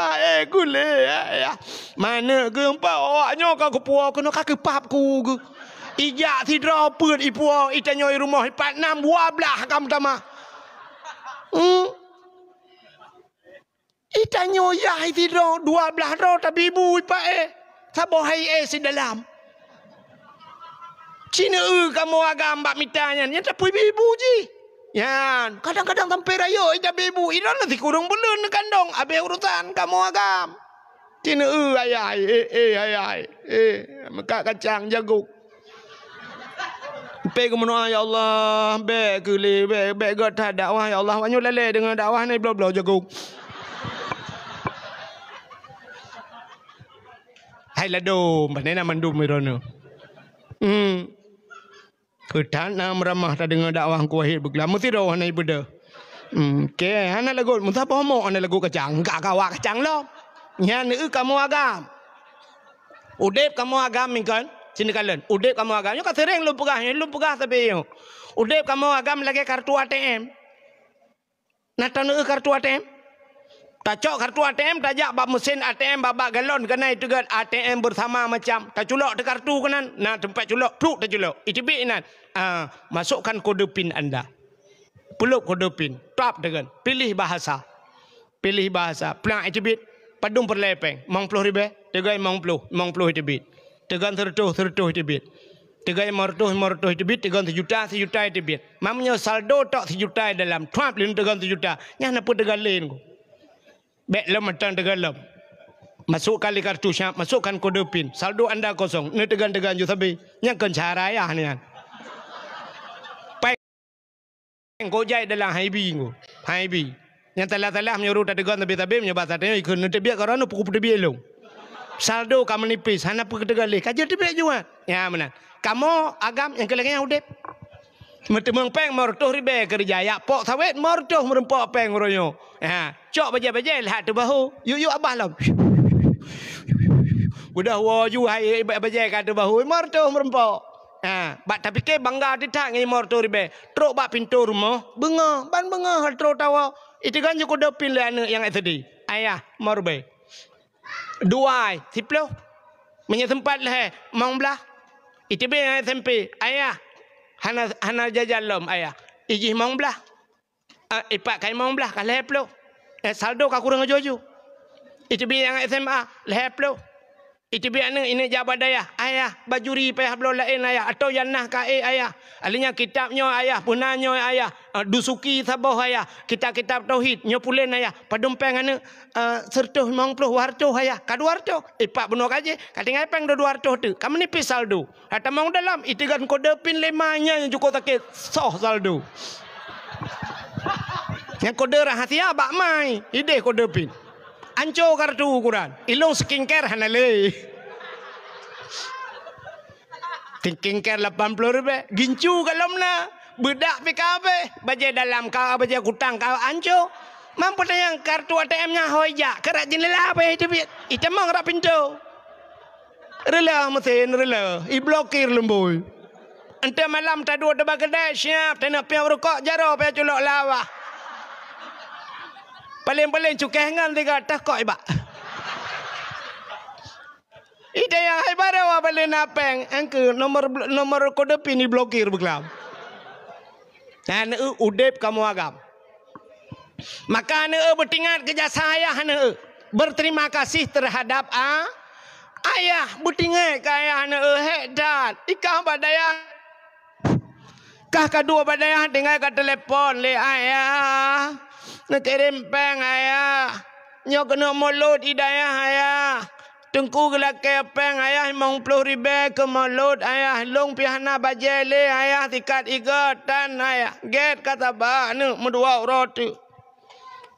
kulit ayah. Mana ke empat awaknya kau kepuak kena kaki pap ku ke. Ijak tidra pun ipuak itanyo rumah 4 6 12 kamu tama. Itanyo ya tidra 12 ro tapi ibu pak Sabo hai si dalam. Cina kamu agam mbak mitanya nya tapi ibu ji. Yan, kadang-kadang sampai rayo ida ibu ida nanti kurang belun kandong abe urusan kamu agam. Cina ayah ayah maka kacang jagung. Pe kemono ya Allah, be kuli be god dakwah ya Allah wanyo lele dengan dakwah ni bla-bla jagung. Hai ladom, panena mandum merono. Kedana meramah ta dengan dakwah ku wahid beglam mesti dah hanai beda. Ke hana lagu musa pomo ana lagu kacang gak kawa kacang lo. Nya ne kamu agam. Udep kamu agam mingkan sini kalian. Udep kamu agam yo ka sering lu pegah tapi yo. Udep kamu agam lagi kartu ATM. Nata ne kartu ATM. Tacok kartu ATM tajak bab mesin ATM babak galon kena itu kan ATM bersama macam tak culok de kartu kanan nah tempat culok pluk tak culok itibik nan masukkan kode pin anda peluk kode pin tap dengan pilih bahasa pelang itibik padung perlepeng mong puluh ribe tegai mong puluh itibik tegan tertuh itibik tegai mortuh itibik tegan sejuta itibik mamnya saldo tok sejuta dalam trap lin tegan sejuta nya napa tegan lain Bek lem matang tegalam. Masuk kali kartu syap, masukkan kode pin. Saldo anda kosong. Ni tegan-tegan ju sabi. Nyangkan cara ayah ni kan. Peng gojai dalam haibi ngo. Haibi. Yang telah-telah menyuruh tak tegan tapi menyebat tadi ikut ni tebiak karena pukul tebiak long. Saldo kamu nipis, hana pukul tegal leh. Kaji tebiak juga. Ya mana? Kamu agam yang kelengnya udep. Mertemang peng mortuh ribe kerja ya pok sawit mortuh merempok peng royo. Cok baja-baja lihat tu bahu. Yuk abah lah. Udah waju hai baja kat tu bahu mortuh merempok. Bak tapi ke bangga ditak ngi mortuh ribe. Truk bak pintu rumah benga hal truk tawa. Itu kan cukup dapin le anak yang tadi. Ayah morbe. Duai 10. Menye tempat leh mong belah. Itu be SMP. Ayah Hana jajan lom ayah. Iji mong belah. Ipak kai mong belah ka leplo. Saldo ka kurang jojo. Itu bi yang SMA leplo. Itu bi ane ini jabat daya. Ayah bajuri payah belo lain ayah atau yanah ka ayah. Alinya kitabnya ayah, punanya ayah, dusuki saboh ayah, kitab-kitab tauhid nyo pulen ayah. Padumpeng ane sertuh 50 warto ayah. Ka 200. Ipak beno kaje, katingai peng 200 tu. Kamu nipis saldo. Hata mau dalam itigan kode pin 5-nya yang cukup takit soh saldo. Yang kode rahasia bak mai, ide kode pin. Anco kartu ukuran, ilung skincare hanale. Skincare 80 ribu, gincu kalom na, bedak PKB, baja dalam kau baja kutang kau anco. Mampu tayang kartu ATM-nya hoja, kerak jendela apa itu biat, itu mang rak pintu. Rela mesin rela, i blokir lemboy. Ente malam tadu ada bagedai siap, tena piang rokok jaro piang culok lawa. Paling-paling cukai ngan tiga tak kok iba. Ida yang hai barawa paling napeng, angke nomor kode pin diblokir beglam. Dan udep kamu agam. Maka ane bertingat kerja saya ane berterima kasih terhadap ayah bertingat kaya ane hedat ikah badaya. Kah kedua badaya tinggal ke telepon le ayah. Nak kirim peng ayah. Nyo kena mulut hidayah ayah. Tengku gelak ke peng ayah 50 ribu ke mulut ayah. Long pihana bajele ayah tikat igatan ayah. Get kata ba nu mudua roti.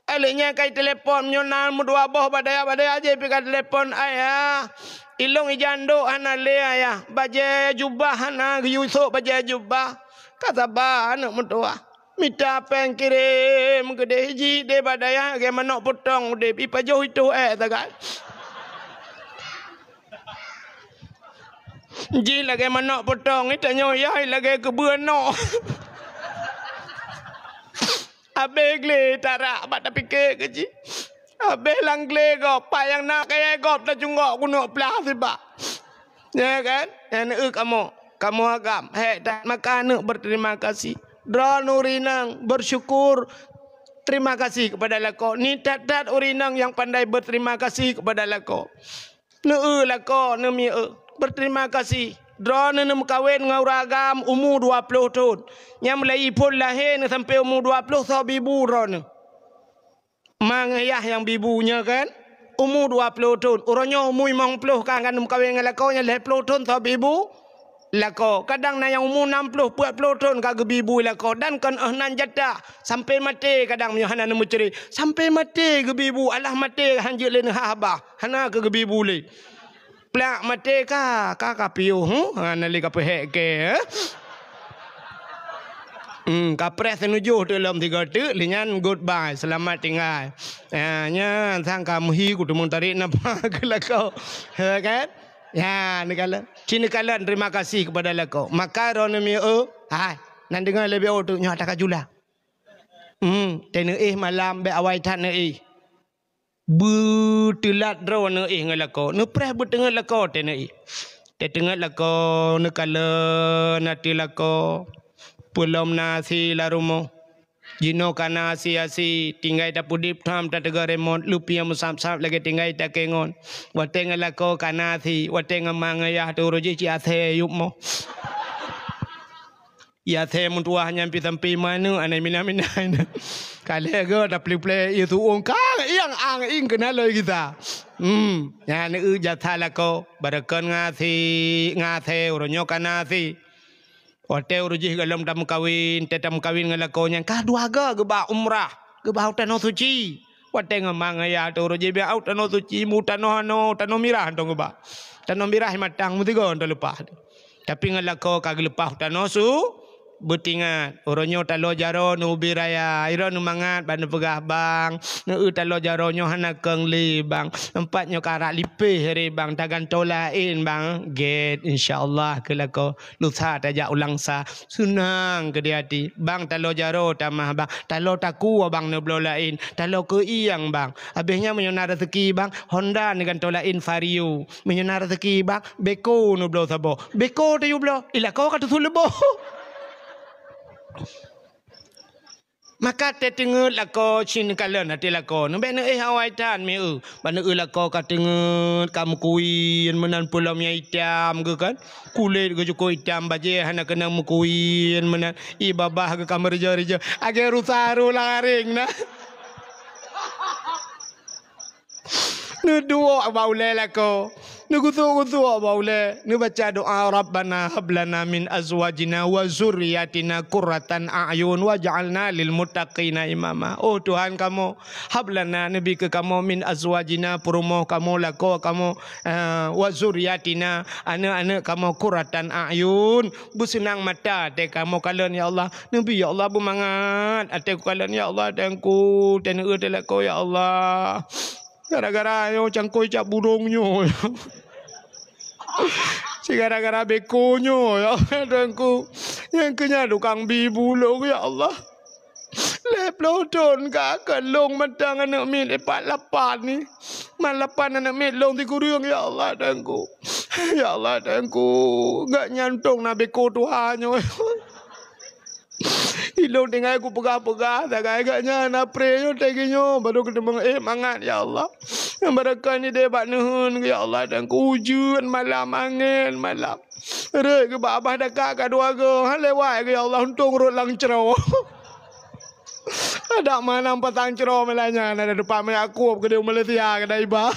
Aliknya kai telepon nyonan mudua boh badaya aja pikat telepon ayah. Ilong ijando hana le ayah. Baje jubah hana yusuk baje jubah. Kata ba nu mudua. Minta peng kirim gede hiji de badaya ge manok potong de ipa jauh itu tagal. Ji lagi manok potong ni tanya yai lagi kebuano. Abe gle tarak bat tapi ke ji. Abe lang gle go pa yang nak kaya gop dah cungok kuno pelah siba. Ya kan? Yang kamu agam. Tak makan berterima kasih. Dra nurinang bersyukur. Terima kasih kepada lako. Ni tat urinang yang pandai berterima kasih kepada lako. Lako berterima kasih. Dra ne kawin ngau ragam umur 20 tahun. Yang mulai pun lahir sampai umur 20 so bibu ron. Mang ayah yang bibunya kan umur 20 tahun. Orangnya umur 50 kan kawin dengan lako nya 20 tahun so bibu. Lako kadang na yang umur 60 40 tahun kagak bibu lako dan kan nan jata sampai mati kadang punya hana nemu ceri sampai mati ke bibu alah mati hanjil len habah hana ke bibu le plak mati ka piu hana le ka pehek ke kapres menuju dalam 3 detik linyan goodbye selamat tinggal nya sang kamu hi ku tumung tarik napa ke lako kan. Ya, negala. Cina kalan terima kasih kepada lako. Maka ronemi hai, nan dengar lebih tu nyo tak kajula. Tene malam be awai tan betulat drone ngalako. Nu preh betengah lako tene te tengah lako nekala nati lako. Pulom nasi larumo. Jino kana asi tinggai ta pudip tham ta tega remon lupia musam-sam lagi tinggai ta kengon wateng lako kana si wateng mangaya tu roji ci athe yupmo ya the mun tuah nyampi sampai mana anai mina-mina kale go ta play itu ongka yang ang ing kena loy kita ya ne jatha lako barakan ngasi ronyo kana si hotel rujih galam tamu kawin ngalakonya kah dua ga ba umrah ge ba tanah suci wate ngamang ya to rujih ba tanah suci mu tanah mirah to ba tanah mirah matang mu tiga ndo lepas tapi ngalako kag lepas tanah su betingat oronyo talo jaro nu biraya iro nu mangat ban pegah bang nu talo jaro nyo hana keng li bang empatnyo karak lipih re bang tagan tolain bang get insyaallah kelako lusa tajak ulang sa sunang ke di hati bang talo jaro tamah bang talo taku bang nu blolain talo ke iyang bang habisnya menyona rezeki bang Honda dengan tolain Vario menyona rezeki bang beko nu blo sabo beko tu blo ilako kata sulebo maka te tengut lako chin kalan ati lako nu ben hawai tan mi ban lako ka tengut kam kuin menan pulau mi itam ke kan kulit ke joko itam baje hana kena mukuin menan i babah ke kamar reja age rusaru laring na nu duo baule lako nu gutu baule nu baca doa rabbana hablana min azwajina wa zurriyatina qurratan a'yun waj'alna lil muttaqina imama. Oh Tuhan kamu hablana nabi ke kamu min azwajina perumoh kamu lako kamu wa zurriyatina anak-anak kamu qurratan a'yun bersenang mata te kamu kalian ya Allah nabi ya Allah bermangat ate kalian ya Allah tengku teneu te lako ya Allah gara-gara yo cangkoi cap burungnya si gara-gara bekonya ya dengku yang kenya tukang bibu lo ya Allah leplodon gak kelong matang anak mit 48 ni malapan anak mit long 3 riung ya Allah dengku gak nyantong na beko tuhannya ilong tinggal aku pegah-pegah tak agaknya nak pray yo teginyo baru ketemu mangat ya Allah yang barakan ni debat nuhun ya Allah dan hujan malam angin malam re ke babah dekat ka dua go lewat ya Allah untung rut lang cerau ada mana petang cerau melanya ada depan aku ke dia Malaysia ke daibah.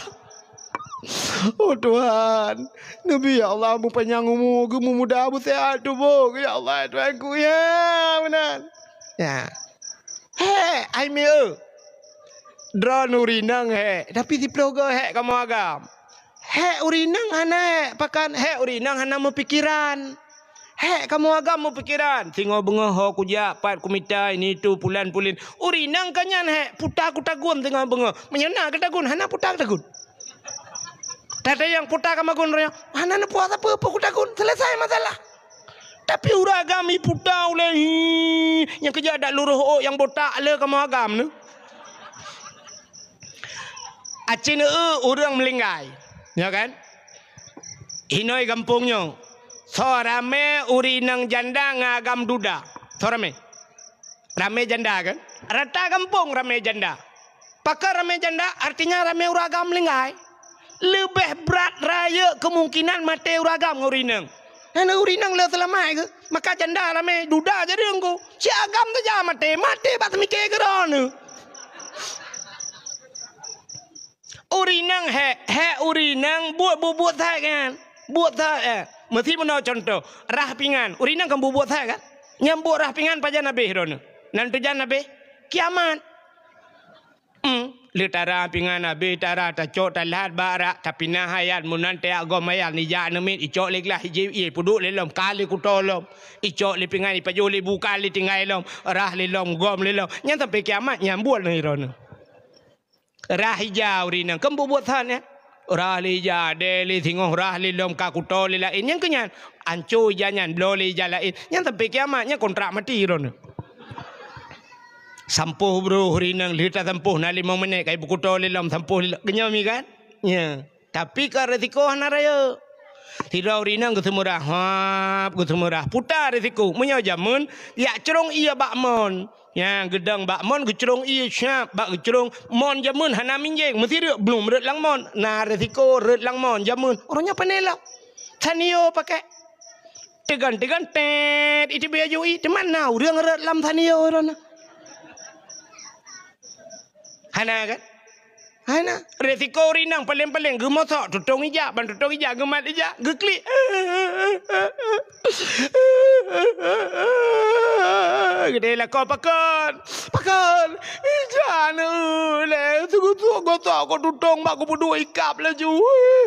Oh Tuhan, Nabi ya Allah, mu panjang umur, mu muda, mu sehat tubuh, ya Allah, Tuhanku ya benar. Ya, ai mie, dra nurinang tapi di plogo kamu agam, urinang hana pakan urinang hana mu pikiran. Kamu agam mu pikiran, tinggal bengah kuja pat kumita ini tu pulan urinang kanyan putak kutagun tinggal bengah, menyana ketagun hana putak tagun. Tata yang putar kamagun raya. Mana nak puas apa kutakun selesai masalah. Tapi uragam i putar oleh yang kerja ada luruh yang botak le kamu agam ni. Acin orang melinggai. Ya kan? Hinoi kampungnya. Sorame urinang janda ngagam duda. Sorame. Rame janda kan? Rata kampung rame janda. Pakar rame janda artinya rame uragam melinggai. Lebih berat raya kemungkinan mati uragam urinang. Nana urinang le selamai ke? Maka janda rame duda jadi engkau. Si agam tu jangan mati bat mikir keron. Urinang urinang buat thai kan? Buat thai mesti menau contoh rah pingan. Urinang kan buat thai kan? Nyambut rah pingan paja nabe ron. Nanti jangan nabe kiamat. Letara pingan nabe tara tacok talat barak tapi nah hayat munante agom hayat ni ja nemit icok leklah hiji puduk lelom kali kutolom icok le pingan ipajoli bukan le tinggai lom rah lelom gom lelom nyang sampai kiamat nyambut ni ron. Rah hijau rinang kembu buat than ya. Rah lija deli thingoh rah lelom kakuto le lain yang kenyan ancu jangan bloli jalain nyang sampai kiamatnya kontrak mati ron. Sampuh bro rinang lita sampuh na 5 minit kai bukuto lelom sampuh kenyami kan? Ya. Tapi ka resiko hanaraya. Tirau rinang kesemurah hap kesemurah putar resiko menyo jamun ya cerong iya bakmon. Ya gedang bakmon gecerong iya syap bak gecerong mon jamun hana minjeng mesti dia belum ret lang mon. Na resiko ret lang mon jamun. Orangnya panelak. Tanio pakai tegan tet itu baju i di mana urang ret lam tanio orangnya. Hana kan? Hana resiko rinang paling-paling gemosok tutong ijak ban tutong ijak gemat ijak geklik. Gede lah kau pakon. Ijak le sugu gosok kau tutong mak kau budu ikap laju.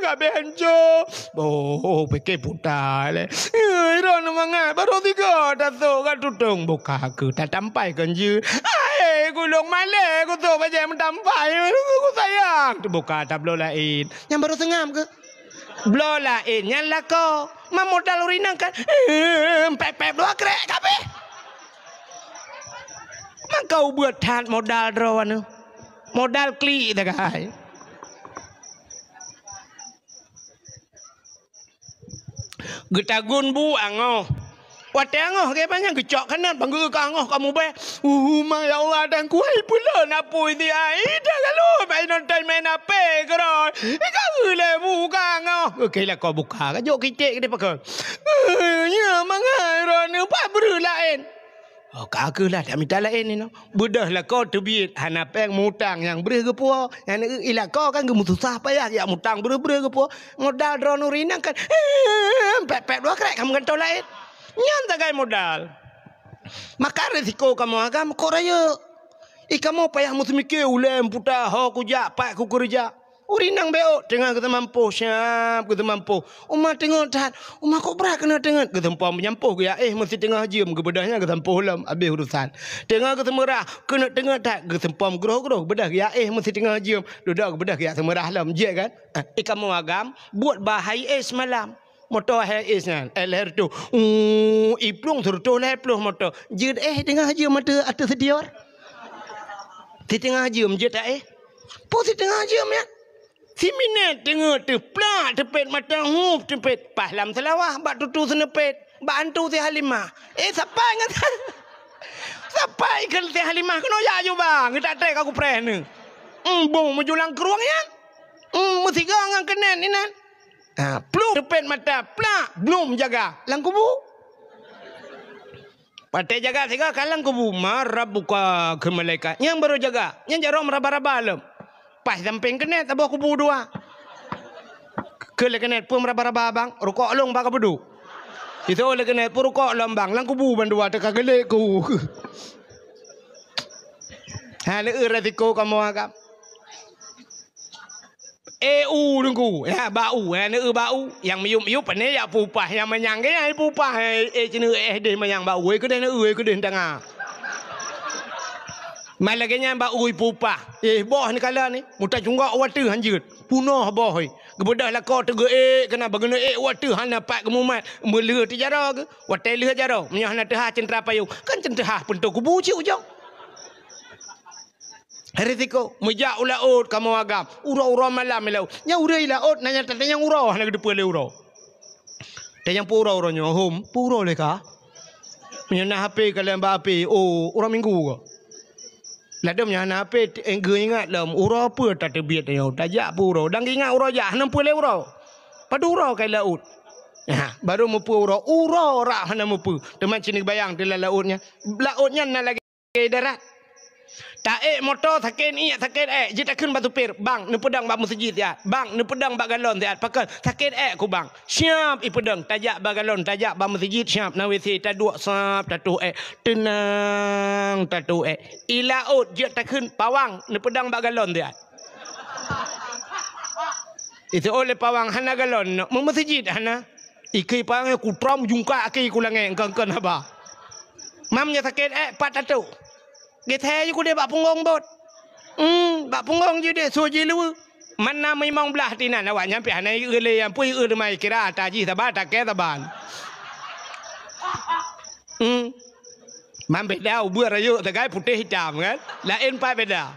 Gabe hanco. Oh peke putar le. Iron mangat baru 3 datuk kan tutong buka ke tak sampai kan je. Gulung male aku tu macam mentampai aku sayang tu buka tak blow lain yang baru sengam ke blow lain yang lako modal urinang kan pep dua krek kape mak kau buat tan modal drawan modal kli tak kai getagun bu angoh Wate angoh ke banyak gecok kanan bangga ke angoh kamu be. Ma ya Allah dan kuai pula napui dia. Ida kalau bai nonton main apa keron. Kau le buka angoh. Okey lah kau buka. Kajok kitik ke dia pakai. Ya mangai ron apa beru lain. Oh kagaklah tak minta lain ni no. Budah lah kau terbit hana peng mutang yang beri ke puak. Yang ilah kau kan gemu susah payah ya mutang beri ke puak. Modal dron urinang kan. Pep 2 krek kamu kan tahu lain. Nyan tagai modal. Maka resiko kamu agam kau raya. Kamu payah mesti mikir ulem putar ho kujak pak ku kerja. Urinang beo tengah kita mampu siap kita mampu. Umah tengah tat. Umah kau berat kena tengah kita mampu menyampuh ya mesti tengah jam kebedahnya kita mampu lam habis urusan. Tengah kita merah kena tengah tat kita mampu groh bedah ya mesti tengah jam dudak bedah ya semerah lam je kan. Kamu agam buat bahaya semalam. Motor is kan LR tu iplung turto le pluh motor jid tengah je mata atas sedior di tengah je je tak pos tengah je ya si minit tengah tu plak tepet mata hup tepet pahlam selawah bak tutu senepet bak antu si Halimah sampai ngata sampai ke si Halimah kena ya je bang tak trek aku preh ni bong menjulang keruang ya mesti gang kenen ni nan plum tepet mata plak belum jaga lang kubu patai jaga tiga kalang kubu marah buka ke malaikat yang baru jaga yang jarum raba-raba lem pas samping kenet tabah kubu 2 ke le kenet pun raba-raba bang rukuk long baka bedu itu le kenet pun rukuk lambang lang kubu bandua teka gelek ku le resiko kamu agak dengku ya bau ne bau yang miup ni ya pupah yang menyang ke ai pupah cinu de menyang bau ke de ke de tengah malagenya bau pupah boh ni kala ni muta jungga watu hanjut punah boh Gebudah lah kau tega kena baguna waktu hana pak kemumat mele ti jara ke watai leh jara menyah hana teh centra payung kan centra pun tu kubu ci ujang Heritiko mejak ulaut kamu agam ura-ura malam melau nya urai laut nanya tanya ura hana depa le ura tanya pura uranya hom pura le ka menyana HP kalian ba HP oh orang minggu ke ladam nya hana HP engge ingat lam ura apa tak terbiat yo tajak pura dang ingat ura ja hana pule ura padu ura kai laut baru mupu ura rak hana mupu teman sini bayang di lautnya na lagi darat tak motor sakin jita kun batu pir bang ne pedang bak masjid ya bang ne pedang bak galon ya pakal sakin ku bang siap i pedang tajak bak galon tajak bak masjid siap na WC taduk sap tatu tenang tatu i laut jita kun pawang ne pedang bak galon ya itu oleh pawang hana galon mu masjid hana ikai pawang ku trom jungka aki ku lange kan haba mamnya sakin pat tatu Gete je ku dia bak punggong bot. Bak punggong je dia so je lu. Mana memang belah tinan awak nyampe hana le yang pui mai kira taji sabar tak ke taban. Mampe dah ubur ayo tegai putih hitam kan. Lain pa beda.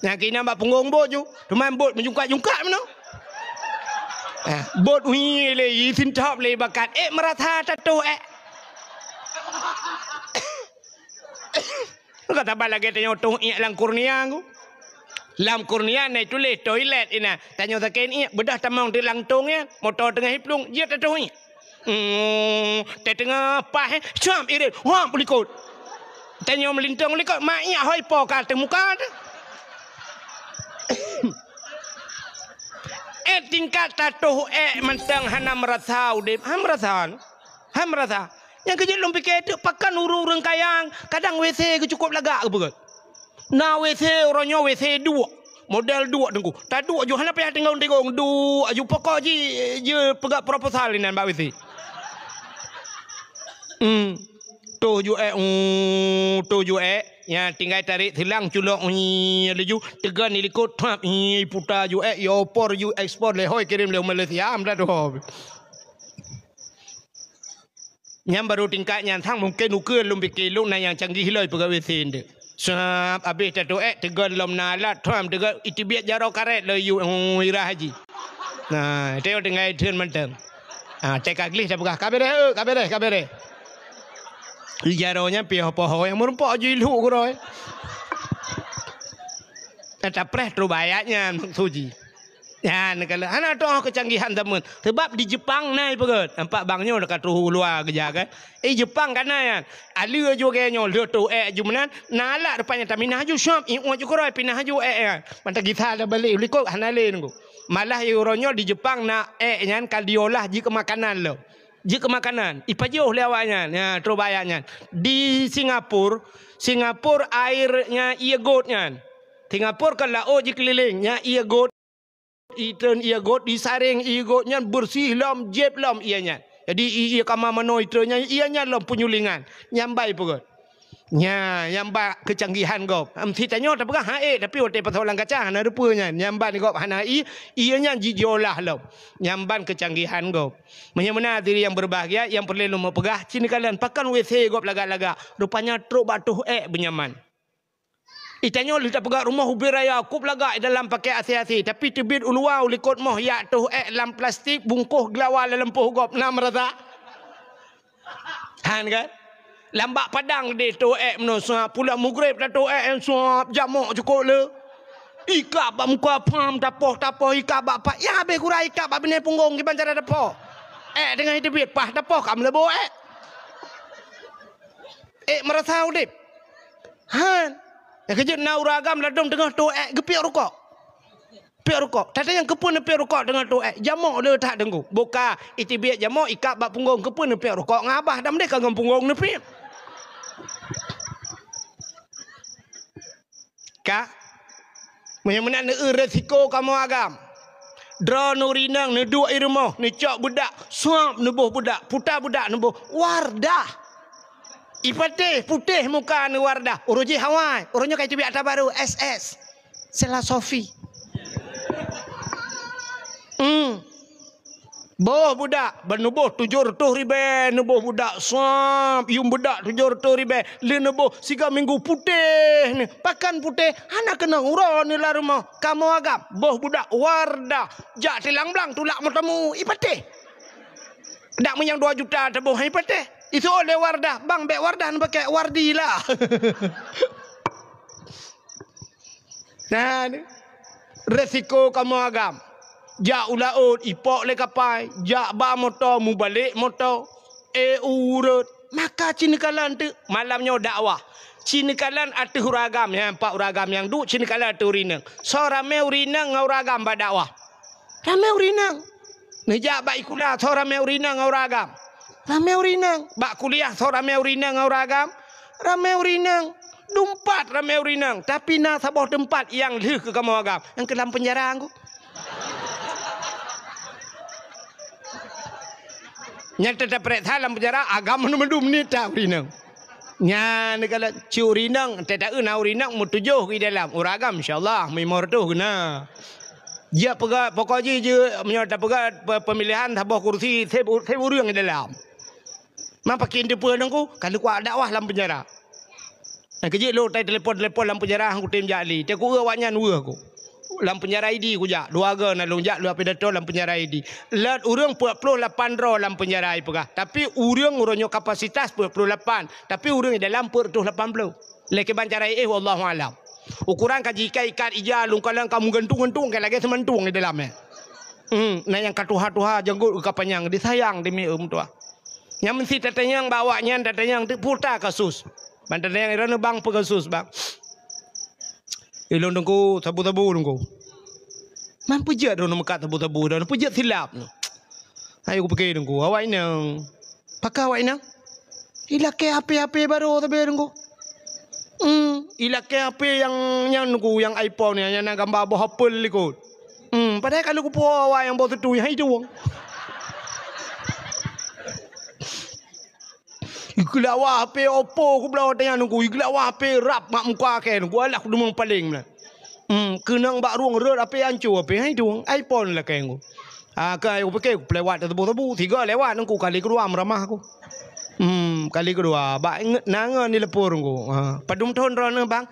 Yang kena bak punggong bot ju. Teman bot menjungkat-jungkat mana. Bot ui le yisin top le bakat meratha tatu kata balage tanya tong lam kurnia aku lam kurnia ni tulis toilet ina tanya taken bedah tamang di lang tong ya motor tengah hiplung dia tak tahu tengah pah jam irit wah bulikot tanya melintang likot mak hoi po ka temuka tingkat tatuh mentang hana merasa udip ham merasa yang kerja lom pikir tu pakan urung kayang kadang WC ke cukup lagak ke berat na WC orangnya WC dua model dua tengku tak dua jo hana payah tengok dua aju pokok je pegak proposal ni mbak WC tu ya tinggal tarik hilang culok leju tegan ilikut tap putar ju yo por ju ekspor le hoi kirim le Malaysia am dah tu yang baru tingkat yang thang mungkin ukur lum pikir lu na yang canggih hilai pegawai sinde. Sab habis tatu tegan lom nalat tham tegan itibiat jaro karet le yu ira haji. Nah, teo dengan turn mentang. Cek agli dah pegah kabere. Jaronya pi apa yang merempok je lu kuroi. Ada preh tu bayarnya suji. Ya, kalau anak tu kecanggihan teman. Sebab di Jepang naik pegat. Nampak bangnya dekat ruh luar kerja kan. Jepang kan ya. Alia juga nyol dia tu jumanan nalak depannya tapi nah ju shop i ju koroi pinah ju mantap kita ada balik likok hanale nunggu. Malah euronyol di Jepang nak nyan kaldiolah jika makanan lo. Jika makanan ipajuh lewatnya ya tu bayarnya. Di Singapura airnya ia gotnya. Singapura kan laut je kelilingnya ia got Ikan ia got disaring ia gotnya bersih lam jeb lam ianya. Jadi ia kama mano itranya ianya lam penyulingan nyambai pegot. Nya nyamba kecanggihan gop. Tanya tak pegah tapi ote pasolang kacang hana rupanya nyamban gop hana ianya jijiolah lam. Nyamban kecanggihan gop. Menyamana diri yang berbahagia yang perlu mau pegah cini kalian pakan WC gop laga-laga. Rupanya truk batuh benyaman. Itanya kita pegang rumah ubi raya kup lagak dalam pakai asi-asi tapi tebit uluau likut moh ya tu dalam plastik bungkuh gelawal dalam puh gop nam rata han kan lambak padang de tu meno suap pula mugrib tu suap jamuk cukup le ikap bak muka pam tapoh ikap bak pak ya be kurai ikap bak bene punggung di bancara tapoh dengan tebit pah tapoh kam lebo merasa udip han kerja na uragam ladong tengah tu gepiak rokok. Piak rokok. Tadi yang kepun piak rokok tengah tu jamuk dia tak dengku. Buka itibiat jamuk ikat bak punggung kepun piak rokok ngabah dah mereka ngam punggung ni piak. Kak. Menyamana resiko kamu agam. Dra nurinang ne dua irmo ne cok budak suap nebuh budak putar budak nebuh wardah. Ipatih putih muka ni wardah. Uruji Hawaii. Urunya kayak tibi atas baru SS. Sela Sofi. Boh budak benubuh 700 ribu nubuh budak sap yung budak 700 ribu le nubuh 3 minggu putih ni pakan putih anak kena urang ni lah rumah kamu agam boh budak wardah jak tilang belang tulak matamu ipatih dak menyang 2 juta tabuh ipatih itu oleh wardah bang bek wardah nak pakai wardi lah. Nah ni resiko kamu agam jak ulaut ipok le kapai jak ba motor mu balik motor urut maka cinikalan tu malamnya dakwah cinikalan atu uragam yang 4 uragam yang du cinikalan atu urinang so rame urinang ngau ragam ba dakwah rame urinang nejak ba ikulah so rame urinang ngau ragam rame urinang ba kuliah so rame urinang ngau ragam rame urinang dumpat rame urinang tapi na sabah tempat yang leh ke kamu agam yang ke dalam penjara aku nyata dapat dalam penjara agama mendum ni tak urinang nya negala ci urinang tak na urinang mu 7 di dalam uragam insyaallah memor tu kena dia pegat pokoknya je menyata pegat pemilihan tabah kursi saya urang di dalam mak pakai depan aku kalau kuat dakwah dalam penjara nak kerja lo telefon dalam penjara aku tim jali dia ku awaknya dua aku dalam penjara ID ku jak dua ga nalung jak lu api dato dalam penjara ID lat urang 48 ro dalam penjara ai pegah tapi urangnya kapasitas 48 tapi urang dalam 80 leke bancara wallahu alam ukuran kaji ikat ija lung kalang kamu gantung ke lagi sementung di dalamnya nah yang katuha jenggut ke panjang disayang demi tua yang mesti tatanya yang bawanya tatanya yang puta kasus bantatanya yang irana bang pegasus bang ilong dengku tabu-tabu dengku. Man pujat dong mekat tabu-tabu dan pujat silap no. Ayo aku pakai dengku. Awak nang. Pakai awak nang. Ilake HP baru tapi dengku. Ilake HP yang dengku yang iPhone yang nak gambar buah Apple ikut. Padahal kalau aku puas awak yang bawa tu yang itu wong. Ikut awak HP Oppo aku belah tanya nunggu ikut awak HP rap mak muka ke nunggu alah aku demang paling lah kenang bak ruang rot HP hancur HP hai tu iPhone lah ke nunggu kan aku pakai aku lewat tebu 3 lewat nunggu kali kedua meramah aku kali kedua bak nangan di lepur nunggu padum tahun rona bang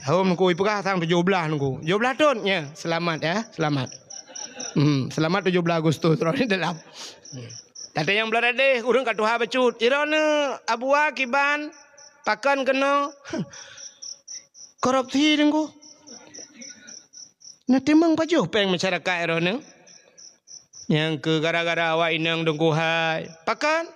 tahun nunggu ipegah sang 17 nunggu 17 tahun ya selamat ya selamat selamat 17 Agustus rona dalam tadi yang beladeh urang katuha becut irana abua kiban pakan kena korupsi dengku na timang pajuh peng masyarakat irana yang ke gara-gara awak inang dengku hai pakan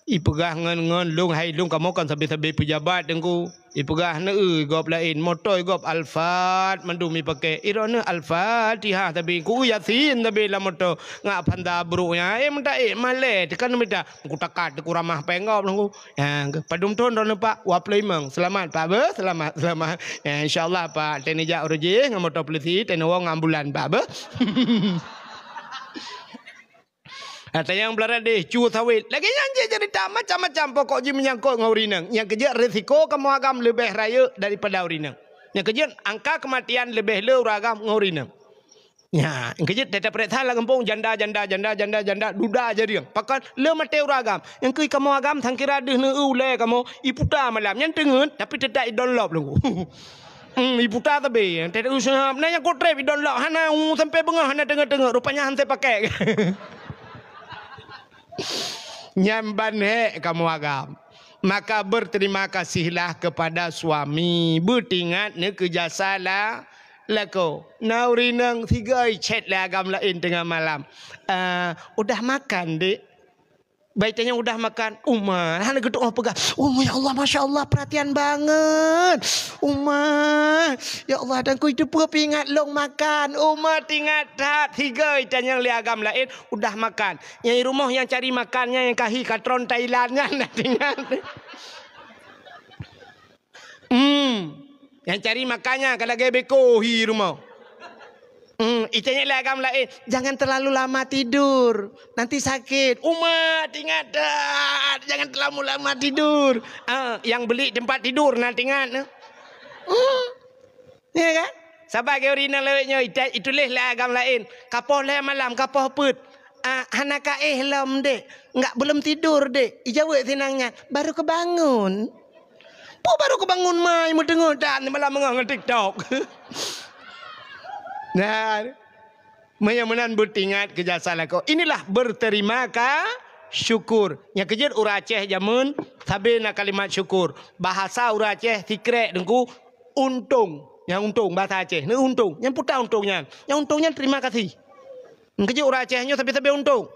ipegah ngan lung hai lung kamu kan sabi-sabi pejabat dengku ipegah na gop lain motor gop Alphard mandumi pakai irana Al-Fatihah tapi ku Yasin tapi la motor ngak panda buruknya minta male tekan minta ku takat ku ramah pengop dengku yang padum ton ron pak wa pleimang selamat pak be selamat ya insyaallah pak tenija uruji ngam motor polisi tenowong ambulan pak be Ada yang beladeh cu sawit. Lagi yang cerita macam-macam pokok je menyangkut dengan urinang. Yang kerja risiko kamu agam lebih raya daripada urinang. Yang kerja angka kematian lebih le uragam dengan urinang. Ya, yang kerja tetap periksa lah kampung janda duda aja dia. Pakai le mati uragam. Yang ke kamu agam sangkira deh ne ule kamu iputa malam yang tengen tapi tetap download lu. Iputa tapi tetap usaha nanya kotrep download hana sampai bengah hana tengah-tengah rupanya hantai pakai. Nyamban kamu agam maka berterima kasihlah kepada suami bertingat ne kejasalah lako naurinang 3 chat lah agam lain tengah malam udah makan dek baiknya udah makan Umar hana geduk pegang ya Allah Masya Allah perhatian banget Umar ya Allah dan ku itu ingat long makan Umar ingat tak 3 yang liagam lain udah makan yang rumah yang cari makannya yang kahi katron Thailandnya nak ingat yang cari makannya kalau gebeko hi rumah Itanya lagam lain. Jangan terlalu lama tidur. Nanti sakit. Umat ingat dah. Jangan terlalu lama tidur. Yang beli tempat tidur nanti ingat. Ya kan? Sabar ke urina lewetnya. Itulah lagam lain. Kapoh lah malam. Kapoh put. Hanaka lam dek. Enggak belum tidur dek. Ijawab senangnya. Baru kebangun. Baru kebangun mai mu tengok dan malah mengang TikTok. Nah, menan bertingat ke jasa lako. Inilah berterima syukur. Yang kejut urang Aceh jamun sabena kalimat syukur. Bahasa urang Aceh tikrek dengku untung. Yang untung bahasa Aceh. Ni untung. Yang putar untungnya. Yang untungnya terima kasih. Yang kejut urang Acehnya tapi untung.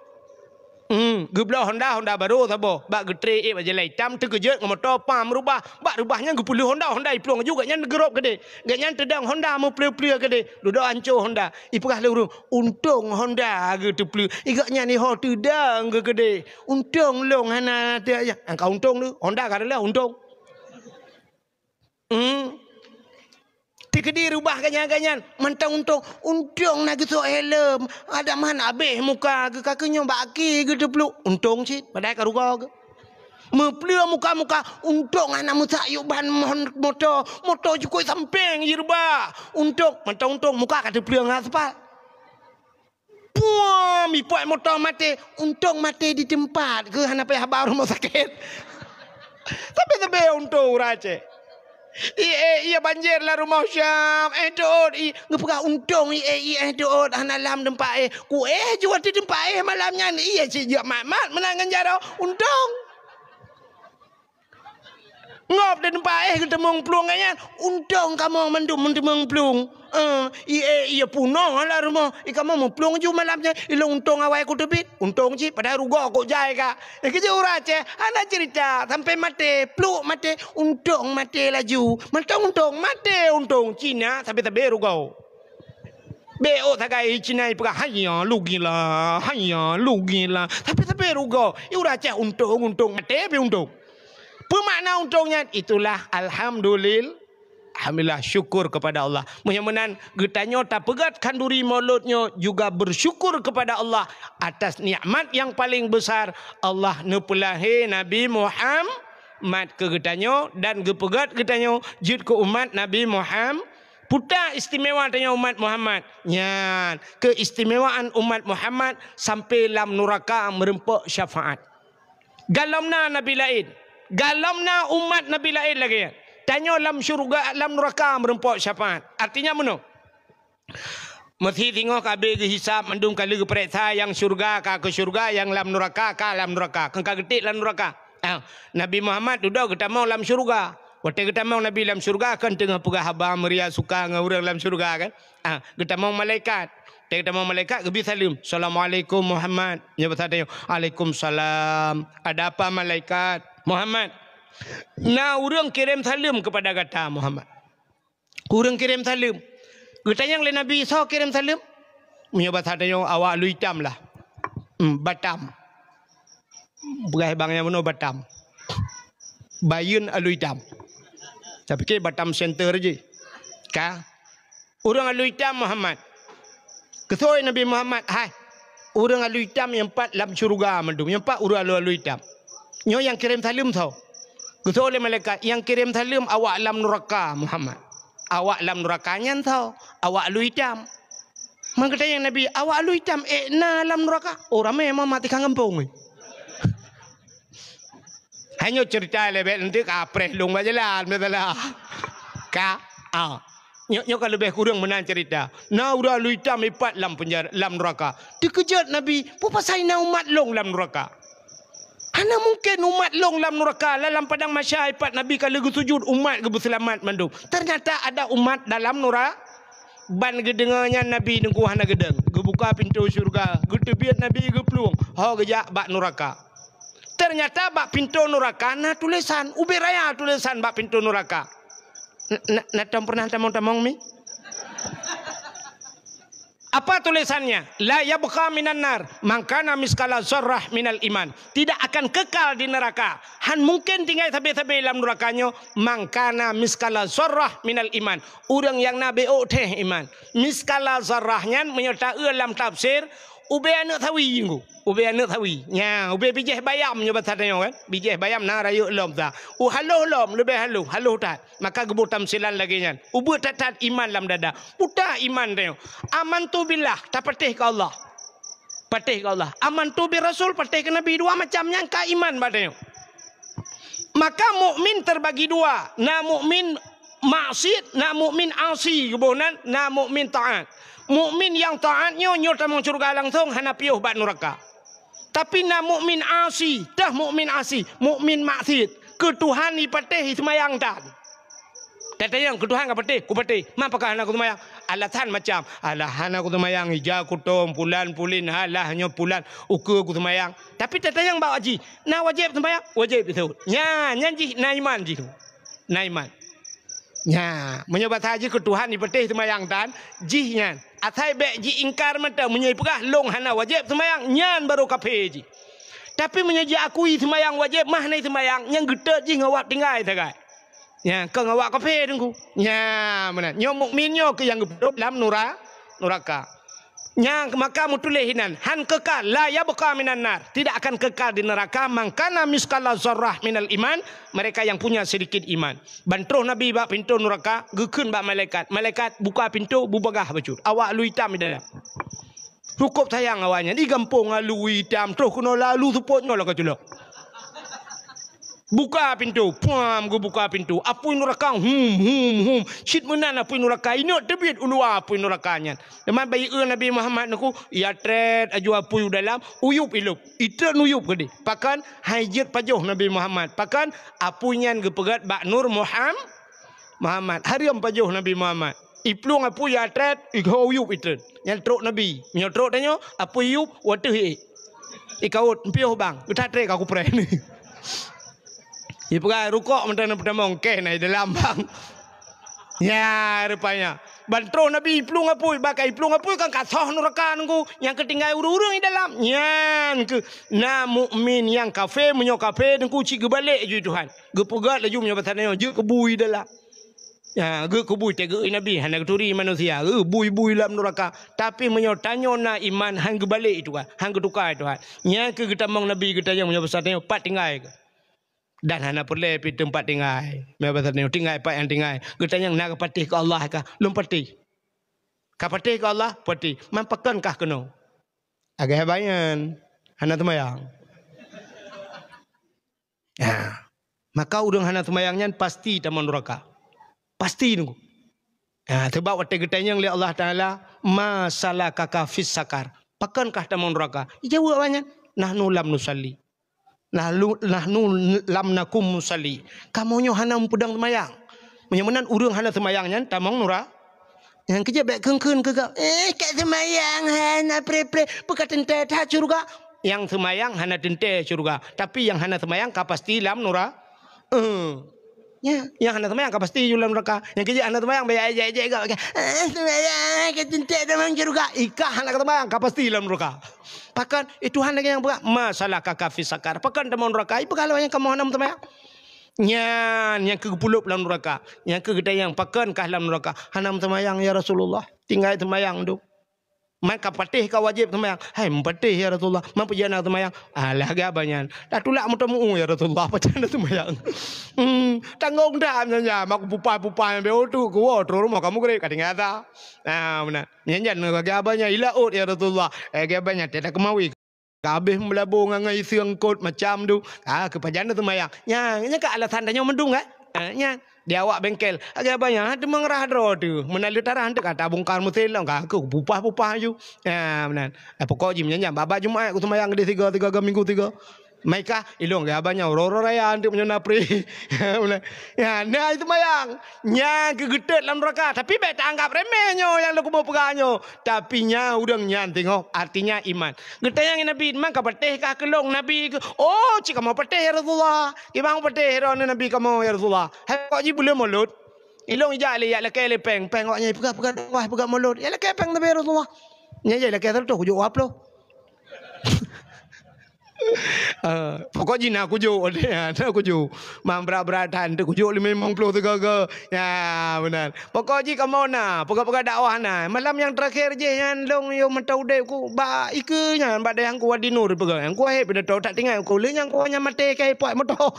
Geblah Honda baru sabo. Bak getre baje lai tam terkejut ngomotor pam rubah. Bak rubahnya gepuluh Honda ipluang juga nyan gerop gede. Ganyan tedang Honda mau pleu-pleu gede. Duduk hancur Honda. Ipukah lurung. Untung Honda ge teplu. Igaknya ni ho tedang ge gede. Untung long hana dia ya. Kau untung tu. Honda kadalah untung. Tikedi rubah ganyan-ganyan. Mentang untung nak gesok helm. Ada mana habis muka ke kakinya baki ke teplu. Untung sih. Padahal karuga ke. Meplia muka-muka. Untung anak musayuk bahan motor. Motor cukup samping je rubah. Untung. Mentang muka kata plia dengan aspal. Puam. Ipuat motor mati. Untung mati di tempat. Ke hana payah baru rumah sakit. Tapi untung Aceh. Iya banjir lah rumah Syam. Dood. Ngepegah untung. Dood. Hanalam tempat ku jual di tempat malamnya. Iya cik. Mat menangan jara. Untung. Ngop di tempat ketemu pelung kan. Untung kamu mendung pelung. Iya punong lah rumah. Kamu mau pelung je malamnya. Ila untung awal aku tebit. Untung je. Padahal ruga aku jai kak. Kerja urang Aceh. Anak cerita. Sampai mati. Peluk mati. Untung mati laju. Untung mati. Untung Cina. Sampai ruga. Beo takai Cina ipukah. Hanya lugilah. Tapi ruga. Urang Aceh untung. Mati tapi untung. Pemakna untungnya itulah alhamdulillah syukur kepada Allah. Mudah-mudahan getanya tak pegat kanduri mulutnya juga bersyukur kepada Allah atas nikmat yang paling besar Allah nepelahi Nabi Muhammad ke getanya dan gepegat getanya jid ke umat Nabi Muhammad. Putar istimewa tanya umat Muhammad. Nyan, keistimewaan umat Muhammad sampai lam neraka merempuk syafaat. Galamna Nabi lain. Galamna umat Nabi lain lagi. Tanya lam syurga, lam neraka merempuk syafaat. Artinya mana? Mesti tengok kabeh ke hisab mendung kali ke periksa yang syurga ke syurga, yang lam neraka ke lam neraka. Kengka getik lam neraka. Nabi Muhammad duduk kita mau lam syurga. Waktu kita mau Nabi lam syurga kan tengah pegah haba meria suka dengan orang lam syurga kan. Kita mau malaikat. Kita mau malaikat gebi salim. Assalamualaikum Muhammad. Ya bertanya. Waalaikumsalam. Ada apa malaikat? Muhammad. Nah, orang kirim salim kepada kata Muhammad. Orang kirim salim. Katanya yang Nabi Isa kirim salim. Punya bertanya awak lu hitam lah. Batam. Bukan bangnya mana Batam. Bayun alu hitam. Saya fikir Batam Center je. Kah? Orang alu hitam Muhammad. Ketua Nabi Muhammad. Hai. Orang alu hitam yang empat lam syurga mendung. Yang empat orang alu hitam. Nyo yang kirim salim tau. Ketua oleh malaikat. Yang kirim salim awak lam neraka Muhammad. Awak lam nerakanya tau. Awak alu hitam. Maka kata yang Nabi. Awak alu hitam. Na lam neraka. Orang memang mati kampung. Hanya cerita lebih nanti kapres long bajalan betul lah. Nyo kalau lebih kurang menang cerita. Na udah lu hitam ipat lam penjara lam neraka. Dikejut Nabi, apa pasal na umat long lam neraka? Ana mungkin umat long lam neraka dalam padang mahsyar ipat Nabi kalau sujud umat ke berselamat mandung. Ternyata ada umat dalam neraka. Ban gedengannya Nabi nunggu hana gedeng. Gebuka pintu syurga, getebiat Nabi geplung. Ho gejak bak neraka. Ternyata bak pintu neraka na tulisan uberaya tulisan bak pintu neraka. Natam pernah tamong mi? Apa tulisannya? La yabqa minan nar man kana miskala zarrah minal iman. Tidak akan kekal di neraka. Han mungkin tinggal sampai dalam nerakanya man kana miskala zarrah minal iman. Orang yang nabi teh iman. Miskala zarrahnya menyertai dalam tafsir ube anak thawi jinggu. Ube anak thawi. Ya, ube bijih bayam nya bahasanya kan. Bijih bayam na rayu lom ta. Haluh lom lebih haluh tat. Maka gebut tamsilan lagi nya. Ube tat iman dalam dada. Puta iman dia. Aman tu billah, tak percaya ke Allah. patih ke Allah. Amantu bi Rasul, patih ke Nabi, dua macamnya ka iman badanya. Maka mukmin terbagi dua. Na mukmin maksiat, na mukmin asi kebonan, na mukmin taat. Mukmin yang taatnya nyo tamang surga langsung hana piuh bak neraka. Tapi na mukmin asi, dah mukmin asi, mukmin maksiat, ke Tuhan ni patih semayang tan. Tata yang ke Tuhan ka patih, ku patih. Mapakah hana ku semayang? Alasan macam, alah hana ku semayang hija ku tom pulan pulin halah nyo pulan uke ku semayang. Tapi tata yang bawa haji, na wajib semayang, wajib itu. Nya nyanji na iman ji tu. Na iman. Nya, menyebat haji ke Tuhan ni patih semayang tan, jihnya. Atai bek ji ingkar mata menyai pegah long hana wajib semayang, nyan baru kafir ji. Tapi menyaji akui semayang wajib mah nai semayang, yang gedet ji ngawak tinggal tagai. Ya, ke ngawak kafir dengku. Ya, mana? Nyo mukmin nyo ke yang hidup dalam neraka. Nya maka mutulih hinan han kekal la yabqa minan nar, tidak akan kekal di neraka mangkana miskala zarrah minal iman, mereka yang punya sedikit iman. Bantroh Nabi bak pintu neraka gekeun bak malaikat buka pintu bubagah bacur awak lu hitam di dalam. Cukup sayang awaknya di kampung lu hitam terus kena lalu supot ngolah kaculok. Buka pintu, puam gue buka pintu. Apuin neraka, Syit menan apuin neraka. Ini tebit ulua apuin nerakanya. Lepas bayi Nabi Muhammad naku, ya tret aju apuin dalam, uyup ilup. Itu nuyup gede. Pakan hajat pajoh Nabi Muhammad. Pakan apuinyan ge pegat bak Nur Muhammad. Hariam pajoh Nabi Muhammad. Iplung apu ya tret, ikau uyup itu. Yang trok Nabi. Yang trok tanya, apu uyup, waduh ikaut, piuh bang. Kita trek aku pernah ni. Ia pegang rukuk pertama okey naik dalam bang. Ya rupanya. Bantro Nabi plung apui bakai plung apui kan katoh neraka nunggu yang ketinggal urung di dalam. Yan ke na mukmin yang kafir menyo kafir nunggu cik gebalik je Tuhan. Gepegat laju menyo batana je kebui dalam. Ya ge kebui tega Nabi hana keturi manusia. Bui-bui dalam neraka. Tapi menyo tanyo na iman hang gebalik itu kan. Hang ketukar Tuhan. Nya ke getamang Nabi kita yang menyo batana pat tinggal ke. Dan hana perle pi tempat tinggal. Mebatan ni tinggal pak yang tinggal. Kita yang nak patih ke Allah kah? Lum patih. Ka patih ke Allah, patih. Mampakan kah kena? Agak bayan. Hana semayang. Ya. Maka udang hana semayangnya pasti taman neraka. Pasti nunggu. Ya, sebab waktu kita yang lihat Allah Taala masalah kakak fis sakar. Pakankah taman neraka? Jawab banyak. Nahnu lam nusalli. Nahnu lam nakum musalli. Kamu nyo hana pedang semayang. Menyemenan urang hana semayangnya tamang nura. Yang kerja baik keun ke kat semayang hana pre-pre pekat tente ta surga. Yang semayang hana tente surga. Tapi yang hana semayang ka pasti lam nura. Ya, yang hana semayang ka pasti lam neraka. Yang kerja hana semayang baik aja gak. Semayang kat tente tamang surga. Ika hana semayang ka pasti lam neraka. Pakan itu hanya yang berat masalah kakak fisakar. Pakan teman neraka. Ibu kalau yang kamu hanam teman yang ke puluh dalam neraka. Yang ke gede yang pakan kah dalam neraka. Hanam temayang ya Rasulullah. Tinggal temayang tu. Maka patih kau wajib temayang. Hai patih ya Rasulullah. Mampu jana temayang. Alah gabanyan. Dah tulak mutamu ya Rasulullah. Pacana temayang. Tanggung dah nanya. Mak pupai be tu ku terus rumah kamu kere kadang ada. Nah benar. Nyanyian gabanyan ilaut ya Rasulullah. Gabanyan tidak kemawi. Kabeh melabung ngai siang kot macam tu. Kepajana temayang. Nya ke alasan tanya mendung kan? Nya dia awak bengkel agak banyak ada mengerah dro tu menalu tarah hantar kata bongkar mutelang aku pupah ju ya benar pokok jim nyanyi baba Jumaat aku semayang di tiga minggu mereka ilong ya banyak roro raya hantar menyana pri ya nah itu mayang nya kegedet dalam neraka tapi bet anggap remehnya yang lu mau pegahnya tapi nya udang nya tengok artinya iman getayang Nabi mang ka patih ka kelong Nabi oh cik kamu patih ya Rasulullah kimang patih ron Nabi kamu ya Rasulullah kok ji boleh mulut ilong ija le ya le ke le peng kok nya pegang mulut ya le ke peng Nabi Rasulullah nya ya le ke tu ku jawab lo pokoknya aku jauh deh, aku jauh. Mang berat-beratan tu, aku jauh 50 tiga. Ya benar. Pokoknya kamu na, pokok dakwah na. Malam yang terakhir je yang long yo mentau dek ku ba ikunya, ba yang ku di nur pegang. Yang ku he pada tahu tak tinggal ku le yang ku nya mate kai puak moto.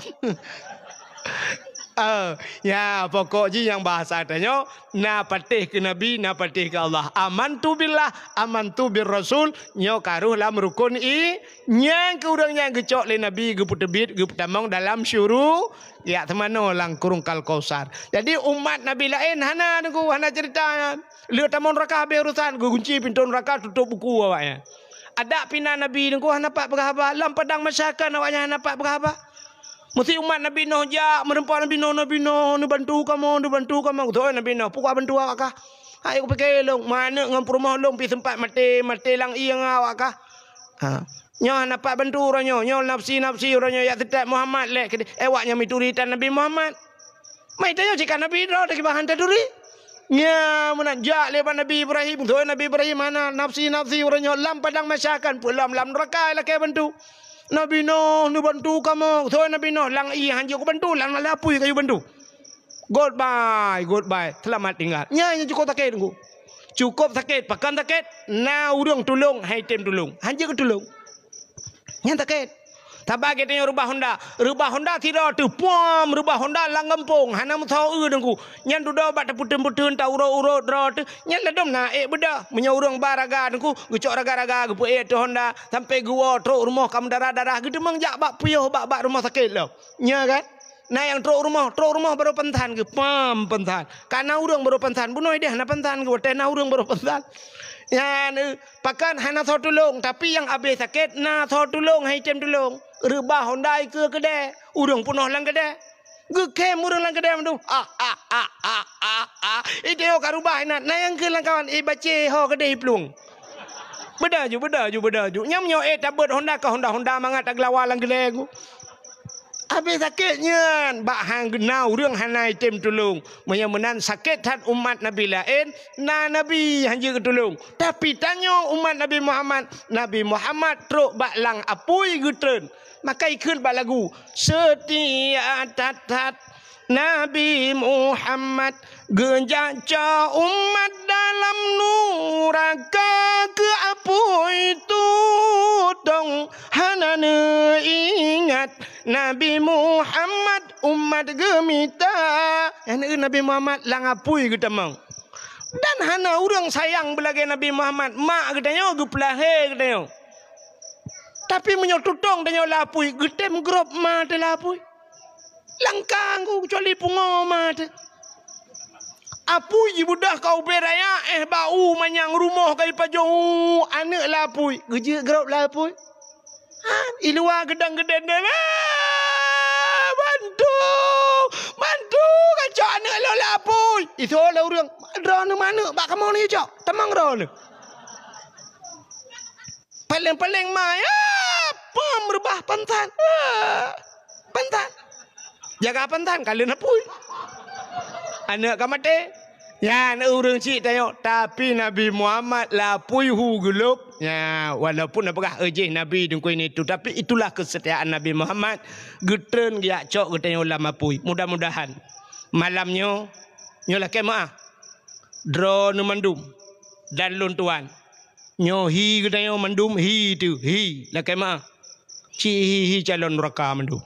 Ya pokok je yang bahasa tanya na patih ke Nabi, na patih ke Allah. Amantu billah, amantu bir Rasul, nyo karuh lam rukun nyang ke urang yang gecok le Nabi ge putebit ge putamong dalam syuru ya temano lang kurung kal kausar. Jadi umat Nabi lain hana nunggu hana cerita lihat tamon neraka be urusan ge kunci pintu neraka tutup buku awaknya. Ada pina Nabi nunggu hana pak berhaba lam padang masyarakat awaknya hana pak berhaba. Mesti umat Nabi Nuh jak merempat Nabi Nuh ni bantu kamu tu Nabi Nuh pukul bantu awak kah ayo aku pergi long mana ngam rumah long pi sempat mati lang iang awak kah nyo dapat bantu orangnya nyo nafsi orangnya ya tetap Muhammad lek awaknya mituritan Nabi Muhammad mai tanya jika Nabi ro dak bahan taduri nya menajak lepas Nabi Ibrahim tu Nabi Ibrahim mana nafsi orangnya lam padang masyarakat pulam lam neraka lah ke bantu Nabi Nuh ni bantu kamu. So Nabi Nuh lang hanji aku bantu lang lapui kayu bantu. Goodbye. Selamat tinggal. Nya cukup sakit tunggu. Cukup sakit, pakan sakit. Na urang tolong, hai tem tolong. Hanji ke tolong. Nya sakit. Tabak kita rubah Honda tidak tu pom rubah Honda lang kampung. Hana mutau tunggu. Nya duda bat putun ta uro dro tu. Nya ledom na beda menyaurang baraga tunggu. Gucok raga gu tu Honda sampai gua truk rumah kam darah gitu mang jak bak puyuh bak rumah sakit lo. Nya kan? Nah yang truk rumah baru pentan ke pam pentan. Karena urang baru pentan bunuh dia hana pentan ke tena urang baru pentan. Ya pakan hana thor tolong tapi yang habis sakit na thor tolong hai tem tolong. Rebah Honda ke kedai urang punoh lang kedai ge kem urang lang kedai mandu ideo karubah na yang ke lang kawan bace ho kedai plung beda ju nyam nyo tabet Honda ka Honda mangat aglawa lang kedai ku habis sakitnya bak hang genau urang hanai tem tolong menan sakit hat umat Nabi lain na Nabi hanji ke tolong tapi tanyo umat Nabi Muhammad truk bak lang apui gutren maka ikut bak lagu setia tatat Nabi Muhammad genjaca umat dalam nuraka ke apui tutong hanane ingat Nabi Muhammad umat gemita Nabi Muhammad lang apui kita mang dan hana urang sayang belage Nabi Muhammad mak katanya gepelahe katanya tapi menyotutong danyo lapui getem grop mate lapui langkang ku kecuali pungo mate apui budah kau beraya bau manyang rumah kai pajong anak lapui geje grop lapui ilua gedang-gedang bantu kacau anak lo lapui itu lah urang drone mana bak kamu ni cok temang drone paling maya merubah pentan jaga pentan kalian apui anak kamate ya anak urang cik tayo tapi Nabi Muhammad lapui hu gelup ya walaupun apakah ejeh Nabi dengkoi ni tu tapi itulah kesetiaan Nabi Muhammad getren giak cok getanya ulama apui mudah-mudahan malamnya nyolah kemaah drone mandum dan luntuan nyo hi getanya mandum hi tu hi lah kemaah hi calon neraka mandu.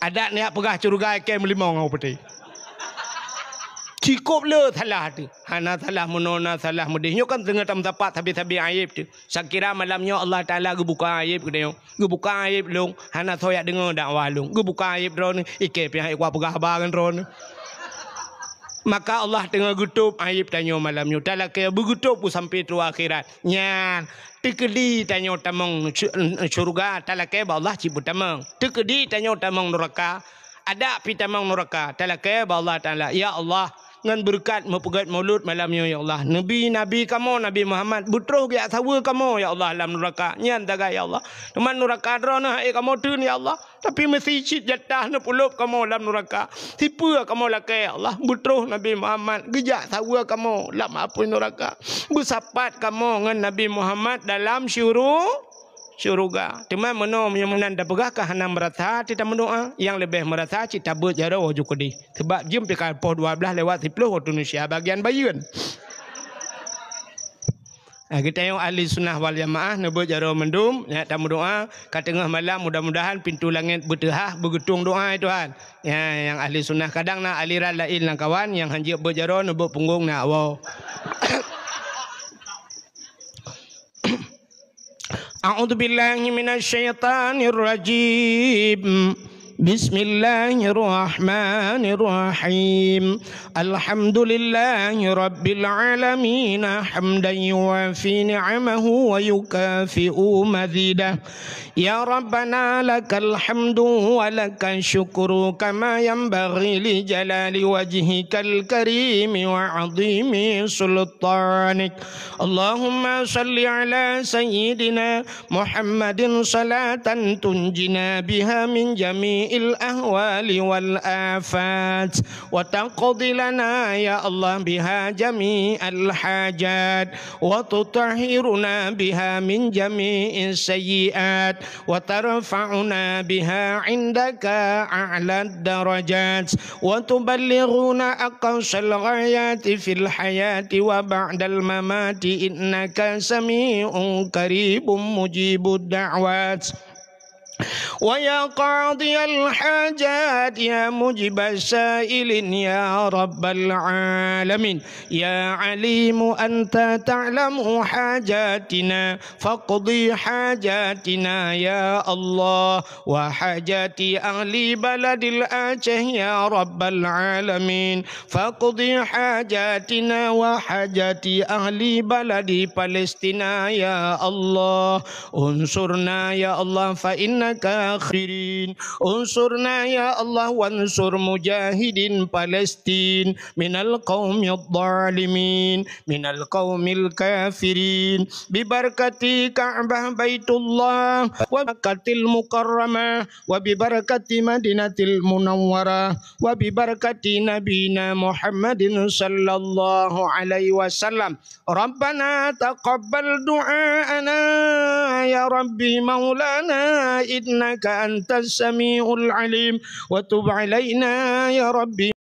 Ada ni pegah curugai kem limau ngau peti. Cukup le salah tu. Hana salah menona salah mudih. Nyo kan tengah tam tapat habis-habis aib tu. Sakira malamnya Allah Taala gebuka aib ke dia. Gebuka aib long. Hana thoyak dengar dakwah long. Gebuka aib drone ike pihak ikwa pegah bagan drone. Maka Allah tengah gutup aib tanyo malamnya. Taala ke begutup sampai tu akhirat. Nyan tekedi tanyo tamong syurga taala ke Allah cibut tamong. Tekedi tanyo tamong neraka. Ada pi tamong neraka. Taala ke Allah Taala. Ya Allah ngan berkat mepegat maulud malamnya ya Allah. Nabi kamu Nabi Muhammad butroh ge sawa kamu ya Allah dalam neraka. Nyan taga ya Allah. Teman neraka drona kamu tun ya Allah. Tapi mesti cit jatah na pulup kamu dalam neraka. Tipu kamu lake ya Allah. Butroh Nabi Muhammad gejak sawa kamu dalam apa neraka. Bersapat kamu ngan Nabi Muhammad dalam syurga. Teman meno yang menanda pegahkah hana merasa kita mendoa yang lebih merasa kita berjara wajib kodi. Sebab jam pekal poh 12 lewat 10 waktu Indonesia bagian bayun. Kita yang ahli sunnah wal jamaah nebut jaro mendum ya tamu doa kat tengah malam mudah-mudahan pintu langit bertehah bergetung doa Tuhan. Ya yang ahli sunnah kadang nak aliran lain lang kawan yang hanjib berjaro nebut punggung nak wow. A'udzu billahi minasy syaithanir rajim. Bismillahirrahmanirrahim. Alhamdulillahi rabbil alamin hamdan yuwafi ni'amahu wa yukafi'u mazidah. Ya Rabbana lakal hamdu wa lakal syukru kama yanbaghi li jalali wajhikal karim wa 'azimi sultanik. Allahumma salli ala sayyidina Muhammadin salatan tunjina biha min jami'il ahwali wal afat wa taqdi lana ya Allah biha jami'al hajat wa tutahhiruna biha min jami'is sayyi'at wa tarfa'una biha 'indaka a'lad darajat wa tuballighuna aqsal ghayati fil hayati wa ba'dal mamati innaka sami'un qaribun mujibud da'wat. ويا قاضي الحاجات يا مجيب السائلين يا رب العالمين يا عليم أنت تعلم حاجاتنا فاقضي حاجاتنا يا الله وحاجات أهل بلد الآجه يا رب العالمين فاقضي حاجاتنا وحاجات أهل بلد فلسطين يا الله انصرنا يا الله فإنك akhirin unsurna ya Allah wansur mujahidin Palestin minal qaumil zalimin minal qaumil kafirin bibarakati Ka'bah Baitullah wa barakatil mukarramah wa bibarakati Madinatil Munawwarah wa bibarakati nabina Muhammadin sallallahu alaihi wasallam. Rabbana taqabbal du'aana ya Rabbi maulana إنك أنت السميع العليم وتب علينا يا ربي